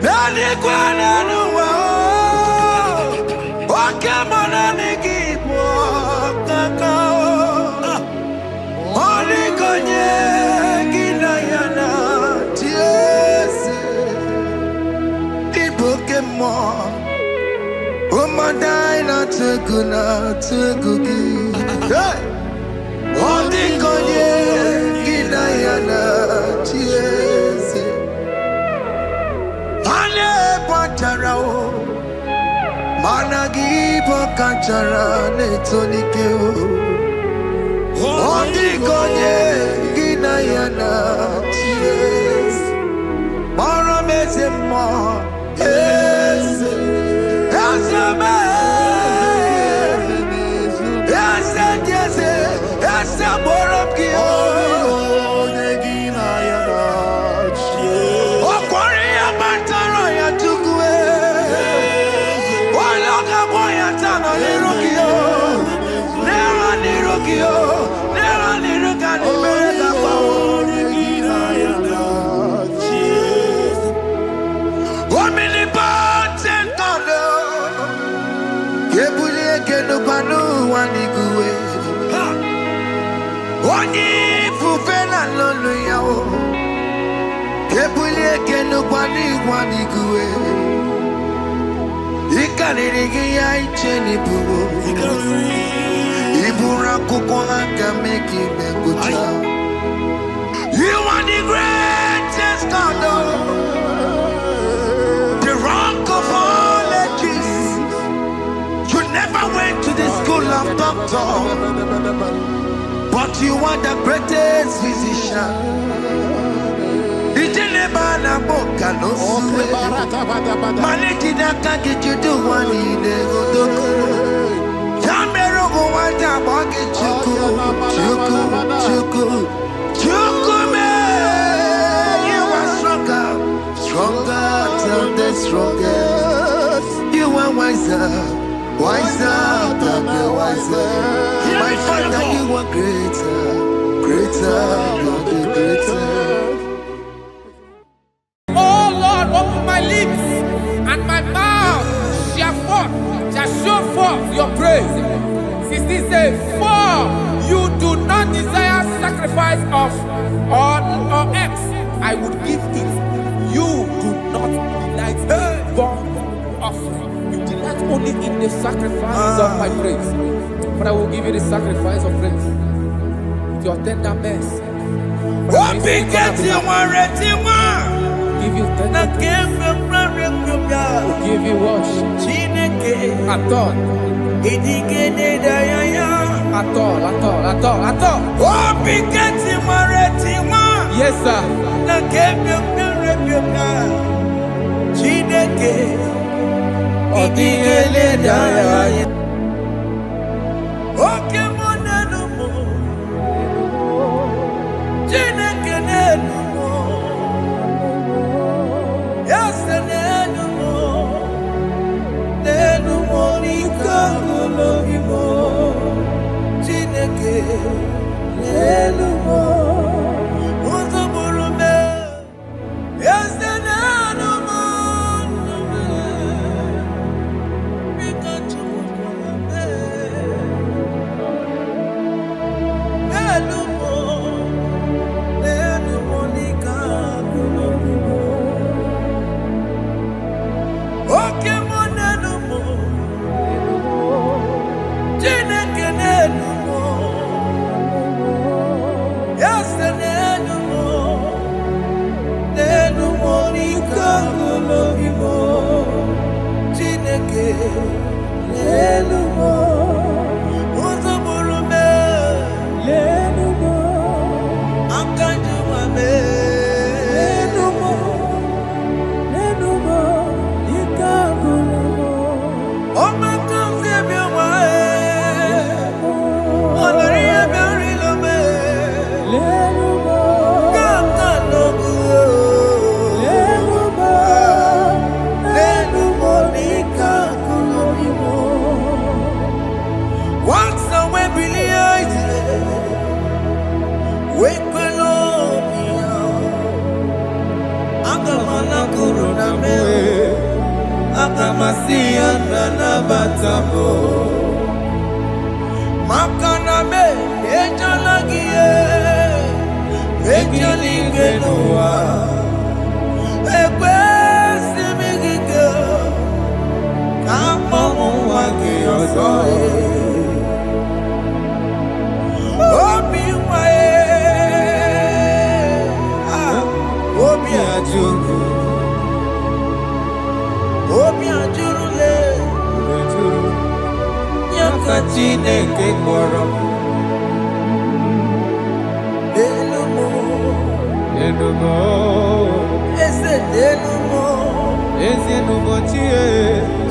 Speaker 3: Nani kwana nuwa wakemana nigibo kakao Oli konye ginayana tiese Ibokemo Umadai na tegugi Oli konye ginayana tiese Ane patarao Managi pokachara netonike Ondi konye ginayana cheers Marame bulie kenu kwani kuwe. Ikanirigi ya icheni buwo. Ibura kukwanga meki mekuta. You are the greatest God, the rock of all ages. You never went to the school of doctor, but you are the greatest physician. Ijelebana boka no suwe. Maliki naka kichudu wani negodoko. Yambero go wanta boki chuku. Chukume, you are stronger than the strongest. You are wiser than the wiser. My Father, you are greater than the greater.
Speaker 4: Oh Lord, open my lips, and my mouth shall show forth your praise. 16 says, for you do not desire sacrifice of or X, I would give it. You do not delight in burnt offering. You delight only in the sacrifice of my praise. But I will give you the sacrifice of praise with your tender mercy. Give you tender will give you worship. At all. At all. Yes, sir.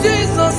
Speaker 4: Jesus,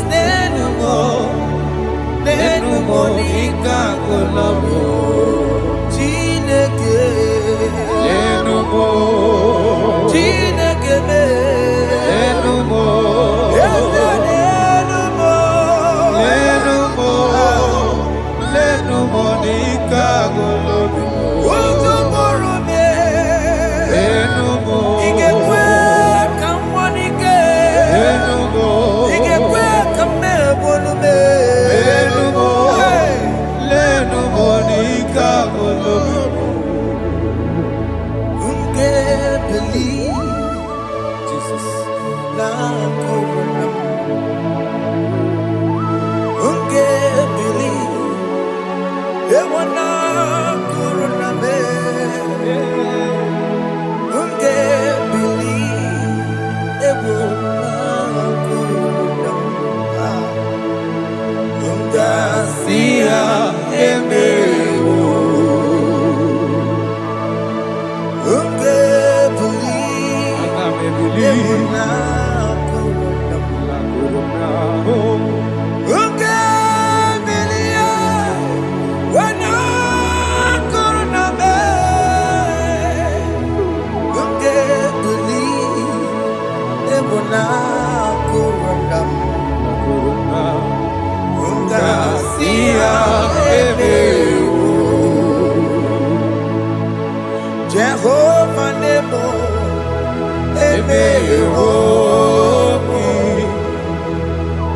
Speaker 3: Jehovah Nebo,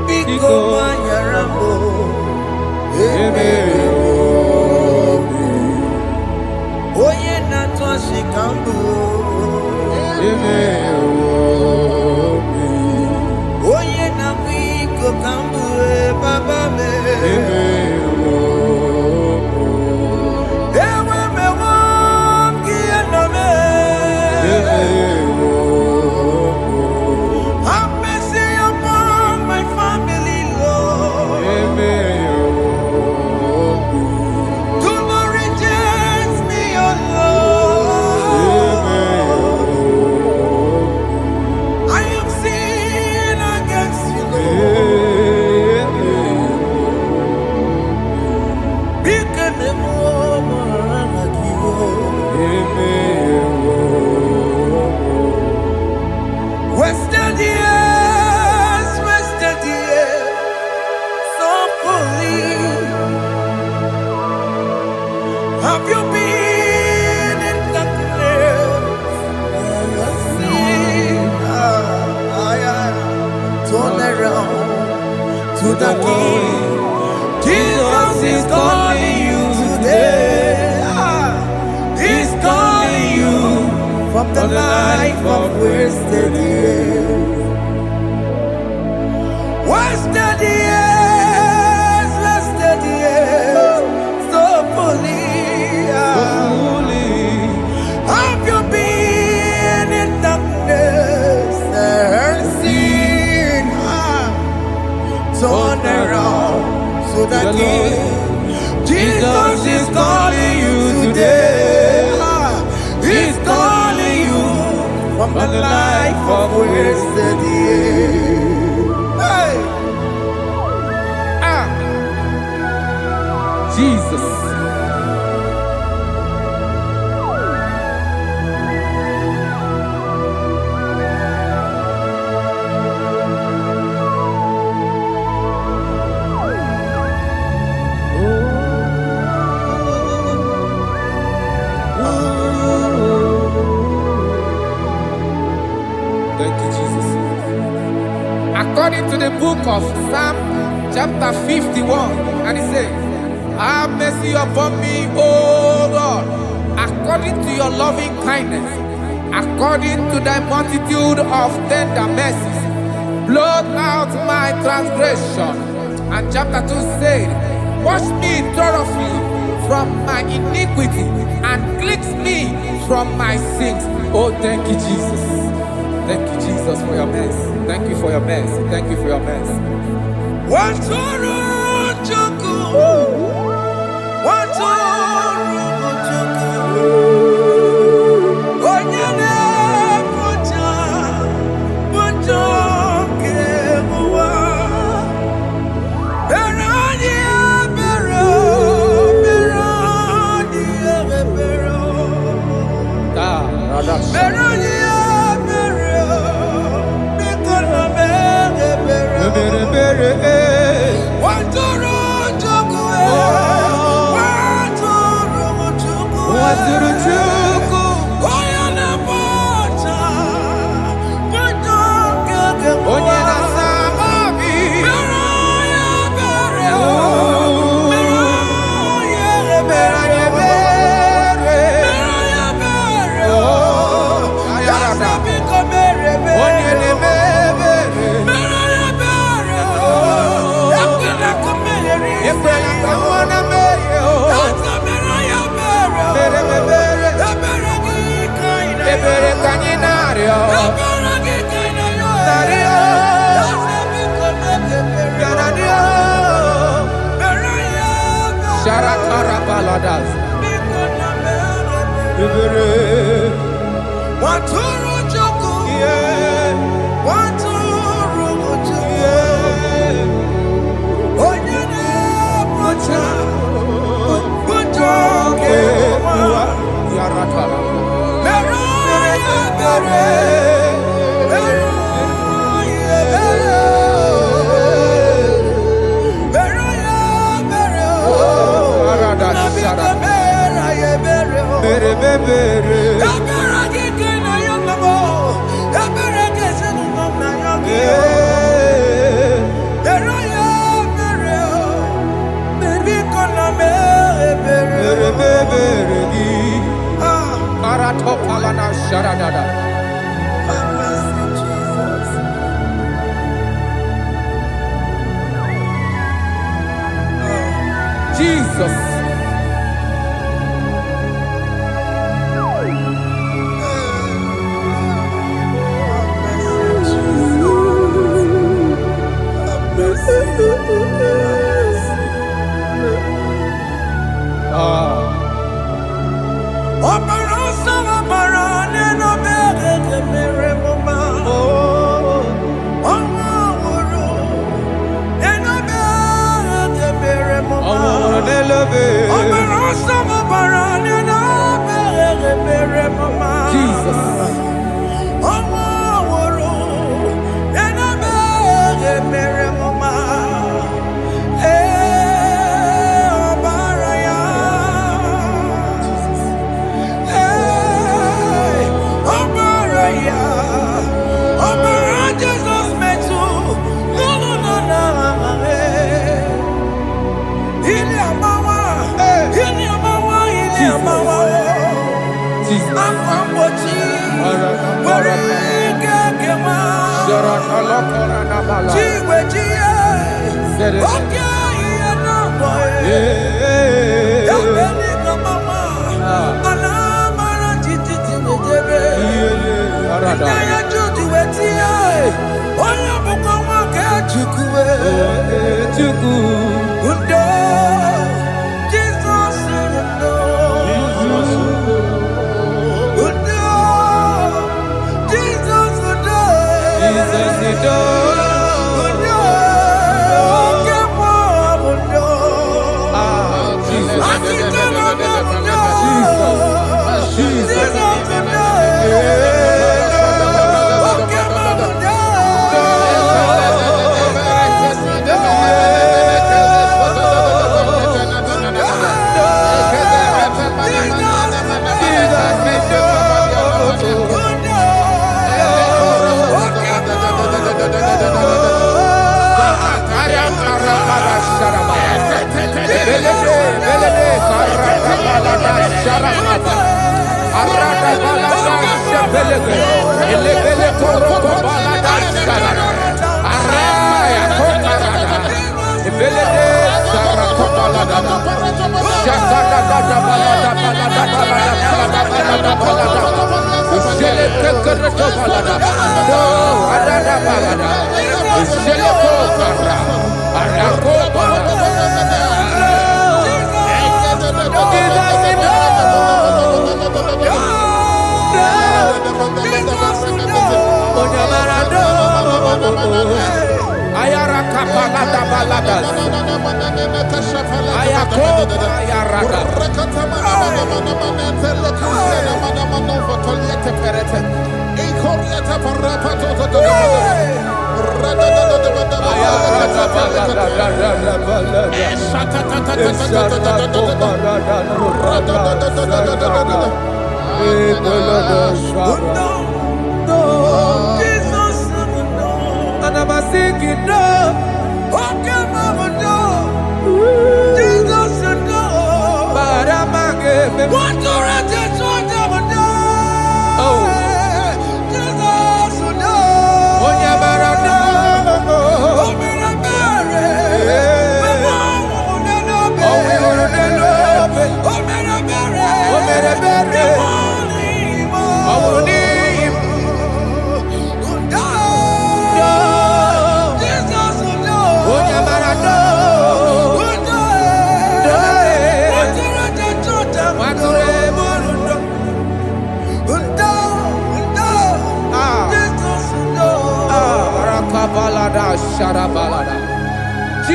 Speaker 3: Biko Manyarambo, Oye Natwa Shikambu, Oye Nabiko Kambu, Baba me. Have mercy upon my family, Lord. Do not reject me, oh Lord. I am sin against you, Lord. Because the woman like you. Wasted years, so fully. Have you been in darkness? Turn around to the King. Jesus is calling you today. He's calling you from the life of wasted years. Wasted years, so fully. Have you been in darkness and seen? Turn around so that Jesus is calling you today. He's calling you from the life of wasted years. Hey!
Speaker 4: Jesus. Thank you, Jesus. According to the book of Psalm chapter 51, and it says, have mercy upon me, O Lord, according to your loving kindness, according to thy multitude of tender mercies, blot out my transgression. And chapter 2 said, wash me thoroughly from my iniquity and cleanse me from my sins. Oh, thank you, Jesus. Thank you, Jesus, for your mercy. Thank you for your mercy. Thank you for your mercy.
Speaker 3: Waturu Joku, yeah.
Speaker 4: Jesus.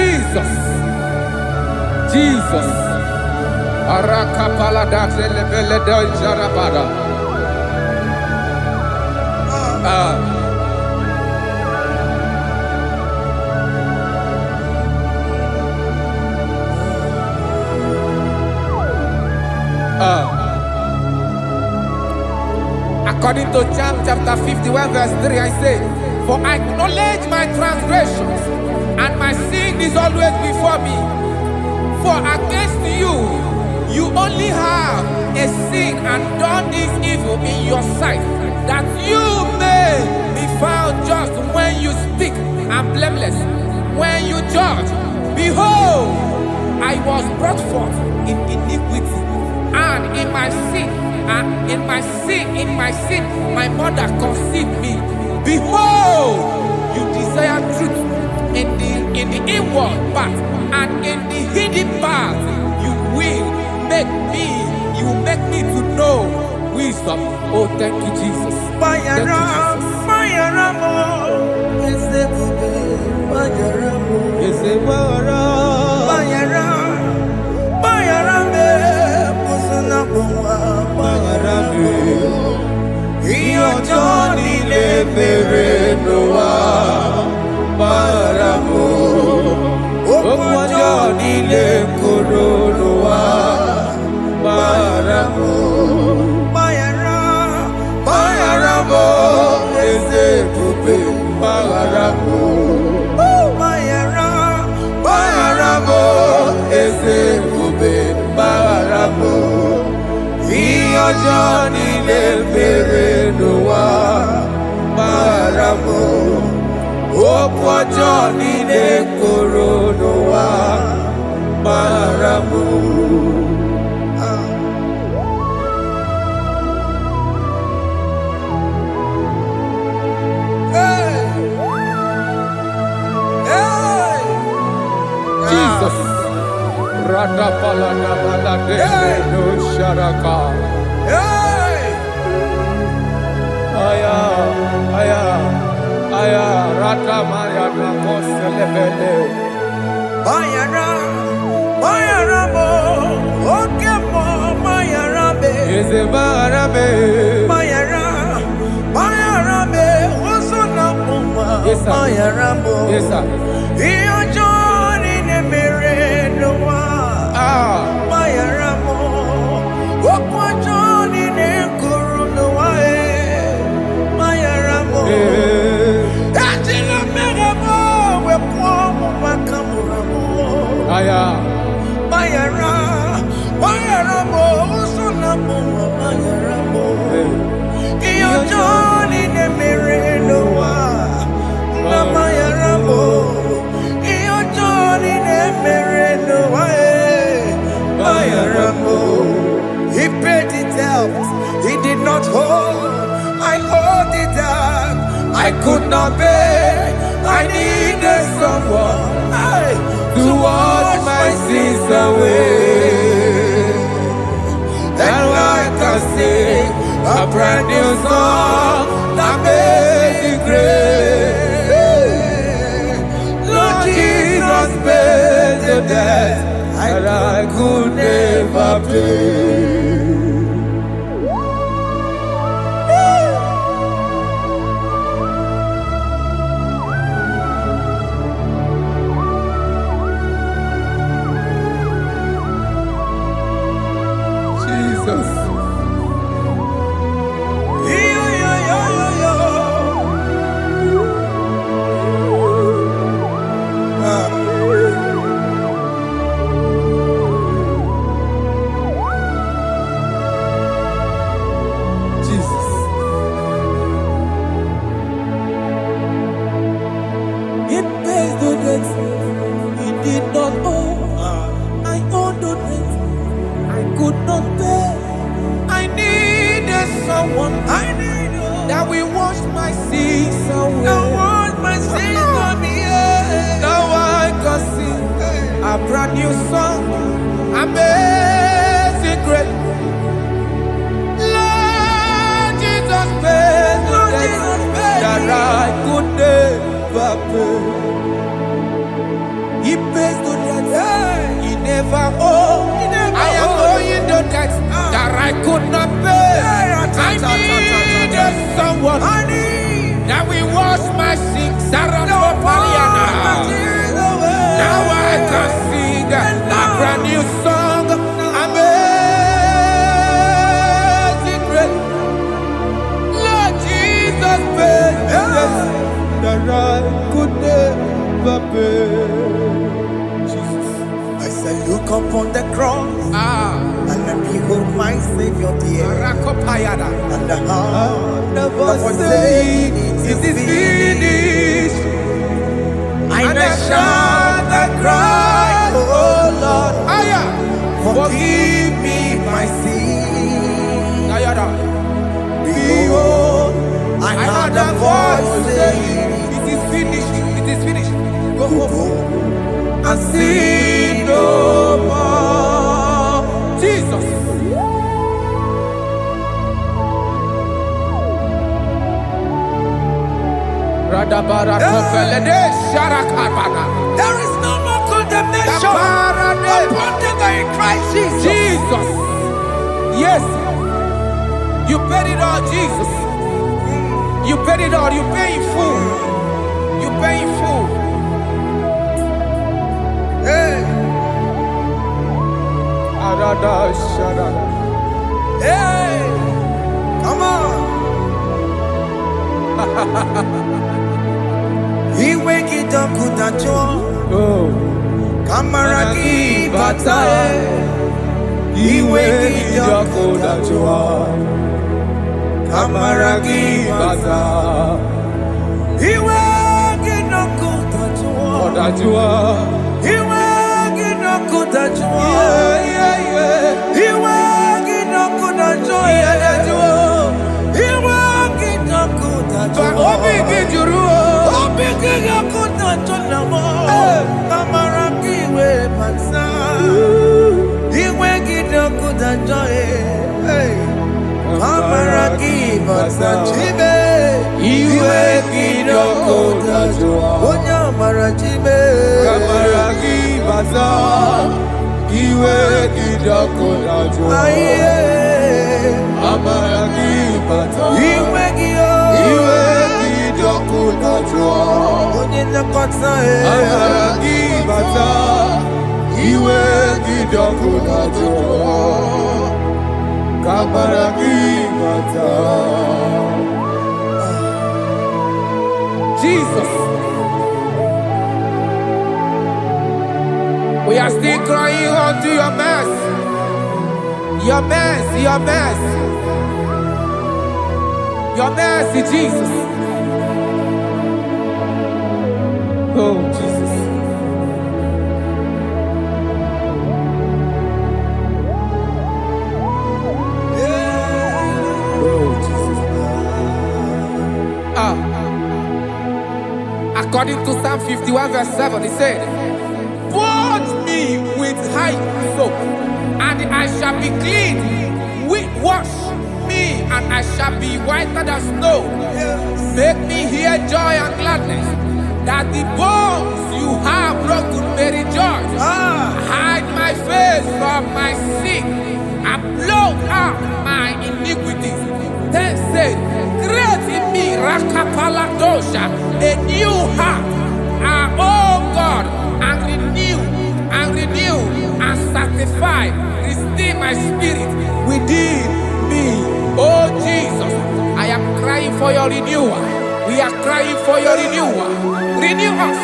Speaker 4: Jesus. Jesus. Arakapala da telebele da jarabada. According to Psalm chapter 51 verse 3, I say, for I acknowledge my transgressions, and my sin is always before me. For against you, you only have a sin and done this evil in your sight, that you may be found just when you speak and blameless when you judge. Behold, I was brought forth in iniquity, and in my sin, my mother conceived me. Behold, you desire truth in the inward part, and in the hidden part you will make me to know wisdom. Oh, thank you, Jesus. Thank you,
Speaker 3: Johnny le Noa Baramu Johnny le Noa Baramu Bayaramo Eze Kupe Bayaramo Bayaramo Eze Kupe Bayaramo Johnny le Noa Baramu Johnny le Noa Baramu.
Speaker 4: Jesus. Radapalana balade no sharaka. Aya, rata Maria na koselebele.
Speaker 3: Bayara mo, okemo bayarabe.
Speaker 4: Eze barabe.
Speaker 3: Bayara me, osona puma.
Speaker 4: Yes, sir.
Speaker 3: Bayara mo.
Speaker 4: Yes, sir.
Speaker 3: Iyo Johnny ne mere noa. Bayara mo, okwa Johnny ne kuru noa. Bayara mo.
Speaker 4: Aya,
Speaker 3: Bayara mo, usuna mo, Bayara mo. Iyo Johnny ne mere noa, na Bayara mo. Iyo Johnny ne mere noa, Bayara mo. He paid it out, he did not hold. I owed it out, I could not pay. I needed someone to wash my sins away. And I can sing a brand new song that made me great. Lord Jesus paid the debt that I could never pay.
Speaker 4: That we wash my sins away.
Speaker 3: Now
Speaker 4: I can sing a brand new song. Amazing grace. Lord Jesus paid the debt that I could never pay. He pays the debt he never owed. I am owing the debt that I could not pay. I needed someone that will wash my sins. Now I can sing a brand new song. Amazing grace.
Speaker 3: wages that I could never pay. Jesus. I said, look upon the cross and then behold my Savior dear. And the heart never saying it is finished. And I shout and cry, oh Lord, forgive me my sin. Behold, I heard a voice saying, it is finished, it is finished. Go home and sin no more. Jesus. There is no more condemnation upon them that in Christ Jesus.
Speaker 4: Jesus. Yes. You paid it all, Jesus. You paid it all. You pay in full. You pay in full.
Speaker 3: Hey. Hey. Come on. He wake it up with a joy. Kamaraki batae. He wake it up with a joy. Kamaraki batae. He wake it up with a joy. He wake it up with a joy. He wake it up with a joy. He wake it up with a joy.
Speaker 4: Jesus. We are still crying unto your mercy. Your mercy, your mercy. Your mercy, Jesus. Oh, Jesus. Oh, Jesus. According to Psalm 51 verse 7, it said, wash me with hyssop, and I shall be clean. Wash me, and I shall be whiter than snow. Make me hear joy and gladness, that the bones you have broken may rejoice. Hide my face from my sin, and blot out my iniquities. Then said, create in me Rakapaladosha, a new heart, oh God, and renew and sanctify, restore my spirit within me. Oh Jesus, I am crying for your renewal. We are crying for your renewal. Renew us,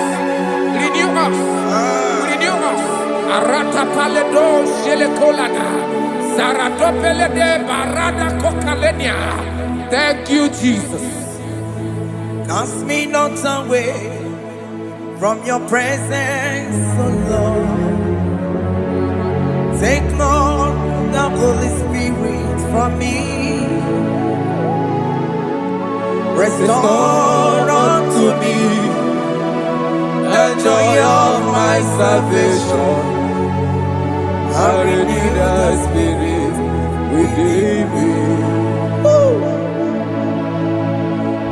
Speaker 4: renew us, renew us. Arata paledo shelekolada, zaratopelede barada kokalenia. Thank you, Jesus.
Speaker 3: Cast me not away from your presence, oh Lord. Take not the Holy Spirit from me. Restore unto me the joy of my salvation. And renew the spirit within me.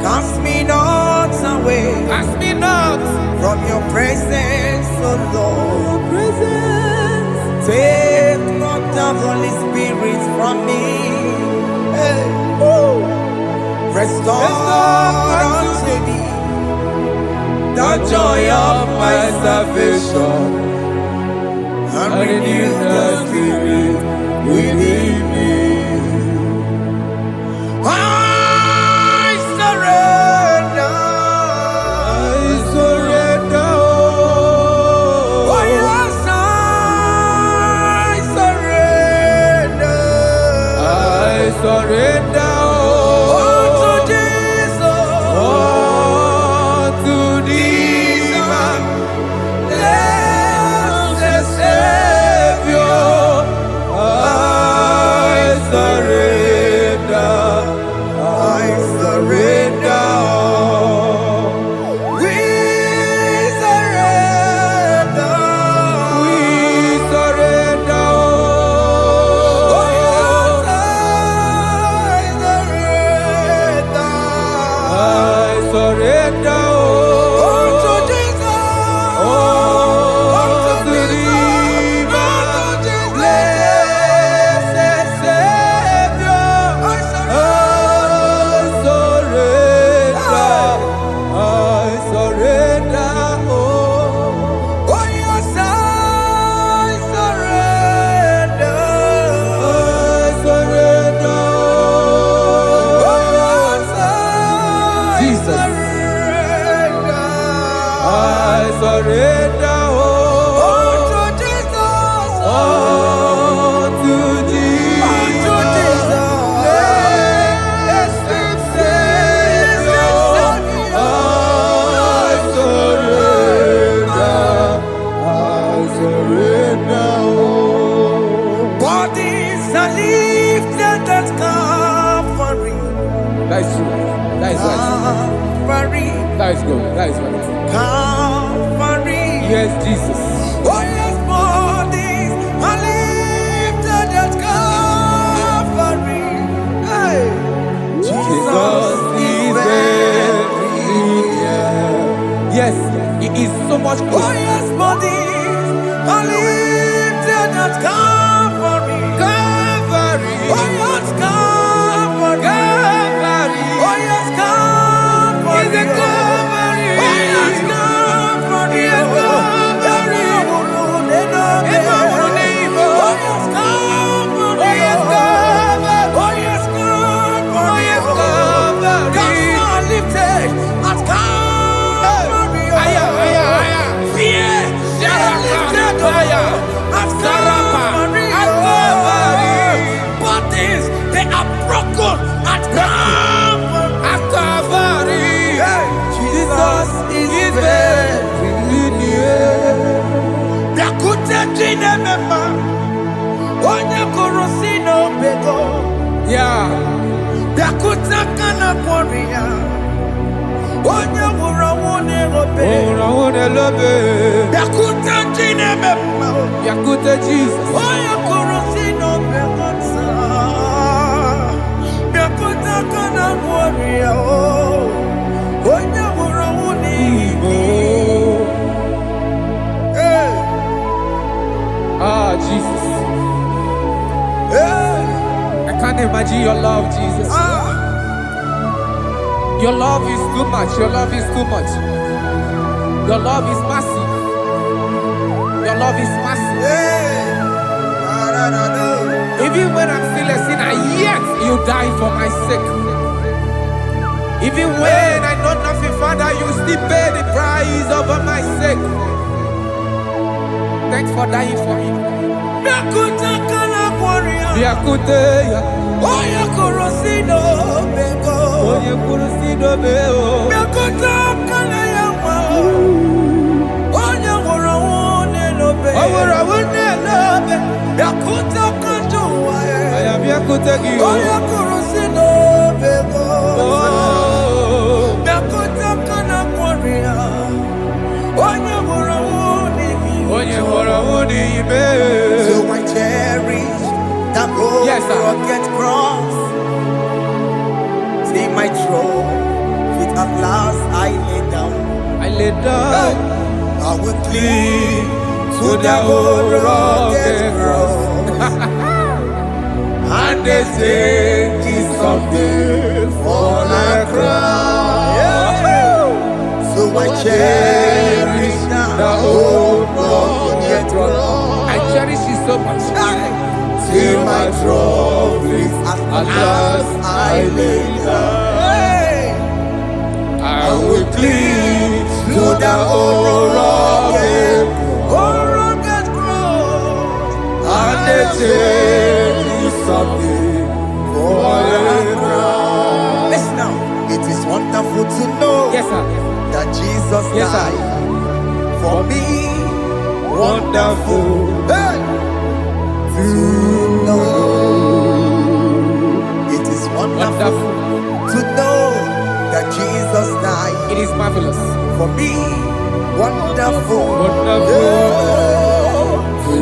Speaker 3: Cast me not away.
Speaker 4: Cast me not
Speaker 3: from your presence, oh Lord. Take not the Holy Spirit from me. Hey. Restore unto me the joy of my salvation, and renew the spirit within me. I surrender.
Speaker 4: Jesus. I surrender.
Speaker 3: Unto Jesus.
Speaker 4: Unto Jesus. Blessed Savior. I surrender.
Speaker 3: Bodies are lifted at Calvary.
Speaker 4: That is true. That is right.
Speaker 3: Calvary.
Speaker 4: That is good. That is right.
Speaker 3: Calvary.
Speaker 4: Yes, Jesus.
Speaker 3: Oh yes, bodies are lifted at Calvary. Hey.
Speaker 4: Jesus is very near. Yes, He is so much
Speaker 3: Oh
Speaker 4: close.
Speaker 3: yes, bodies are lifted at Calvary.
Speaker 4: Calvary.
Speaker 3: Oh yes, Calvary.
Speaker 4: Calvary.
Speaker 3: Oh yes, Calvary.
Speaker 4: Is it Calvary?
Speaker 3: Oh yes, Calvary.
Speaker 4: Yes, Calvary. Yeah. Yakute Jesus. Igbo. Ah, Jesus. I can't imagine your love, Jesus. Your love is too much. Your love is too much. Your love is massive. Your love is massive. Even when I'm still a sinner, yet you die for my sake. Even when I know nothing, Father, you still pay the price over my sake. Thanks for dying for me. Biakuteya.
Speaker 3: Oye kurosino bego.
Speaker 4: Oye kurosino bego.
Speaker 3: Biakuta kana yawa. Oye wurawune lobe.
Speaker 4: Wurawune lobe.
Speaker 3: Biakuta kanjuwa.
Speaker 4: Aya biakutegi.
Speaker 3: Oye kurosino bego. Biakuta kana kwaria. Oye wurawune.
Speaker 4: Oye wurawune ibe.
Speaker 3: So I cherish that rugged cross. See my throne, feet at last I lay down.
Speaker 4: I lay down.
Speaker 3: I will cling to the old rugged cross.
Speaker 4: And they say it's something for the crown.
Speaker 3: So I cherish the old rugged cross.
Speaker 4: I cherish it so much.
Speaker 3: Till my trophies at last I lay down. I will cling to the old rugged cross. And they tell you something for the crown. Listen now, it is wonderful to know that Jesus died for me. Wonderful. Hey. To know. It is wonderful to know that Jesus died.
Speaker 4: It is marvelous
Speaker 3: for me. Wonderful.
Speaker 4: To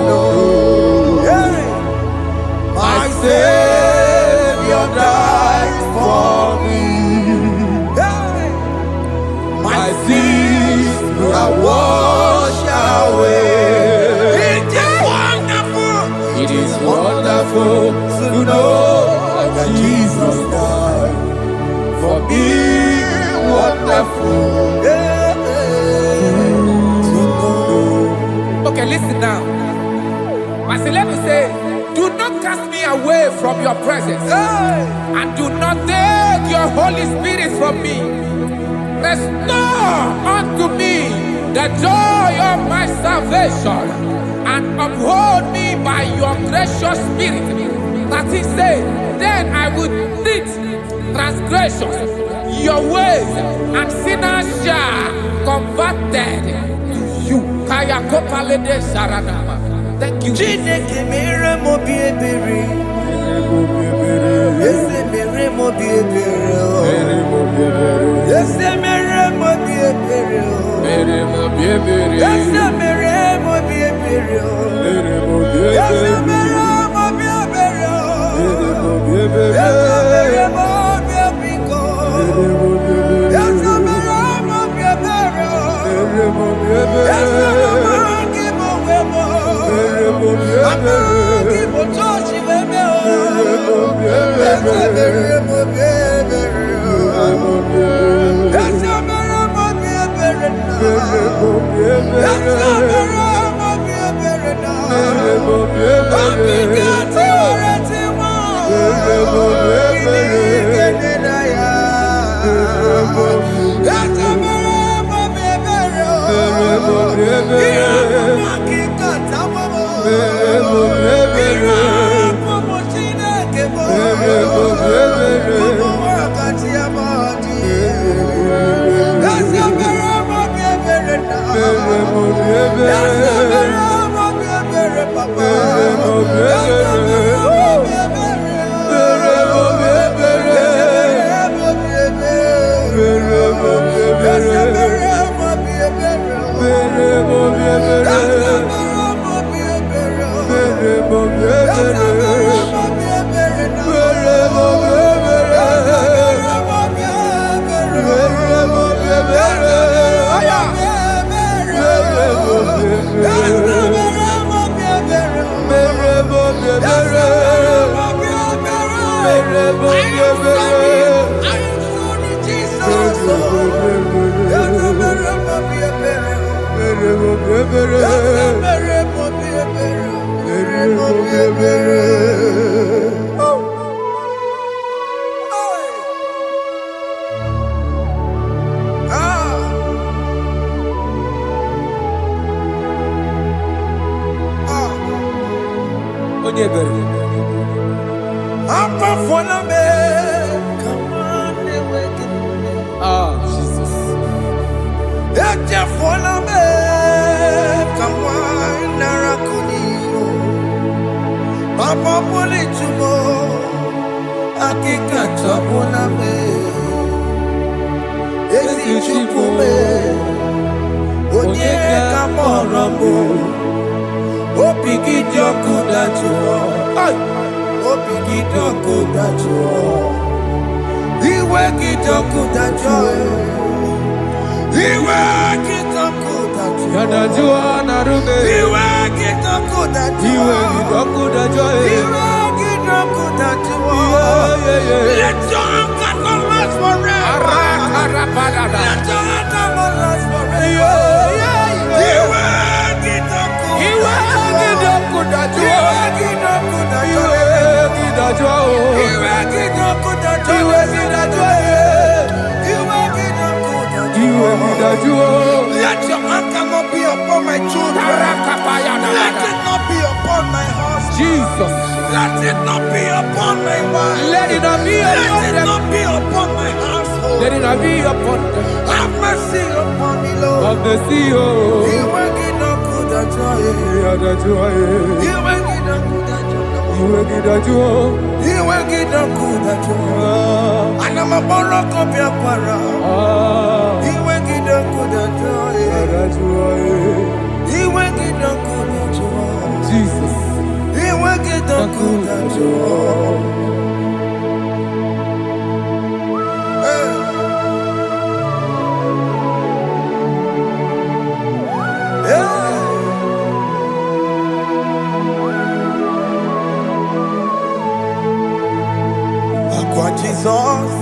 Speaker 4: know.
Speaker 3: Hey.
Speaker 4: My Savior died for me.
Speaker 3: Hey.
Speaker 4: My sins are washed away. It is wonderful to know that Jesus died for me. Wonderful to know. Okay, listen now. My celeb say, do not cast me away from your presence, and do not take your Holy Spirit for me. Restore unto me the joy of my salvation, and uphold me by your gracious spirit. That is said, then I would teach transgressions your ways, and sinners shall converted to you. Kaya kopalede saranama. Thank you.
Speaker 3: Chineke mere mo biebere. Ese mere mo biebere. Ese mere mo biebere. Ese mere mo biebere. Ese mere mo biebere. Ese mere mo biebiko. Ese mere mo biebere. Ese mere
Speaker 4: Jesus.
Speaker 3: Papa poli tumo, akika tabona me. Ezi chukume, onye kamorambo. Opigidyo kudachuo, opigidyo kudachuo. Iwe gidyo kudachuo, iwe gidyo kudachuo.
Speaker 4: Yadajua narume.
Speaker 3: Iwe gidyo kudachuo,
Speaker 4: Iwe gidyo kudachuo.
Speaker 3: Iwe gidyo kudachuo. Let your anger not last forever. Let your anger not last forever. Iwe gidyo kudachuo. Let your anger not be upon my children. Let it not be upon my house.
Speaker 4: Jesus.
Speaker 3: Let it not be upon my wife.
Speaker 4: Let it not be upon
Speaker 3: Let it
Speaker 4: them.
Speaker 3: not be upon my household.
Speaker 4: Let it not be upon them.
Speaker 3: Have mercy upon me, Lord.
Speaker 4: Of the sea, oh.
Speaker 3: You work it not good at all. You work it not good at all. You work it not good at all. And I'm a borrow of your para. You work it not good at all. You work it not good at all.
Speaker 4: Jesus.
Speaker 3: You work it not good at all. Jesus,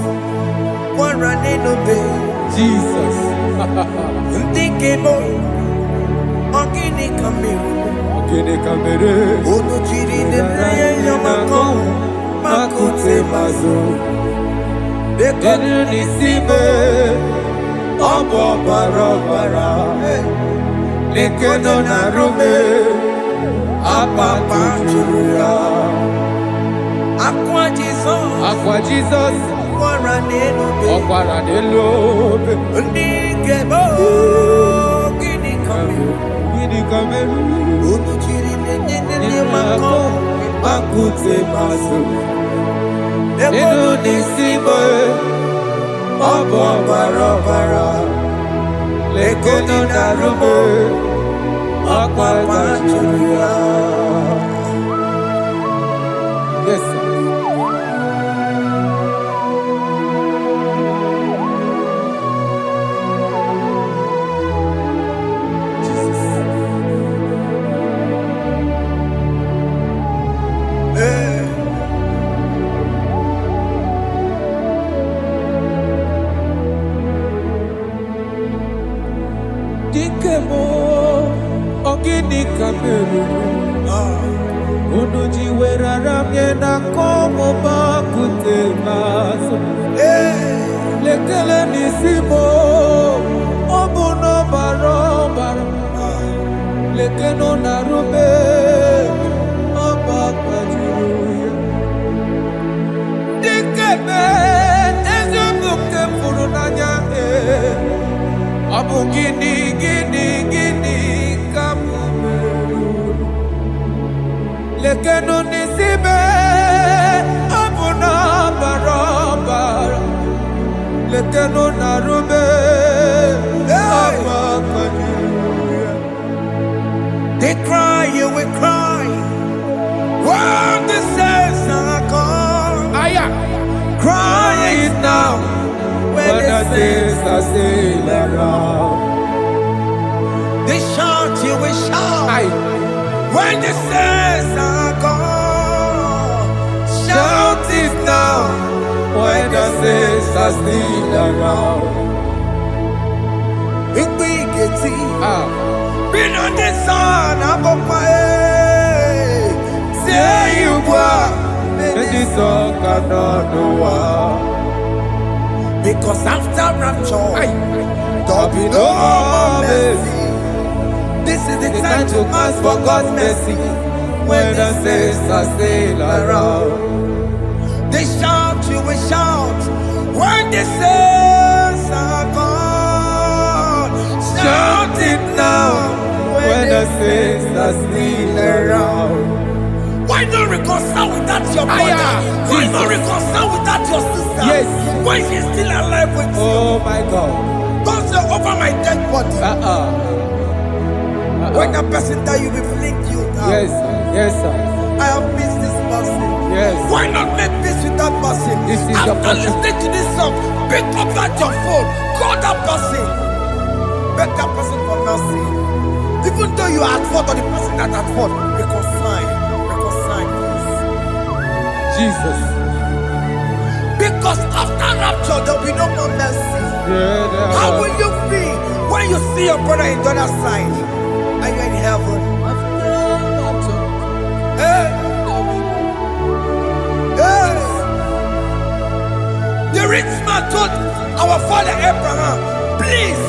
Speaker 3: one running obey.
Speaker 4: Jesus.
Speaker 3: Ndikebo, ogini kamiru.
Speaker 4: Ogini kamere.
Speaker 3: Odo chiri ne neye yamako, makote mazo. Enu nisime Obo barobara Lekono narume Apa juria Aqua Jesus Okwara nelobe Ndigebo Gini kameru Unuchiri nene mako Akute maso Enu nisime Obo barobara Lekono narume Apa juria. Yes, sir. Dikemo ogini kameru Unuji werara miena komo bakute maso Lekele nisimo Obuno barobara Lekeno narube Abakajuya Dikeme Ezobuke furunanya Abu gini kamumeru Lekeno nisibe Abu na barabara Lekeno narube Abakajuya. They cry, you will cry when the saints are gone. Cry it now when the saints are still around. They shout, you will shout when the saints are gone. Shout it now when the saints are still around. Been on the sun, I'm on my head. Say you were, and the sun cannot know. Because after rapture, there'll be no more mercy. This is the time to ask for God's mercy when the saints are still around. They shout, you will shout when the saints are gone. Shout it now when the saints are still around. Why not reconcile without your brother? Why not reconcile without your sister? Yes. When she's still alive with you? Oh my God. Don't say over my dead body. When that person die, you will fling you down. Yes, yes, sir. I have missed this person. Yes. Why not make peace with that person? After listening to this song, pick up that your phone, call that person, beg that person for mercy. Even though you are at fault or the person that at fault, reconcile, please. Jesus. Because after rapture, there will be no more mercy. How will you feel when you see your brother in the other side and you're in heaven? Hey. The rich man told our father Abraham, please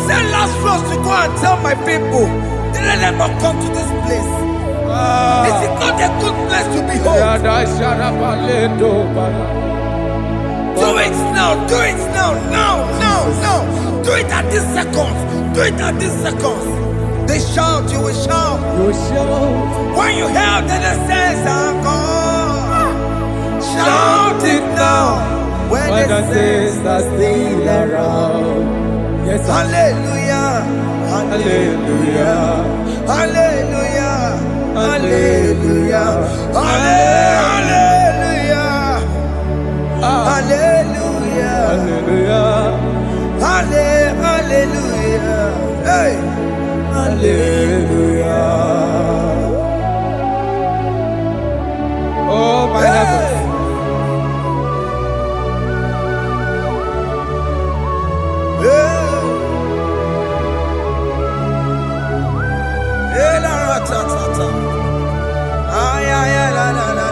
Speaker 3: send Lazarus to go and tell my people, let them not come to this place. Is it not a good place to behold? Do it now, do it now, now. Do it at this second, do it at this second. They shout, you will shout. When you hear that the saints are gone, shout it now. When the saints are still around. Yes, hallelujah, hallelujah, hallelujah, hallelujah, hallelujah, hallelujah, hallelujah, hallelujah, hey, hallelujah. Oh my heavens. Ay, la, la, la, la,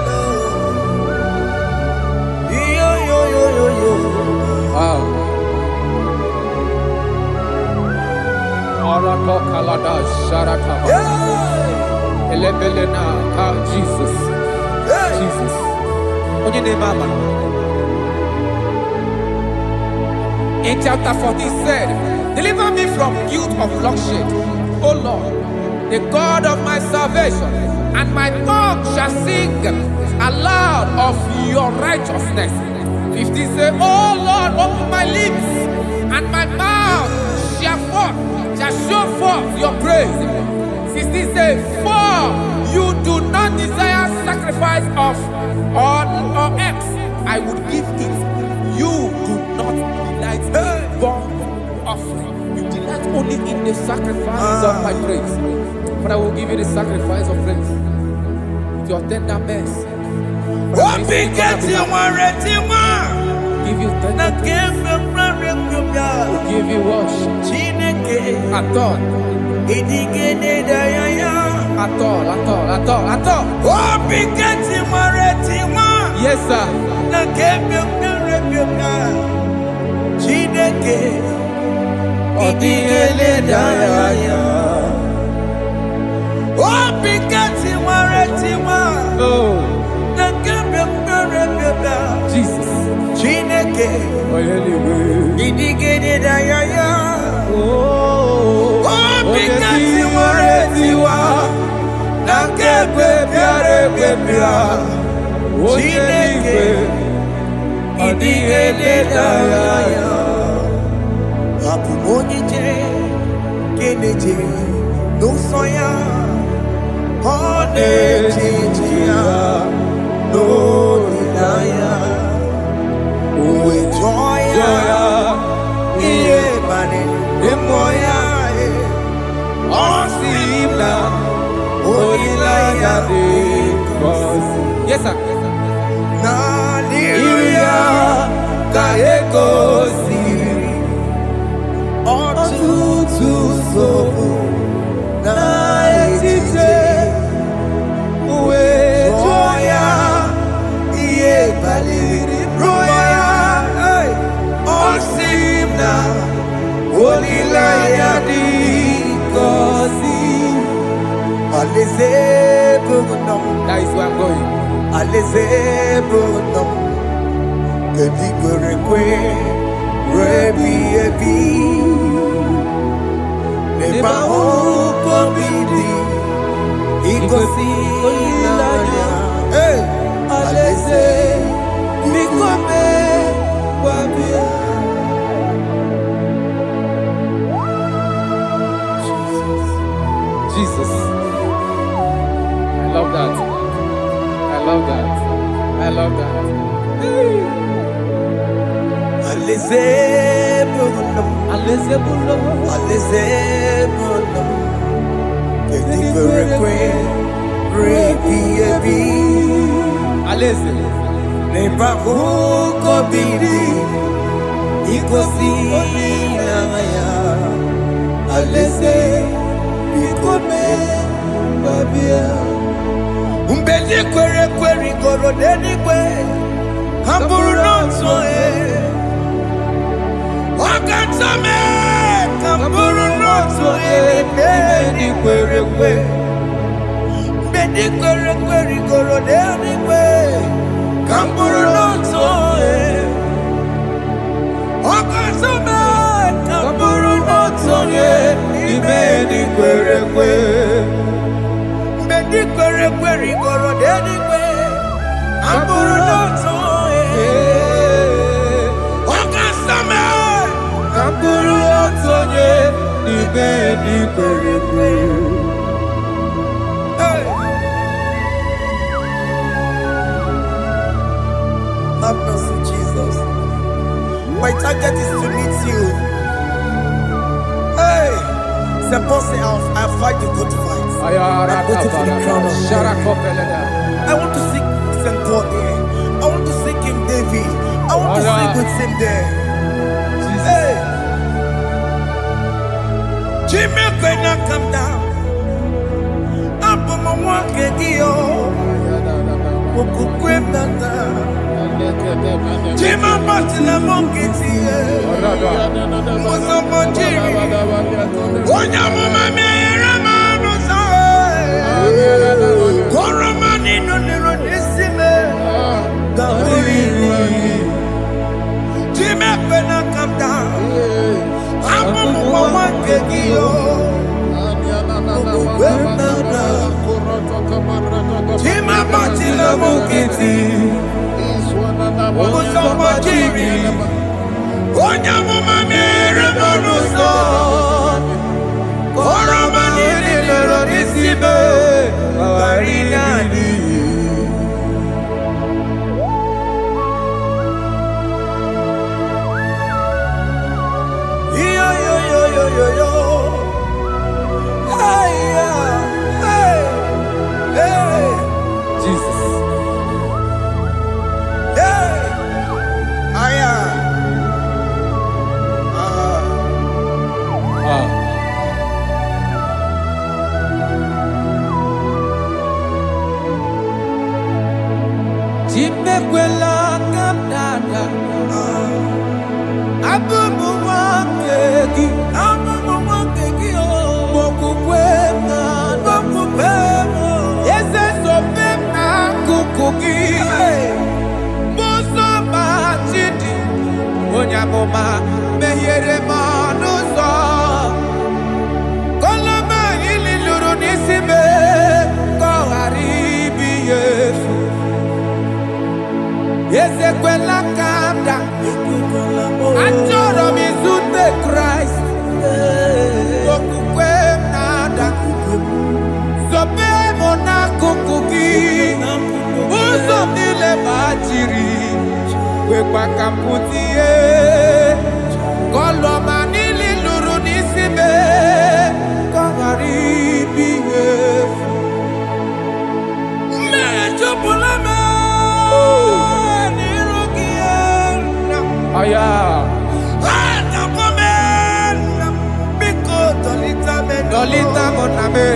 Speaker 3: yo, yo, yo, yo, yo.
Speaker 4: Jesus. Jesus. Onye name Mama. In chapter 14 said, deliver me from guilt of bloodshed, O Lord, the God of my salvation, and my tongue shall sing aloud of your righteousness. 15 say, O Lord, open my lips, and my mouth shall show forth your praise. 16 say, for you do not desire sacrifice of or eggs, I would give it. You do not delight in burnt offering. You delight only in the sacrifice of my praise. But I will give you the sacrifice of praise with your tender mercy. Give you tender praise. Will give you worship. At all. Yes, sir. Jesus. Yes, sir. That is where I'm going. Jesus. I love that. I love that. I love that.
Speaker 3: Umbeli kwere kwere goro deni kwe Hamburu noto Wakatame Hamburu noto Bedi kwere kwe Bedi kwere kwere goro deni kwe Hamburu noto Wakatame Hamburu noto Bedi kwere kwe Query, go, daddy, I'm going to have mercy, Jesus. My target is to meet you. Hey, suppose I fight the good fight. I'm waiting for the crown of I want to seek St. Paul there. I want to seek King David. I want to seek with him there. Hey, Jimmy cannot come down. I'm on my walk at you. Jimmy Martin, I'm on Kitty. Was on my Jimmy.
Speaker 2: Onyamuma meyere marusa. Koromani no nero nisime. Gawiri. Jime pena come down. Amu mama kekio. Jima batila mukiti. Musamba jimi. Onyamuma meyere marusa. Koromani nero nisime. Barinani. Yo. Hey, hey.
Speaker 4: Jesus.
Speaker 2: Hey. Aya.
Speaker 4: Chimekwela kadada. Abubu wakegi. Ese sopema kukugi. Muso machidi. Onyamoma mehiere manuso. Koloma ili luru nisime. Koharibi Yesu. Ese kwela kanda. Achoro mizute Christ. Okukwe nada. Sobe mona kukugi. Uzo nile bachiri. We kwa kamputie. Koloma nili luru nisime. Koharibi Yesu.
Speaker 2: Mechopulame. Nirugiena.
Speaker 4: Aya. Dolita moname.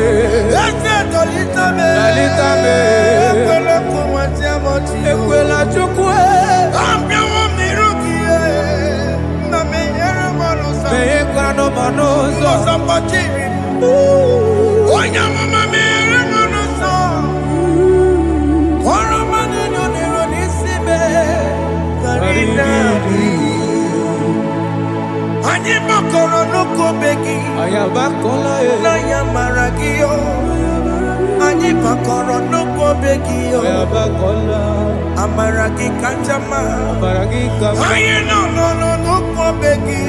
Speaker 2: Dolita me.
Speaker 4: Ekwela chukwe. Meye kwano monozo.
Speaker 2: Onyamama mere monozo. Koromani no nero nisime. Barinani. Anyibakoro no kobeki.
Speaker 4: Ayabakola
Speaker 2: Na yamaragio. Anyibakoro no kobeki.
Speaker 4: Ayabakola
Speaker 2: Amaragi kanjama.
Speaker 4: Baragika
Speaker 2: Aye no kobeki.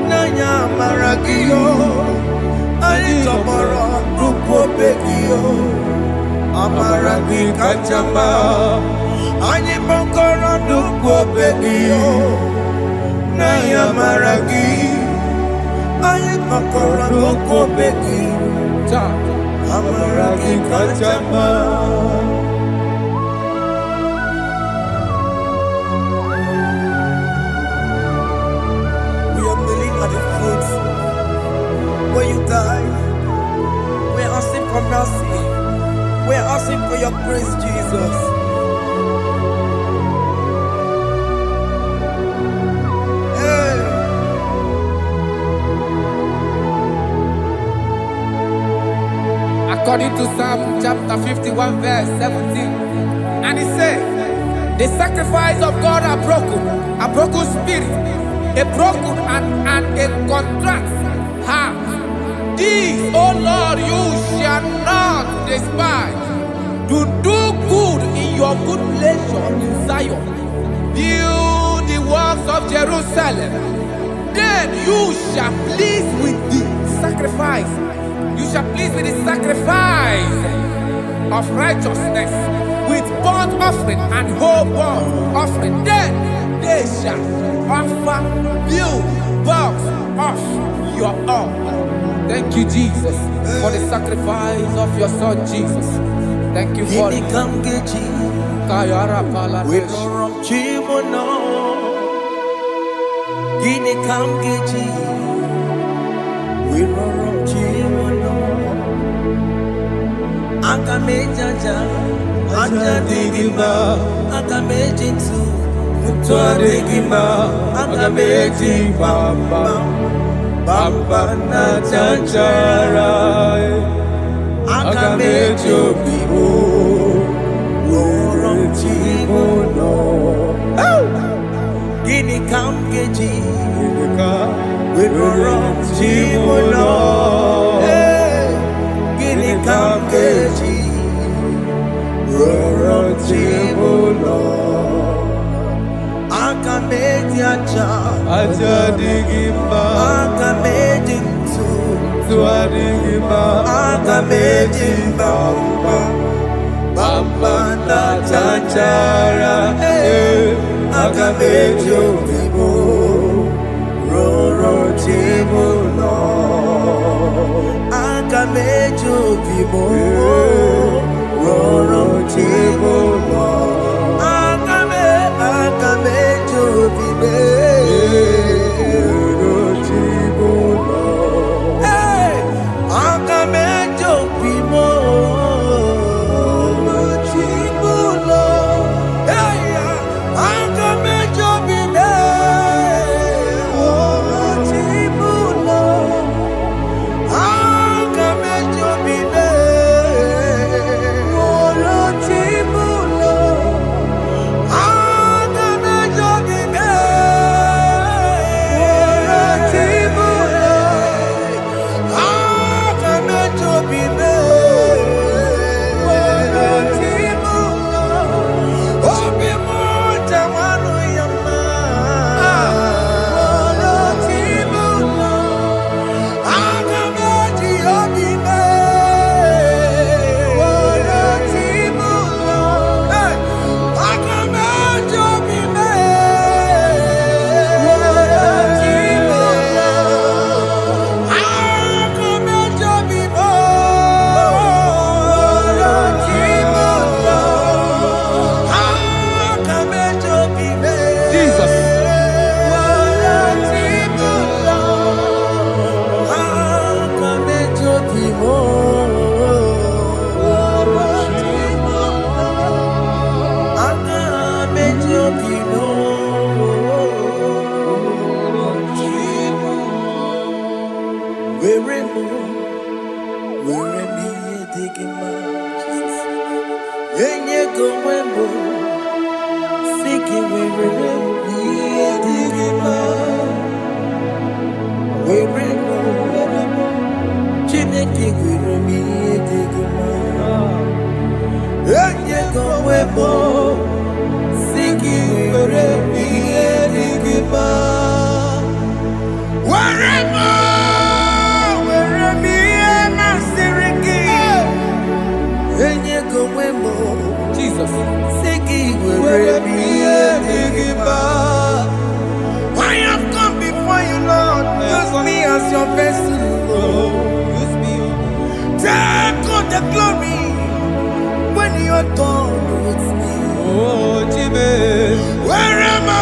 Speaker 2: Na yamaragio. Anyibakoro no kobeki. Amaragi kanjama. Anyibakoro no kobeki. Na yamaragi. Anyibakoro no kobeki. Amaragi kanjama. We are kneeling at the foot where you died. We are asking for mercy. We are asking for your grace, Jesus. Hey.
Speaker 4: according to Psalm chapter 51 verse 17. And he said, the sacrifice of God are broken spirit, a broken and a contrite heart. These, O Lord, you shall not despise. To do good in your good pleasure in Zion. Build the walls of Jerusalem. Then you shall please with the sacrifice. You shall please with the sacrifice of righteousness, with burnt offering and whole burnt offering. Then they shall offer build boughs of your own. Thank you, Jesus, for the sacrifice of your Son, Jesus. Thank you for it. Kayara Paladesh.
Speaker 2: We don't chimono. Gini kamgeji. We don't chimono. Akamejaja. Aja digima. Akamejinsu. Mutwa digima. Akamejibamba.
Speaker 3: Bamba na chanchara Akamejo bibo Worom chimono Gini kam keji Worom chimono Gini kam keji Worom chimono Akameji acha digimba Akameji digimba Akameji bamba Bamba na chanchara Akameji vibo Roro chimuno Akameji vibo Roro chimuno Akameji vibo Roro chimuno Akameji vibo Roro chimuno Akameji vibo Roro chimuno Akameji vibo Roro chimuno
Speaker 4: Jesus.
Speaker 3: I have come before you, Lord. Use me as your vessel.
Speaker 4: Use me.
Speaker 3: Take all the glory when you're done with me.
Speaker 4: Oh, Jesus.
Speaker 3: Where am I?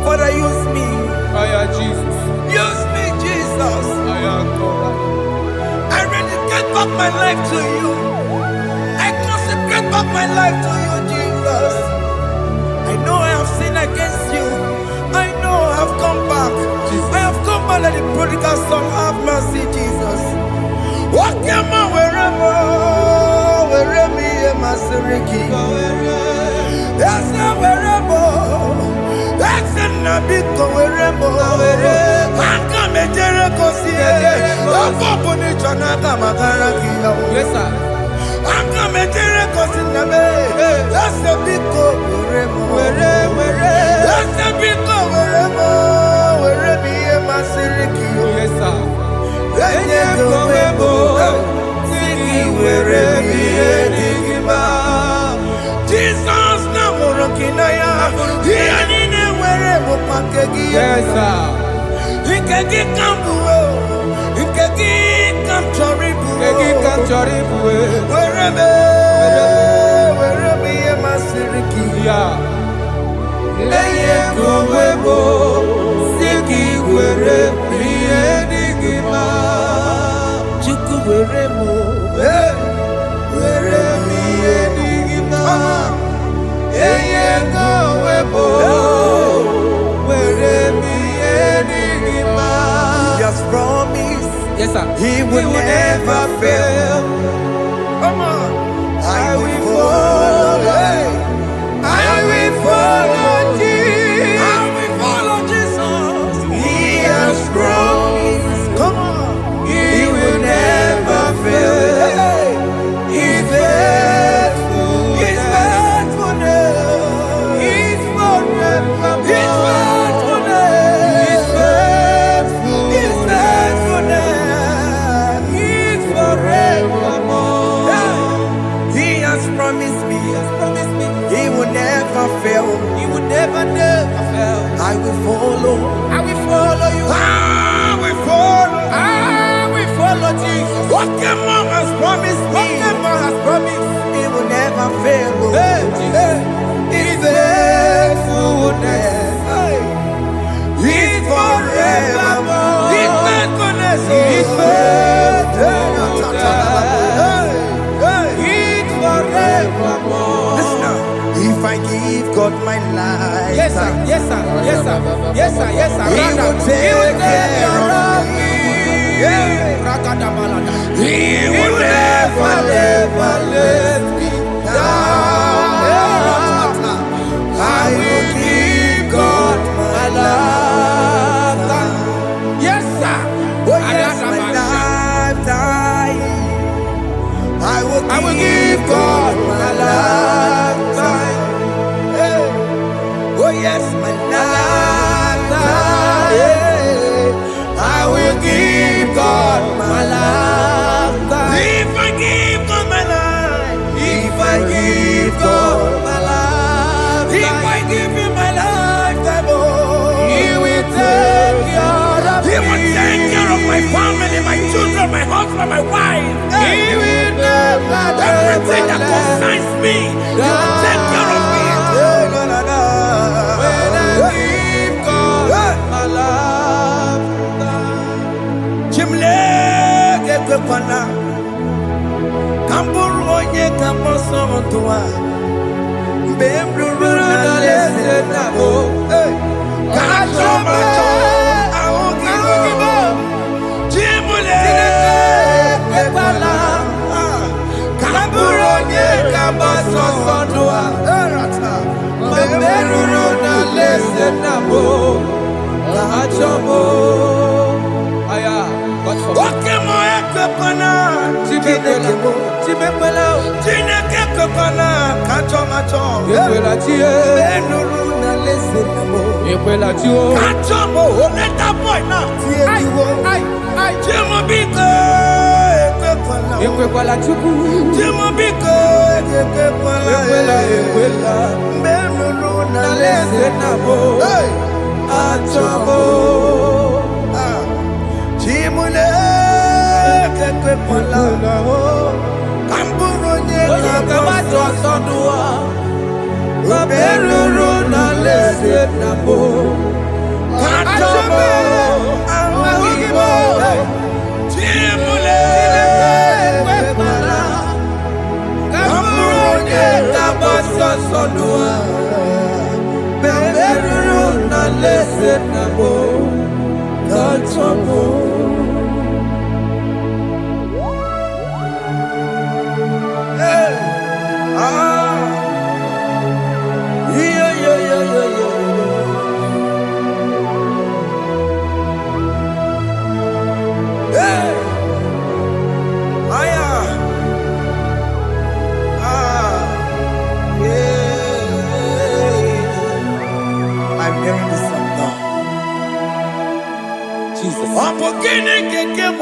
Speaker 3: Father, use me.
Speaker 4: Jesus.
Speaker 3: Use me, Jesus. I dedicate back my life to you. I consecrate back my life to you, Jesus. I know I have sinned against you. I know I have come back. Jesus. I have come back like the prodigal son. Have mercy, Jesus. Walk your man wherever me and my Seriki. Yes, wherever. That's a big wherever. I come and Jericho see.
Speaker 4: Yes, sir.
Speaker 3: That's a big go, that's a big go, wherever you must
Speaker 4: Yes, sir.
Speaker 3: Jesus na morokinaya yanine wherever pakegi
Speaker 4: Yes, sir.
Speaker 3: ikegi kambuo ikegi kamchoribu wherever you must
Speaker 4: Yeah. Eye kowebo siki were bienigima.
Speaker 3: chuku weremo
Speaker 4: Were bienigima. Eye kowebo were bienigima.
Speaker 3: He has promised
Speaker 4: Yes, sir.
Speaker 3: He will never fail. Come on, I will follow. I will follow Jesus. I will follow Jesus. He has promised. Come on,
Speaker 4: He will never fail.
Speaker 3: He's faithful. His faithfulness.
Speaker 4: He's forever.
Speaker 3: His
Speaker 4: He's
Speaker 3: faithfulness. His
Speaker 4: faithful.
Speaker 3: faithfulness.
Speaker 4: He's forevermore.
Speaker 3: He has promised me.
Speaker 4: Promise me
Speaker 3: He will never fail.
Speaker 4: He will never fail.
Speaker 3: I will follow.
Speaker 4: I will follow you.
Speaker 3: I will follow.
Speaker 4: I will follow Jesus.
Speaker 3: What the mom has promised me.
Speaker 4: What the man has promised.
Speaker 3: He will never fail.
Speaker 4: Hey, Jesus.
Speaker 3: His faithfulness. He's forever. His faithfulness.
Speaker 4: His
Speaker 3: faithfulness.
Speaker 4: He's forevermore.
Speaker 3: Listen now. If I give God my life,
Speaker 4: Yes, sir. Yes, sir. Yes, sir. Yes, sir. Yes, sir.
Speaker 3: He will take care of me. He will never
Speaker 4: let me down.
Speaker 3: I will give God my life.
Speaker 4: Yes, sir.
Speaker 3: Oh yes, my lifetime.
Speaker 4: I will give God my lifetime.
Speaker 3: Hey. Oh yes, my lifetime.
Speaker 4: I will give God my lifetime.
Speaker 3: If I give God my life,
Speaker 4: If I give God my
Speaker 3: if
Speaker 4: lifetime,
Speaker 3: I give Him my lifetime, oh,
Speaker 4: He will take care of
Speaker 3: He will
Speaker 4: me.
Speaker 3: take care of my family, my children, my husband, my wife.
Speaker 4: He will never,
Speaker 3: Everything that
Speaker 4: never let
Speaker 3: concerns me, He will take care of me.
Speaker 4: when I give God my lifetime.
Speaker 3: Chimleke kwekwana Kamburu onye kamboso otuwa Mbemruru na lese nabo Kacho macho Aogibo Chimleke kwekwana Kamburu onye kamboso otuwa
Speaker 4: Mameruru na lese nabo, achomo. Aya, God for me.
Speaker 3: Oke mo ekwekwana
Speaker 4: Chimekwela,
Speaker 3: Chineke kwekwana Kacho macho
Speaker 4: ekwela chie,
Speaker 3: Mbemruru na lese nabo
Speaker 4: ekwela chio.
Speaker 3: Kachomo, let that boy now.
Speaker 4: Ai,
Speaker 3: Chimobiko,
Speaker 4: ekwekwala chuku,
Speaker 3: Chimobiko,
Speaker 4: ekwela,
Speaker 3: Mbemunu na
Speaker 4: na
Speaker 3: lese
Speaker 4: lese nabo, achomo.
Speaker 3: Chimule, Kekwala, Kamburu nye
Speaker 4: Kabato sodua, mameruru na lese nabo,
Speaker 3: Kachomo, Awagibo, Chimule,
Speaker 4: ekwela, kamburu nye kabato sodua, mameruru na lese nabo, achomo.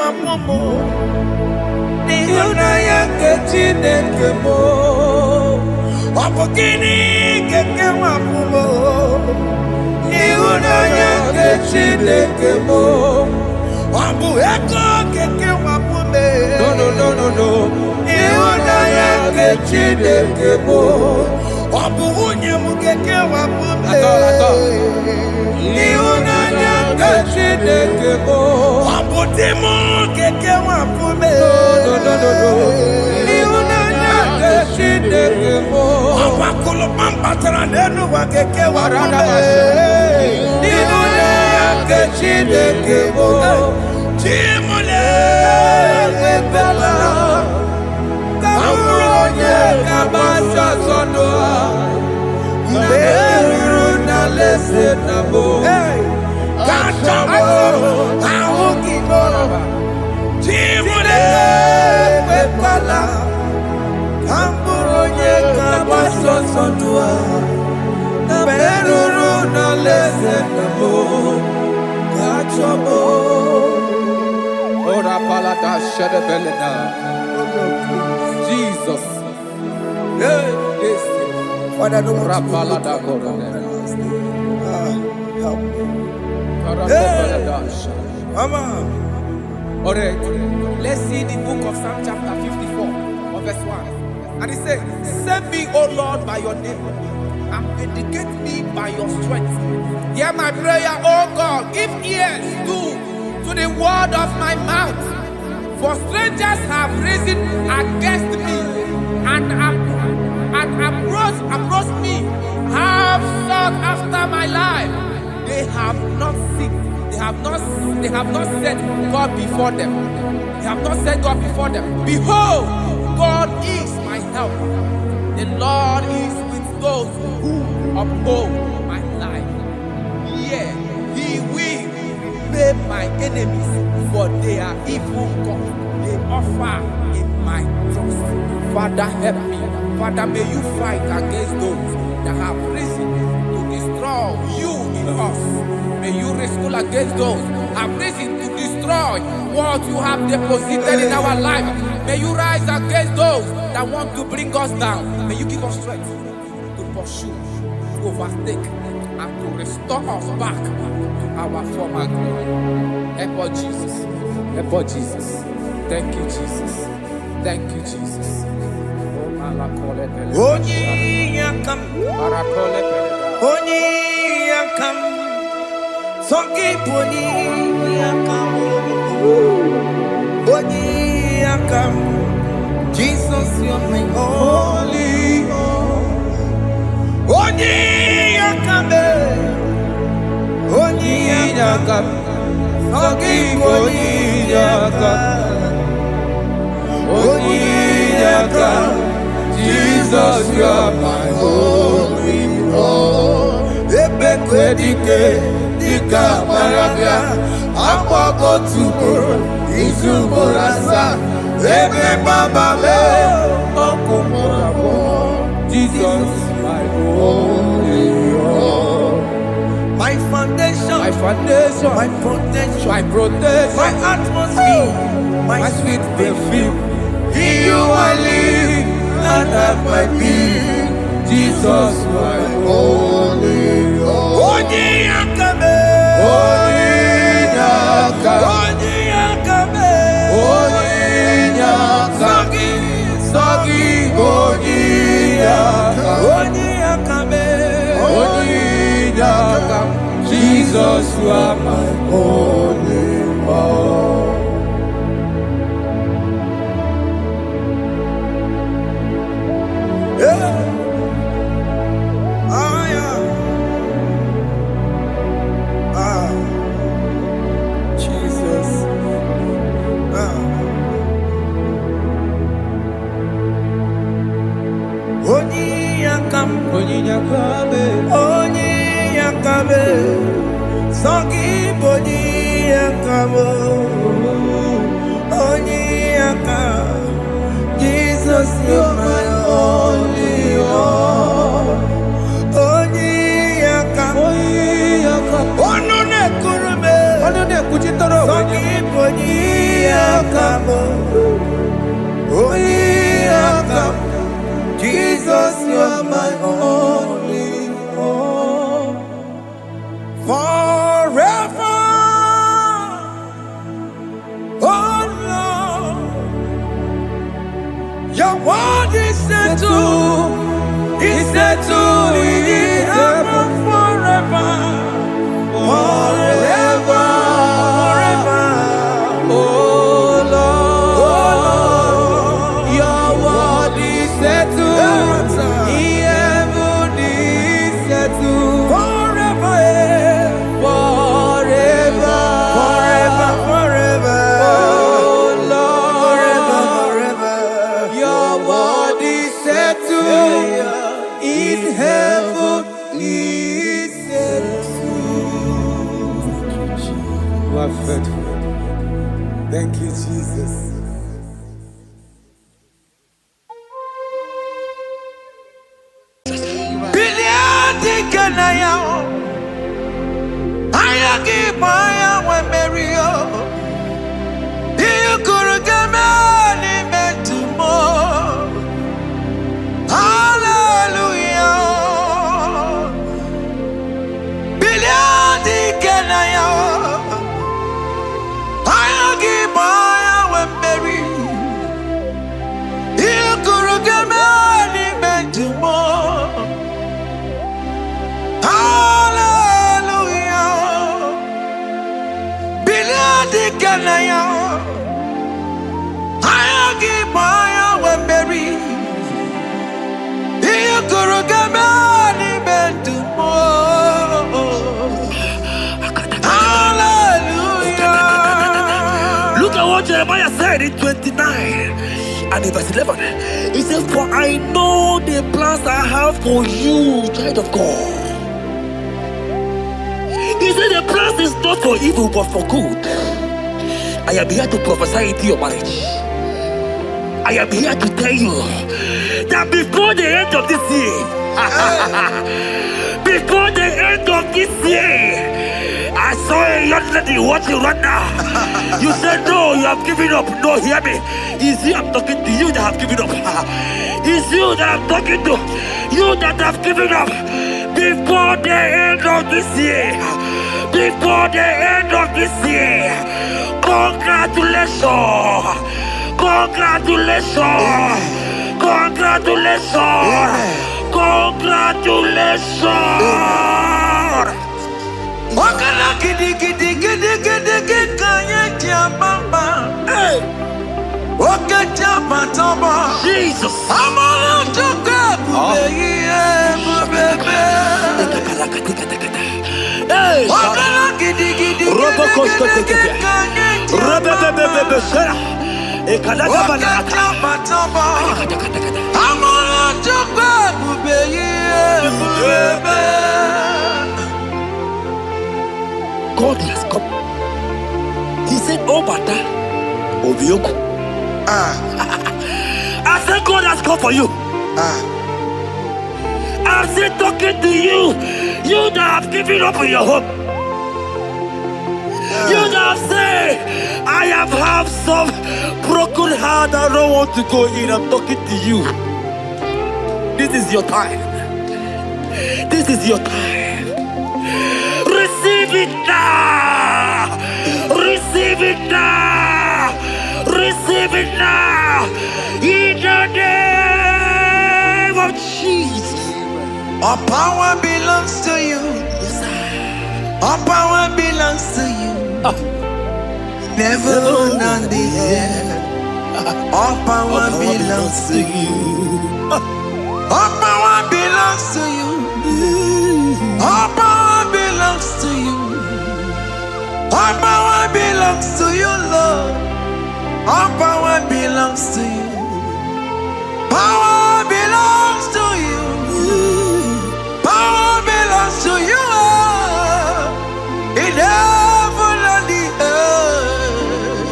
Speaker 3: wapumo Nihunaya kechine kemo Wapukini keke wapumo Nihunaya kechine kemo Wapu eko keke wapume No Nihunaya kechine kemo Wapu unye mukeke wapume Nihunaya kechine kemo Wapu timo keke wapume Nihunaya kechine kemo Wakulu pampatara nenu wakeke wapume Nihunaya kechine kemo Chimule wepela Kamuronye kabasha sondoa Meru na lese nabo Kachamo Aukimo Chimule wepela Kamuronye kabasha sondoa Meru na lese nabo Kachamo
Speaker 4: Ora palada shadabelena. Jesus. Yes.
Speaker 3: Father, don't want
Speaker 4: Rapalada
Speaker 3: to
Speaker 4: help me.
Speaker 3: Mama.
Speaker 4: Alright. Let's see the book of Psalm chapter 54 of verse 1. And it says, save me, O Lord, by your name, and vindicate me by your strength. Hear my prayer, O God. Give ears to the word of my mouth. For strangers have risen against me and approached me, have sought after my life. They have not seen, they have not set God before them. They have not set God before them. Behold, God is my help. The Lord is with those who uphold my life. Yeah, He will pay my enemies for their evil gods. They offer in my trust. Father, help me. Father, may you fight against those that have risen to destroy you in us. May you wrestle against those that have risen to destroy what you have deposited in our life. May you rise against those that want to bring us down. May you give us strength to pursue, to overtake, and to restore us back to our former glory. Help us, Jesus. Help us, Jesus. Thank you, Jesus. Thank you, Jesus.
Speaker 3: Onyi yakam, Onyi yakam, Soki poni yakam, Onyi yakam, Jesus, you're my only hope. Onyi yakam, Onyi yakam, Soki poni yakam, Onyi yakam. Jesus, you are my holy Lord. Ebe kwedike, dika marabia, akwako tuko, izumorasa. Ebe baba me, okumorabo. Jesus, my holy Lord. My foundation, my protection, my atmosphere, my sweet perfume. In you I live and have my being. Jesus, my holy Lord. Onyi yakame, Onyi yakame, Onyi yakame, Sagi, Onyi yakame, Onyi yakame. Jesus, you are my holy Lord. Jesus. Onyi yakame, Sogi boni yakame, Onyi yakame. Jesus, you're my only Lord. Onyi yakame, Onone kurume, Sogi boni Your word is settled. It's settled in heaven forever. Forever. Forever.
Speaker 4: Oh Lord, your word is settled. In heaven is settled.
Speaker 3: Forever.
Speaker 4: Forever.
Speaker 3: Forever. Forever.
Speaker 4: Oh Lord,
Speaker 3: Forever.
Speaker 4: your word is settled. In heaven is settled. You are faithful. Thank you, Jesus.
Speaker 3: Biliadi kanaya, ayagi maya we merio. You could get me metumo. Hallelujah. Biliadi kanaya, ayagi maya we merio. You could get me metumo. Hallelujah. Biliadi kanaya, ayagi maya we merio. You could get me metumo. Hallelujah.
Speaker 1: Look at what Jeremiah said in 29 and in verse 11. He says, for I know the plans I have for you, child of God. He said the plans is not for evil but for good. I am here to prophesy into your marriage. I am here to tell you that before the end of this year, before the end of this year, I saw a young lady watching right now. You said no, you have given up. No, hear me. It's you I'm talking to, you that have given up. It's you that I'm talking to, you that have given up. Before the end of this year, before the end of this year, congratulations, congratulations, congratulations, congratulations.
Speaker 3: Wakala gidi gidi gidi gidi gidi kanye jambamba. Waka jamba tamba.
Speaker 1: Jesus.
Speaker 3: Amala toka bubeyi bubebe. Wakala gidi gidi gidi gidi gidi kanye jambamba. Waka jamba tamba. Amala toka bubeyi bubebe.
Speaker 1: God has come. He said, oh, Bata, Obioku. I said, God has come for you. I'm still talking to you. You that have given up on your hope. You that have said, I have had some broken heart. I don't want to go in. I'm talking to you. This is your time. This is your time. Receive it now! Receive it now! Receive it now! In the name of Jesus!
Speaker 3: All power belongs to you. All power belongs to you. Never on the air. All power belongs to you. All power belongs to you. All power belongs to you. All power belongs to you, Lord. All power belongs to you. Power belongs to you. Power belongs to you. In heaven and the earth.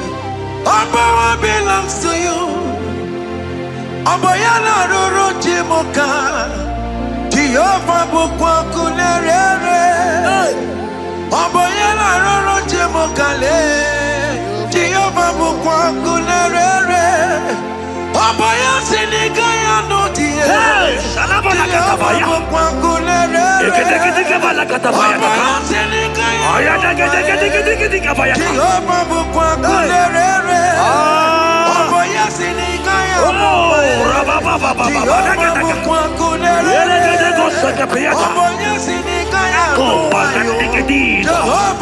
Speaker 3: All power belongs to you. Oboyana roro jimoka. Jehovah bukwa kunerere. Oboyana roro jimokale. Jehovah bukwa kunerere. Oboya sinikaya no die.
Speaker 1: Shalaba la katabaya.
Speaker 3: Jehovah bukwa kunerere.
Speaker 1: Ekedekebala katabaya.
Speaker 3: Oboya sinikaya.
Speaker 1: Ayada gedegedegedegedegabaya.
Speaker 3: Jehovah bukwa kunerere. Oboya sinikaya.
Speaker 1: Oh, Sakapiata.
Speaker 2: Jehovah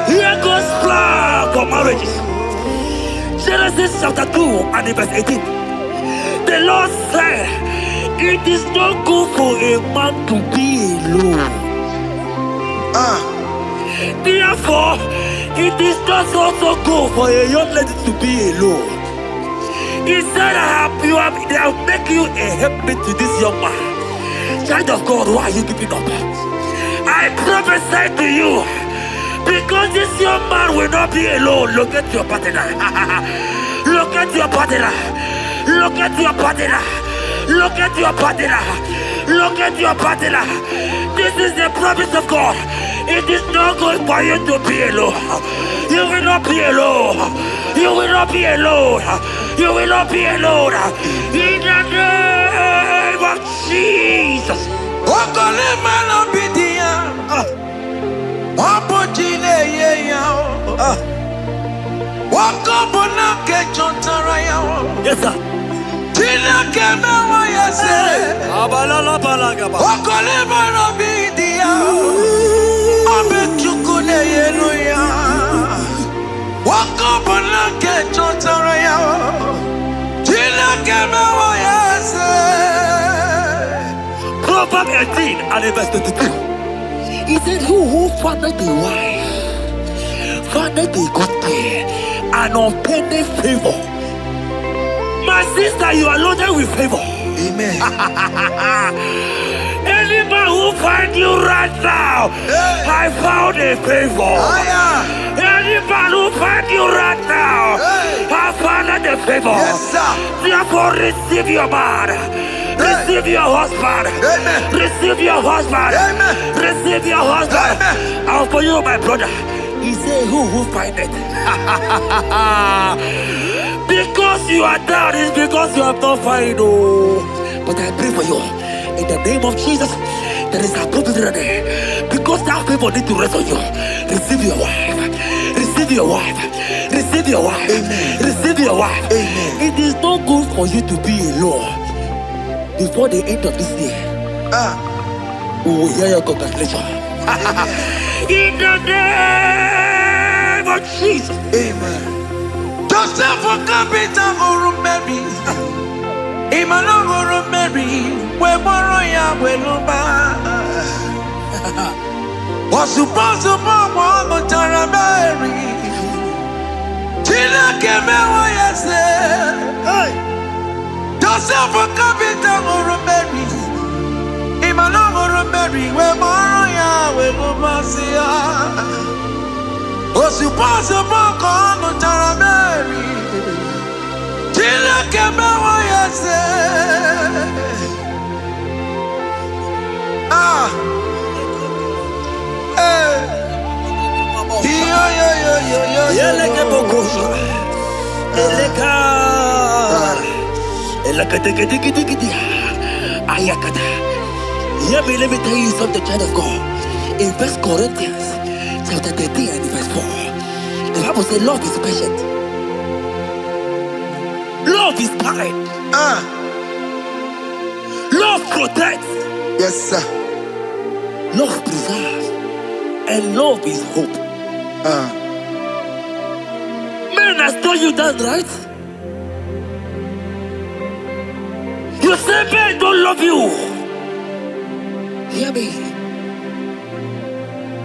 Speaker 1: Here goes plan for marriages. Genesis chapter 2 and verse 18. The Lord said, it is not good for a man to be alone. Therefore, it is not also good for a young lady to be alone. He said, they have make you a helpmate to this young man. Child of God, why are you giving up? I prophesy to you, because this young man will not be alone. Look at your partner. Look at your partner. Look at your partner. Look at your partner. Look at your partner. This is the promise of God. It is not good for you to be alone. You will not be alone. You will not be alone. You will not be alone. In the name of Jesus. Yes, sir. Proverbs 18 and verse 22. He said, who findeth a wife, findeth a good thing, and obtaineth favor. My sister, you are loaded with favor.
Speaker 2: Amen.
Speaker 1: Any man who finds you right now, I found a favor. Any man who finds you right now, I found a favor.
Speaker 2: Yes, sir.
Speaker 1: Therefore, receive your man. Receive your husband.
Speaker 2: Amen.
Speaker 1: Receive your husband.
Speaker 2: Amen.
Speaker 1: Receive your husband.
Speaker 2: Amen.
Speaker 1: And for you, my brother, he said, who find it? Because you are down, it's because you have not found. Oh. But I pray for you. In the name of Jesus, there is a opportunity. Because that people need to rest on you. Receive your wife. Receive your wife. Receive your wife.
Speaker 2: Amen.
Speaker 1: Receive your wife.
Speaker 2: Amen.
Speaker 1: It is not good for you to be alone. Before the end of this year, we will hear your congratulations. In the name of Jesus.
Speaker 2: Amen. Joseph for capital for Mary. Imano for Mary. We borrow ya we lumba. Was supposed to borrow Tara Mary. Tina Kemewa yase. Joseph for capital for Mary. Imano for Mary. We borrow ya we lumba siya. Was supposed to borrow Tara Mary. Tina Kemewa yase.
Speaker 1: Let me tell you something, child of God. In 1 Corinthians chapter 13 and verse 4, the Bible says love is patient. Love is kind. Love protects.
Speaker 2: Yes, sir.
Speaker 1: Love preserves. And love is hope. Man has told you that, right? You say men don't love you. Hear me.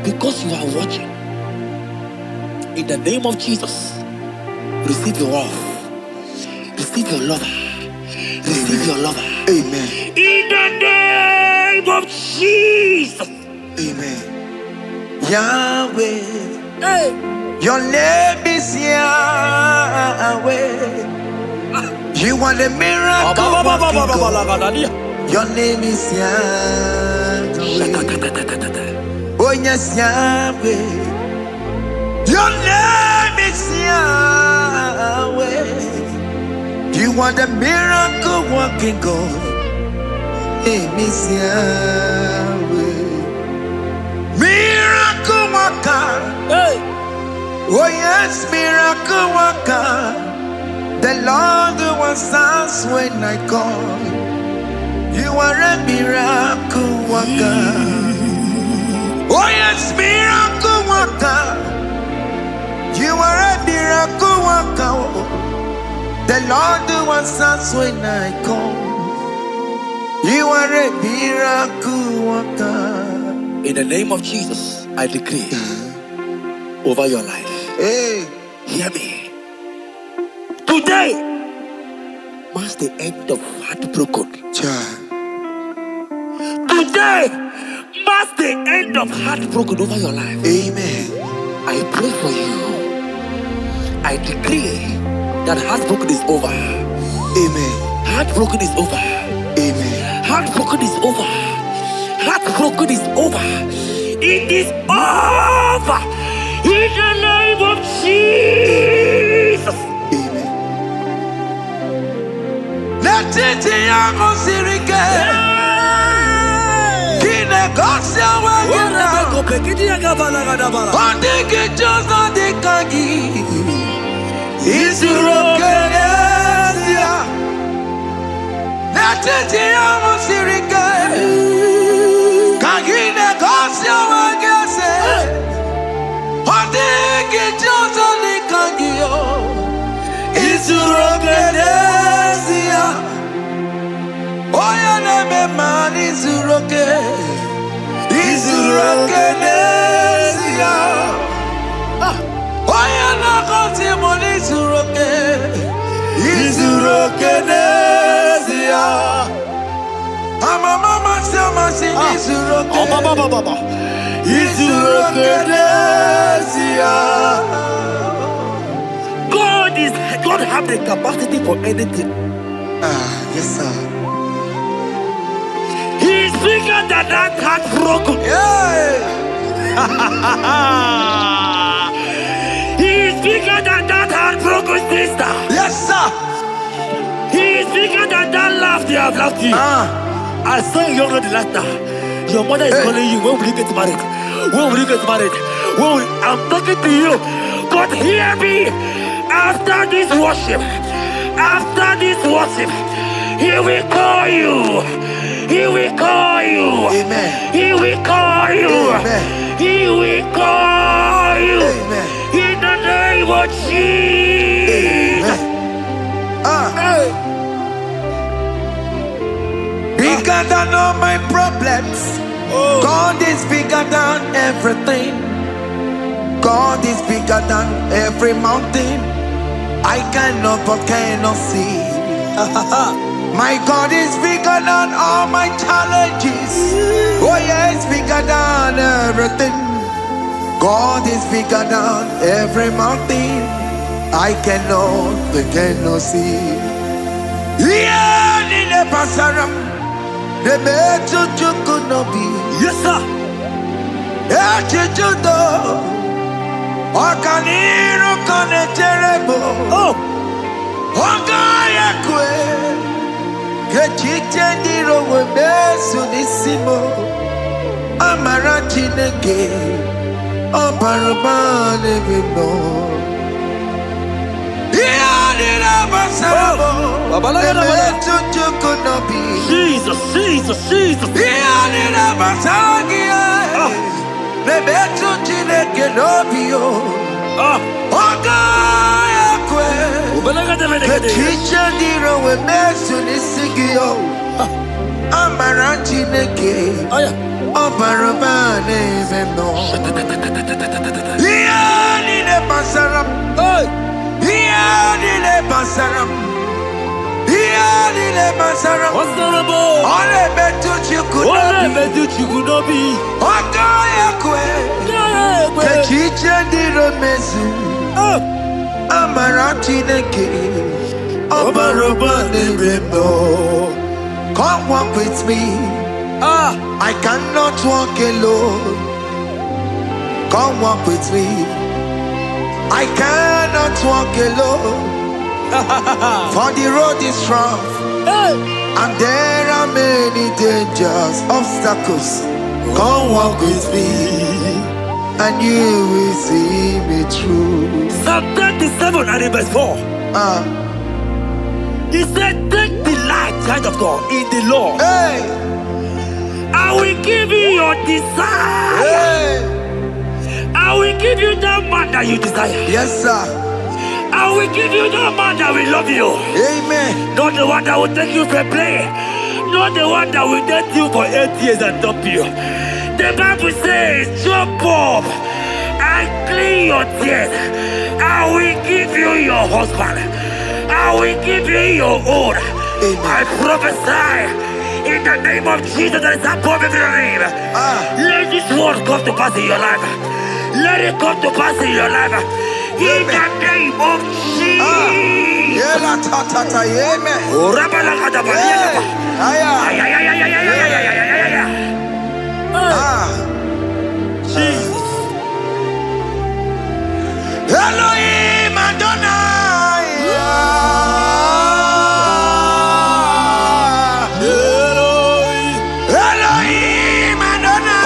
Speaker 1: Because you are watching. In the name of Jesus, receive your love. Receive your lover. Receive your lover.
Speaker 2: Amen.
Speaker 1: In the name of Jesus.
Speaker 2: Amen. Yahweh.
Speaker 1: Hey.
Speaker 2: Your name is Yahweh. You are the miracle working God. Your name is Yahweh. Oh yes, Yahweh. Your name is Yahweh. You are the miracle working God. Name is Yahweh. Miracle worker.
Speaker 1: Hey.
Speaker 2: Oh yes, miracle worker. The Lord who answers when I call.
Speaker 3: You are a miracle worker. Oh yes, miracle worker. You are a miracle worker. The Lord who answers when I call. You are a miracle worker.
Speaker 1: In the name of Jesus, I decree over your life.
Speaker 3: Hey,
Speaker 1: hear me. Today marks the end of heartbroken. Today marks the end of heartbroken over your life.
Speaker 3: Amen.
Speaker 1: I pray for you. I decree that heartbroken is over.
Speaker 3: Amen.
Speaker 1: Heartbroken is over.
Speaker 3: Amen.
Speaker 1: Heartbroken is over. Heartbroken is over. It is over. In the name of Jesus.
Speaker 3: Amen. Let it
Speaker 1: God have the capacity for anything.
Speaker 3: Yes, sir.
Speaker 1: He is bigger than that heartbroken. He is bigger than that heartbroken sister.
Speaker 3: Yes, sir.
Speaker 1: He is bigger than that laugh they have laughed you. I saw you the laughter. Your mother is calling you. When will you get married? When will you get married? I'm talking to you. But hear me. After this worship, He will call you. He will call you.
Speaker 3: Amen.
Speaker 1: He will call you.
Speaker 3: Amen.
Speaker 1: He will call you.
Speaker 3: Amen.
Speaker 1: In the name of Jesus.
Speaker 3: Bigger than all my problems. God is bigger than everything. God is bigger than every mountain. I cannot but cannot see. My God is bigger than all my challenges. Oh yes, bigger than everything. God is bigger than every mountain. I cannot but cannot see. Yeah, in the pasaram, the better you could not be.
Speaker 1: Yes, sir.
Speaker 3: Okaniro kane terebo. Ogaya kwe. Kechite ndiro webesu nisimo. Amara chineke. Obarubane bino. Iyadira basarabo. Emetu chukunobi.
Speaker 1: Jesus.
Speaker 3: Iyadira basaragia. Nebetu chineke nobio. Ogaya kwe. Kechiche ndiro webesu nisigio. Amara chineke. Obarubane bino. Iyadira basaram. Iyadira basaram. Iyadira basaram. Ole betu chukunobi. Ogaya kwe. Kechiche ndiro mezu. Amara chineke. Obarubane bino. Come walk with me. I cannot walk alone. Come walk with me. I cannot walk alone. For the road is rough. And there are many dangers, obstacles. Come walk with me. And you will see me through.
Speaker 1: Psalm 37 and verse 4. He said, take delight, child of God, in the Lord.
Speaker 3: Hey.
Speaker 1: I will give you your desire.
Speaker 3: Hey.
Speaker 1: I will give you that man that you desire.
Speaker 3: Yes, sir.
Speaker 1: I will give you that man that will love you.
Speaker 3: Amen.
Speaker 1: Not the one that will take you for play. Not the one that will date you for 8 years and dump you. The Bible says, jump up and clean your tears. I will give you your husband. I will give you your own. I prophesy in the name of Jesus that is above every name. Let this word come to pass in your life. Let it come to pass in your life. In the name of Jesus. Jesus.
Speaker 3: Elohim Adonai. Elohim Adonai.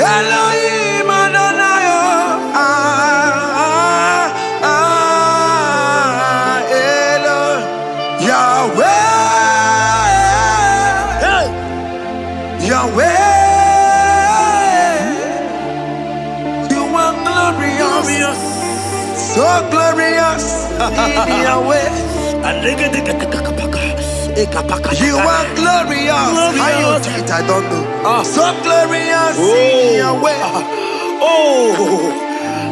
Speaker 3: Elohim Adonai. Yahweh. Yahweh. You are glorious. So glorious in Yahweh. You are glorious. How you do it, I don't know. So glorious in Yahweh.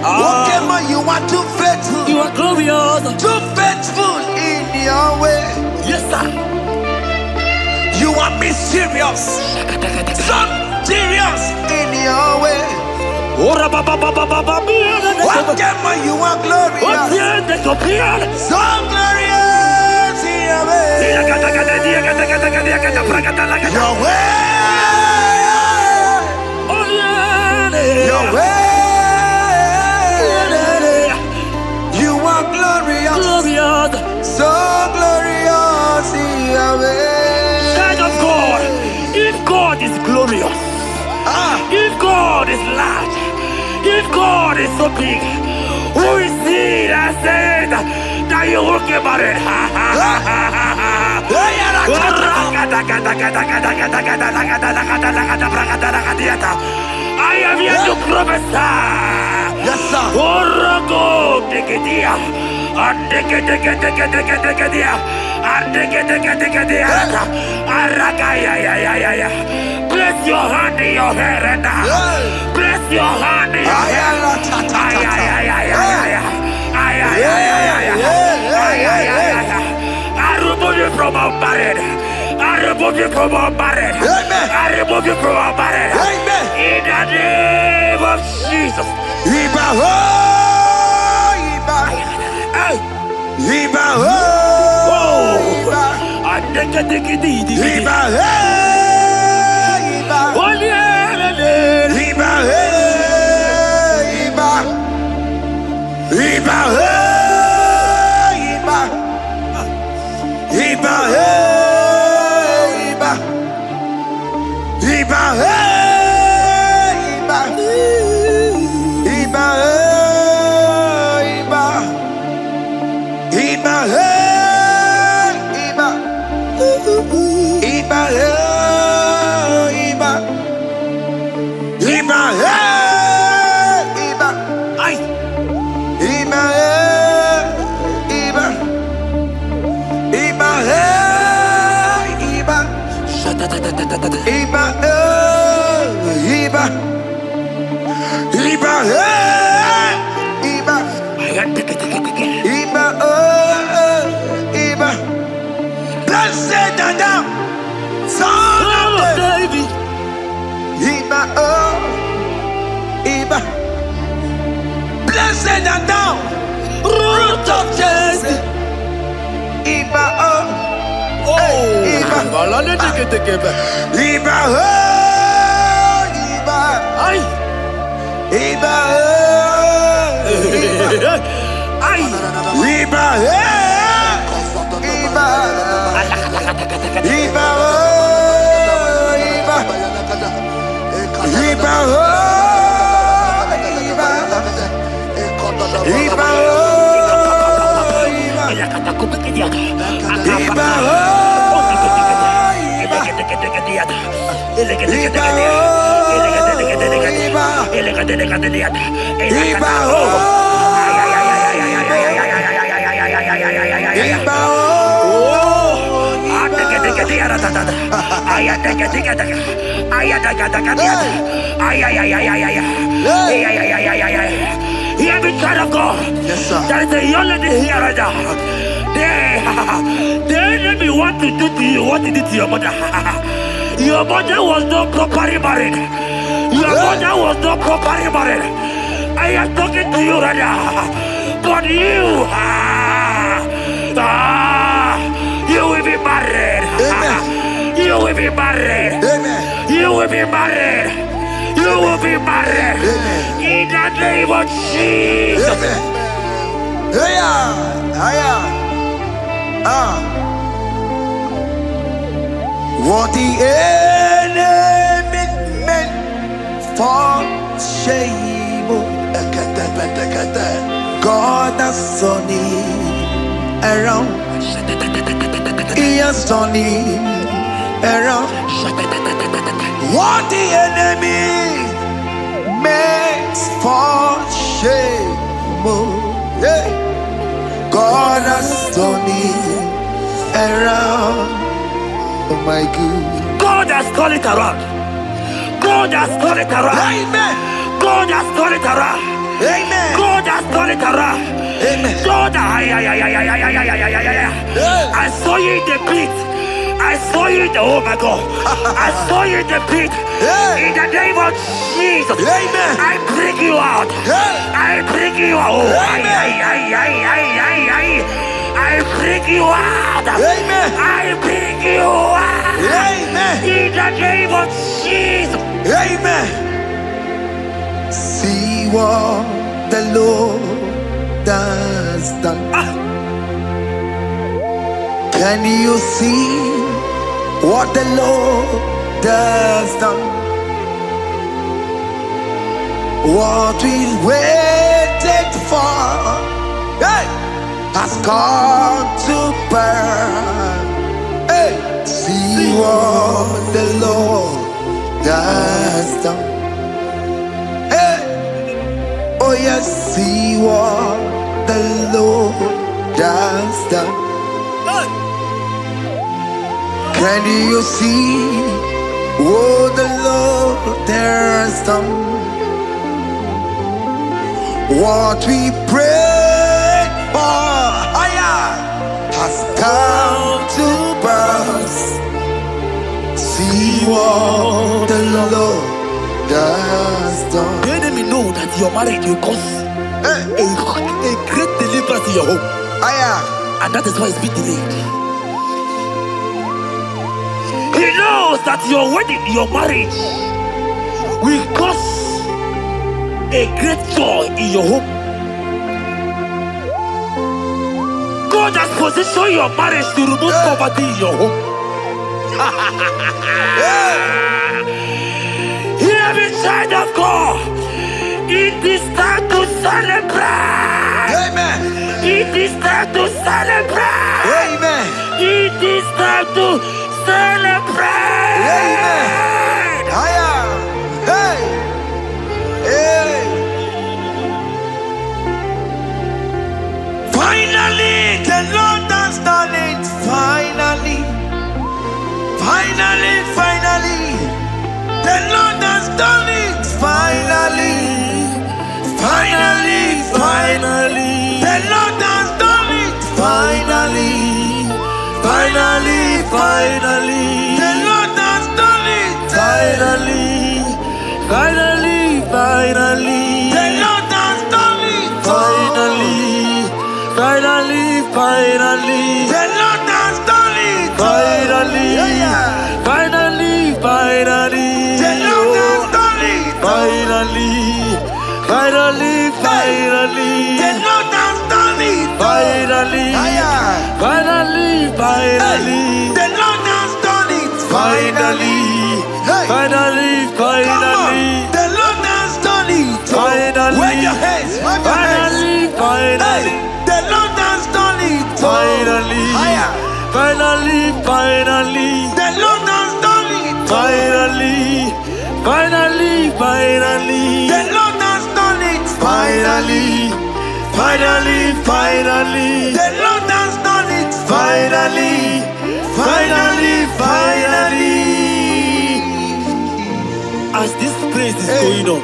Speaker 3: Whatever you are too faithful.
Speaker 1: You are glorious.
Speaker 3: Too faithful in Yahweh.
Speaker 1: Yes, sir.
Speaker 3: You are mysterious. So serious in Yahweh. Whatever you are glorious. So glorious in Yahweh. Yahweh. You are glorious. So glorious in Yahweh.
Speaker 1: Child of God, if God is glorious, if God is large, if God is so big, who is he that said that you will get married? I am here to prophesy.
Speaker 3: Yes, sir.
Speaker 1: Place your hand in your hair right now. Place your hand in your hair. I remove you from our marriage. I remove you from our marriage. I remove you from our marriage. In the name of Jesus.
Speaker 3: Iba. Iba. Iba. Iba. Iba. Blessed and down. Son of David. Iba. Iba. Blessed and down. Root of Jesse. Iba. Iba. Iba. Iba. Ay. Iba. Ay. Iba. Iba. Iba. Iba. Iba.
Speaker 1: Hear me, child of God.
Speaker 3: Yes, sir.
Speaker 1: There is a young lady here right now. The enemy want to do to you what he did to your mother. Your mother was not properly married. Your mother was not properly married. I am talking to you right now. But you, you will be married.
Speaker 3: Amen.
Speaker 1: You will be married.
Speaker 3: Amen.
Speaker 1: You will be married. You will be married.
Speaker 3: Amen.
Speaker 1: In the name of Jesus.
Speaker 3: Amen. What the enemy meant for shame, God has turned it around. He has turned it around. What the enemy meant for shame, God has turned it around. Oh my God.
Speaker 1: God has turned it around. God has turned it around.
Speaker 3: Amen.
Speaker 1: God has turned it around.
Speaker 3: Amen.
Speaker 1: God has turned it around.
Speaker 3: Amen.
Speaker 1: God, I saw you in the pit. I saw you in the, oh my God. I saw you in the pit. In the name of Jesus.
Speaker 3: Amen.
Speaker 1: I bring you out. I bring you out. Oh, I bring you out.
Speaker 3: Amen.
Speaker 1: I bring you out.
Speaker 3: Amen.
Speaker 1: In the name of Jesus.
Speaker 3: Amen. See what the Lord has done. Can you see what the Lord has done? What we waited for, hey, has come to pass. Hey, see what the Lord has done. Hey, oh yes, see what the Lord has done. Can you see what the Lord has done? What we prayed for has come to pass. See what the Lord has done.
Speaker 1: The enemy know that your marriage will cause a great deliverance in your home. And that is why it's been delayed. He knows that your wedding, your marriage will cause a great joy in your home. God has positioned your marriage to remove poverty in your home. Hear me, child of God. It is time to celebrate.
Speaker 3: Amen.
Speaker 1: It is time to celebrate.
Speaker 3: Amen.
Speaker 1: It is time to celebrate.
Speaker 3: Amen. Hey. Hey. Finally, the Lord has done it. Finally, the Lord has Finally, finally,
Speaker 2: The Lord has done it.
Speaker 3: finally, finally, finally,
Speaker 2: The Lord has done it.
Speaker 3: finally, finally, finally,
Speaker 2: The Lord has done it.
Speaker 3: finally, finally, finally,
Speaker 2: The Lord has done it.
Speaker 3: finally, finally, finally,
Speaker 2: The Lord has done it.
Speaker 3: finally, finally, finally,
Speaker 2: The Lord has done it.
Speaker 3: finally, finally,
Speaker 2: Come on.
Speaker 3: finally,
Speaker 2: The Lord has done it.
Speaker 3: finally,
Speaker 2: Wave your hands. Wave your hands.
Speaker 3: finally, finally,
Speaker 2: The Lord has done it.
Speaker 3: finally,
Speaker 2: Higher.
Speaker 3: finally, finally,
Speaker 2: The Lord has done it.
Speaker 3: finally, finally, finally,
Speaker 2: The Lord has done it.
Speaker 3: finally, finally, finally,
Speaker 2: The Lord has done it.
Speaker 3: finally, finally, finally. As this praise is going on,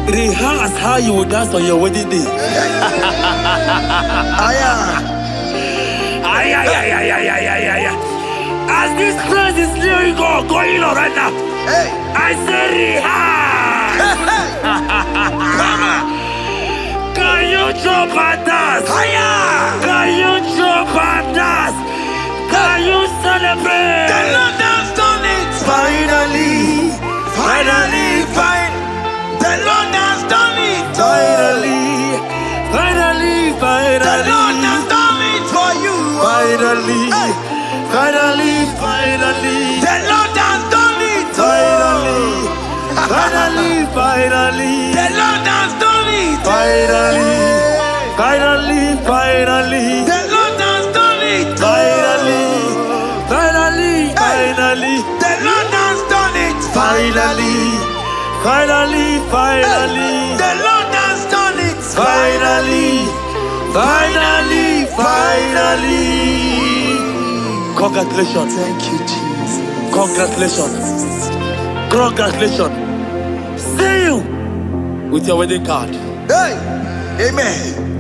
Speaker 3: rehearse how you will dance on your wedding day. As this praise is going on right now, I say rehearse. Can you jump and dance? Can you jump and dance? Can you celebrate?
Speaker 2: The Lord has done it.
Speaker 3: Finally, finally,
Speaker 2: The Lord has done it.
Speaker 3: finally, finally,
Speaker 2: The Lord
Speaker 3: finally,
Speaker 2: has done it for you.
Speaker 3: finally, finally, finally,
Speaker 2: The Lord has done it.
Speaker 3: finally, finally, finally,
Speaker 2: The Lord has done it.
Speaker 3: finally, finally, finally,
Speaker 2: The Lord has done it.
Speaker 3: finally, finally, finally,
Speaker 2: The Lord has done it.
Speaker 3: finally, finally, finally,
Speaker 2: The Lord has done it.
Speaker 3: finally, finally, finally. Congratulations.
Speaker 2: Thank you, Jesus.
Speaker 3: Congratulations. Congratulations. See you with your wedding card.
Speaker 2: Hey, amen.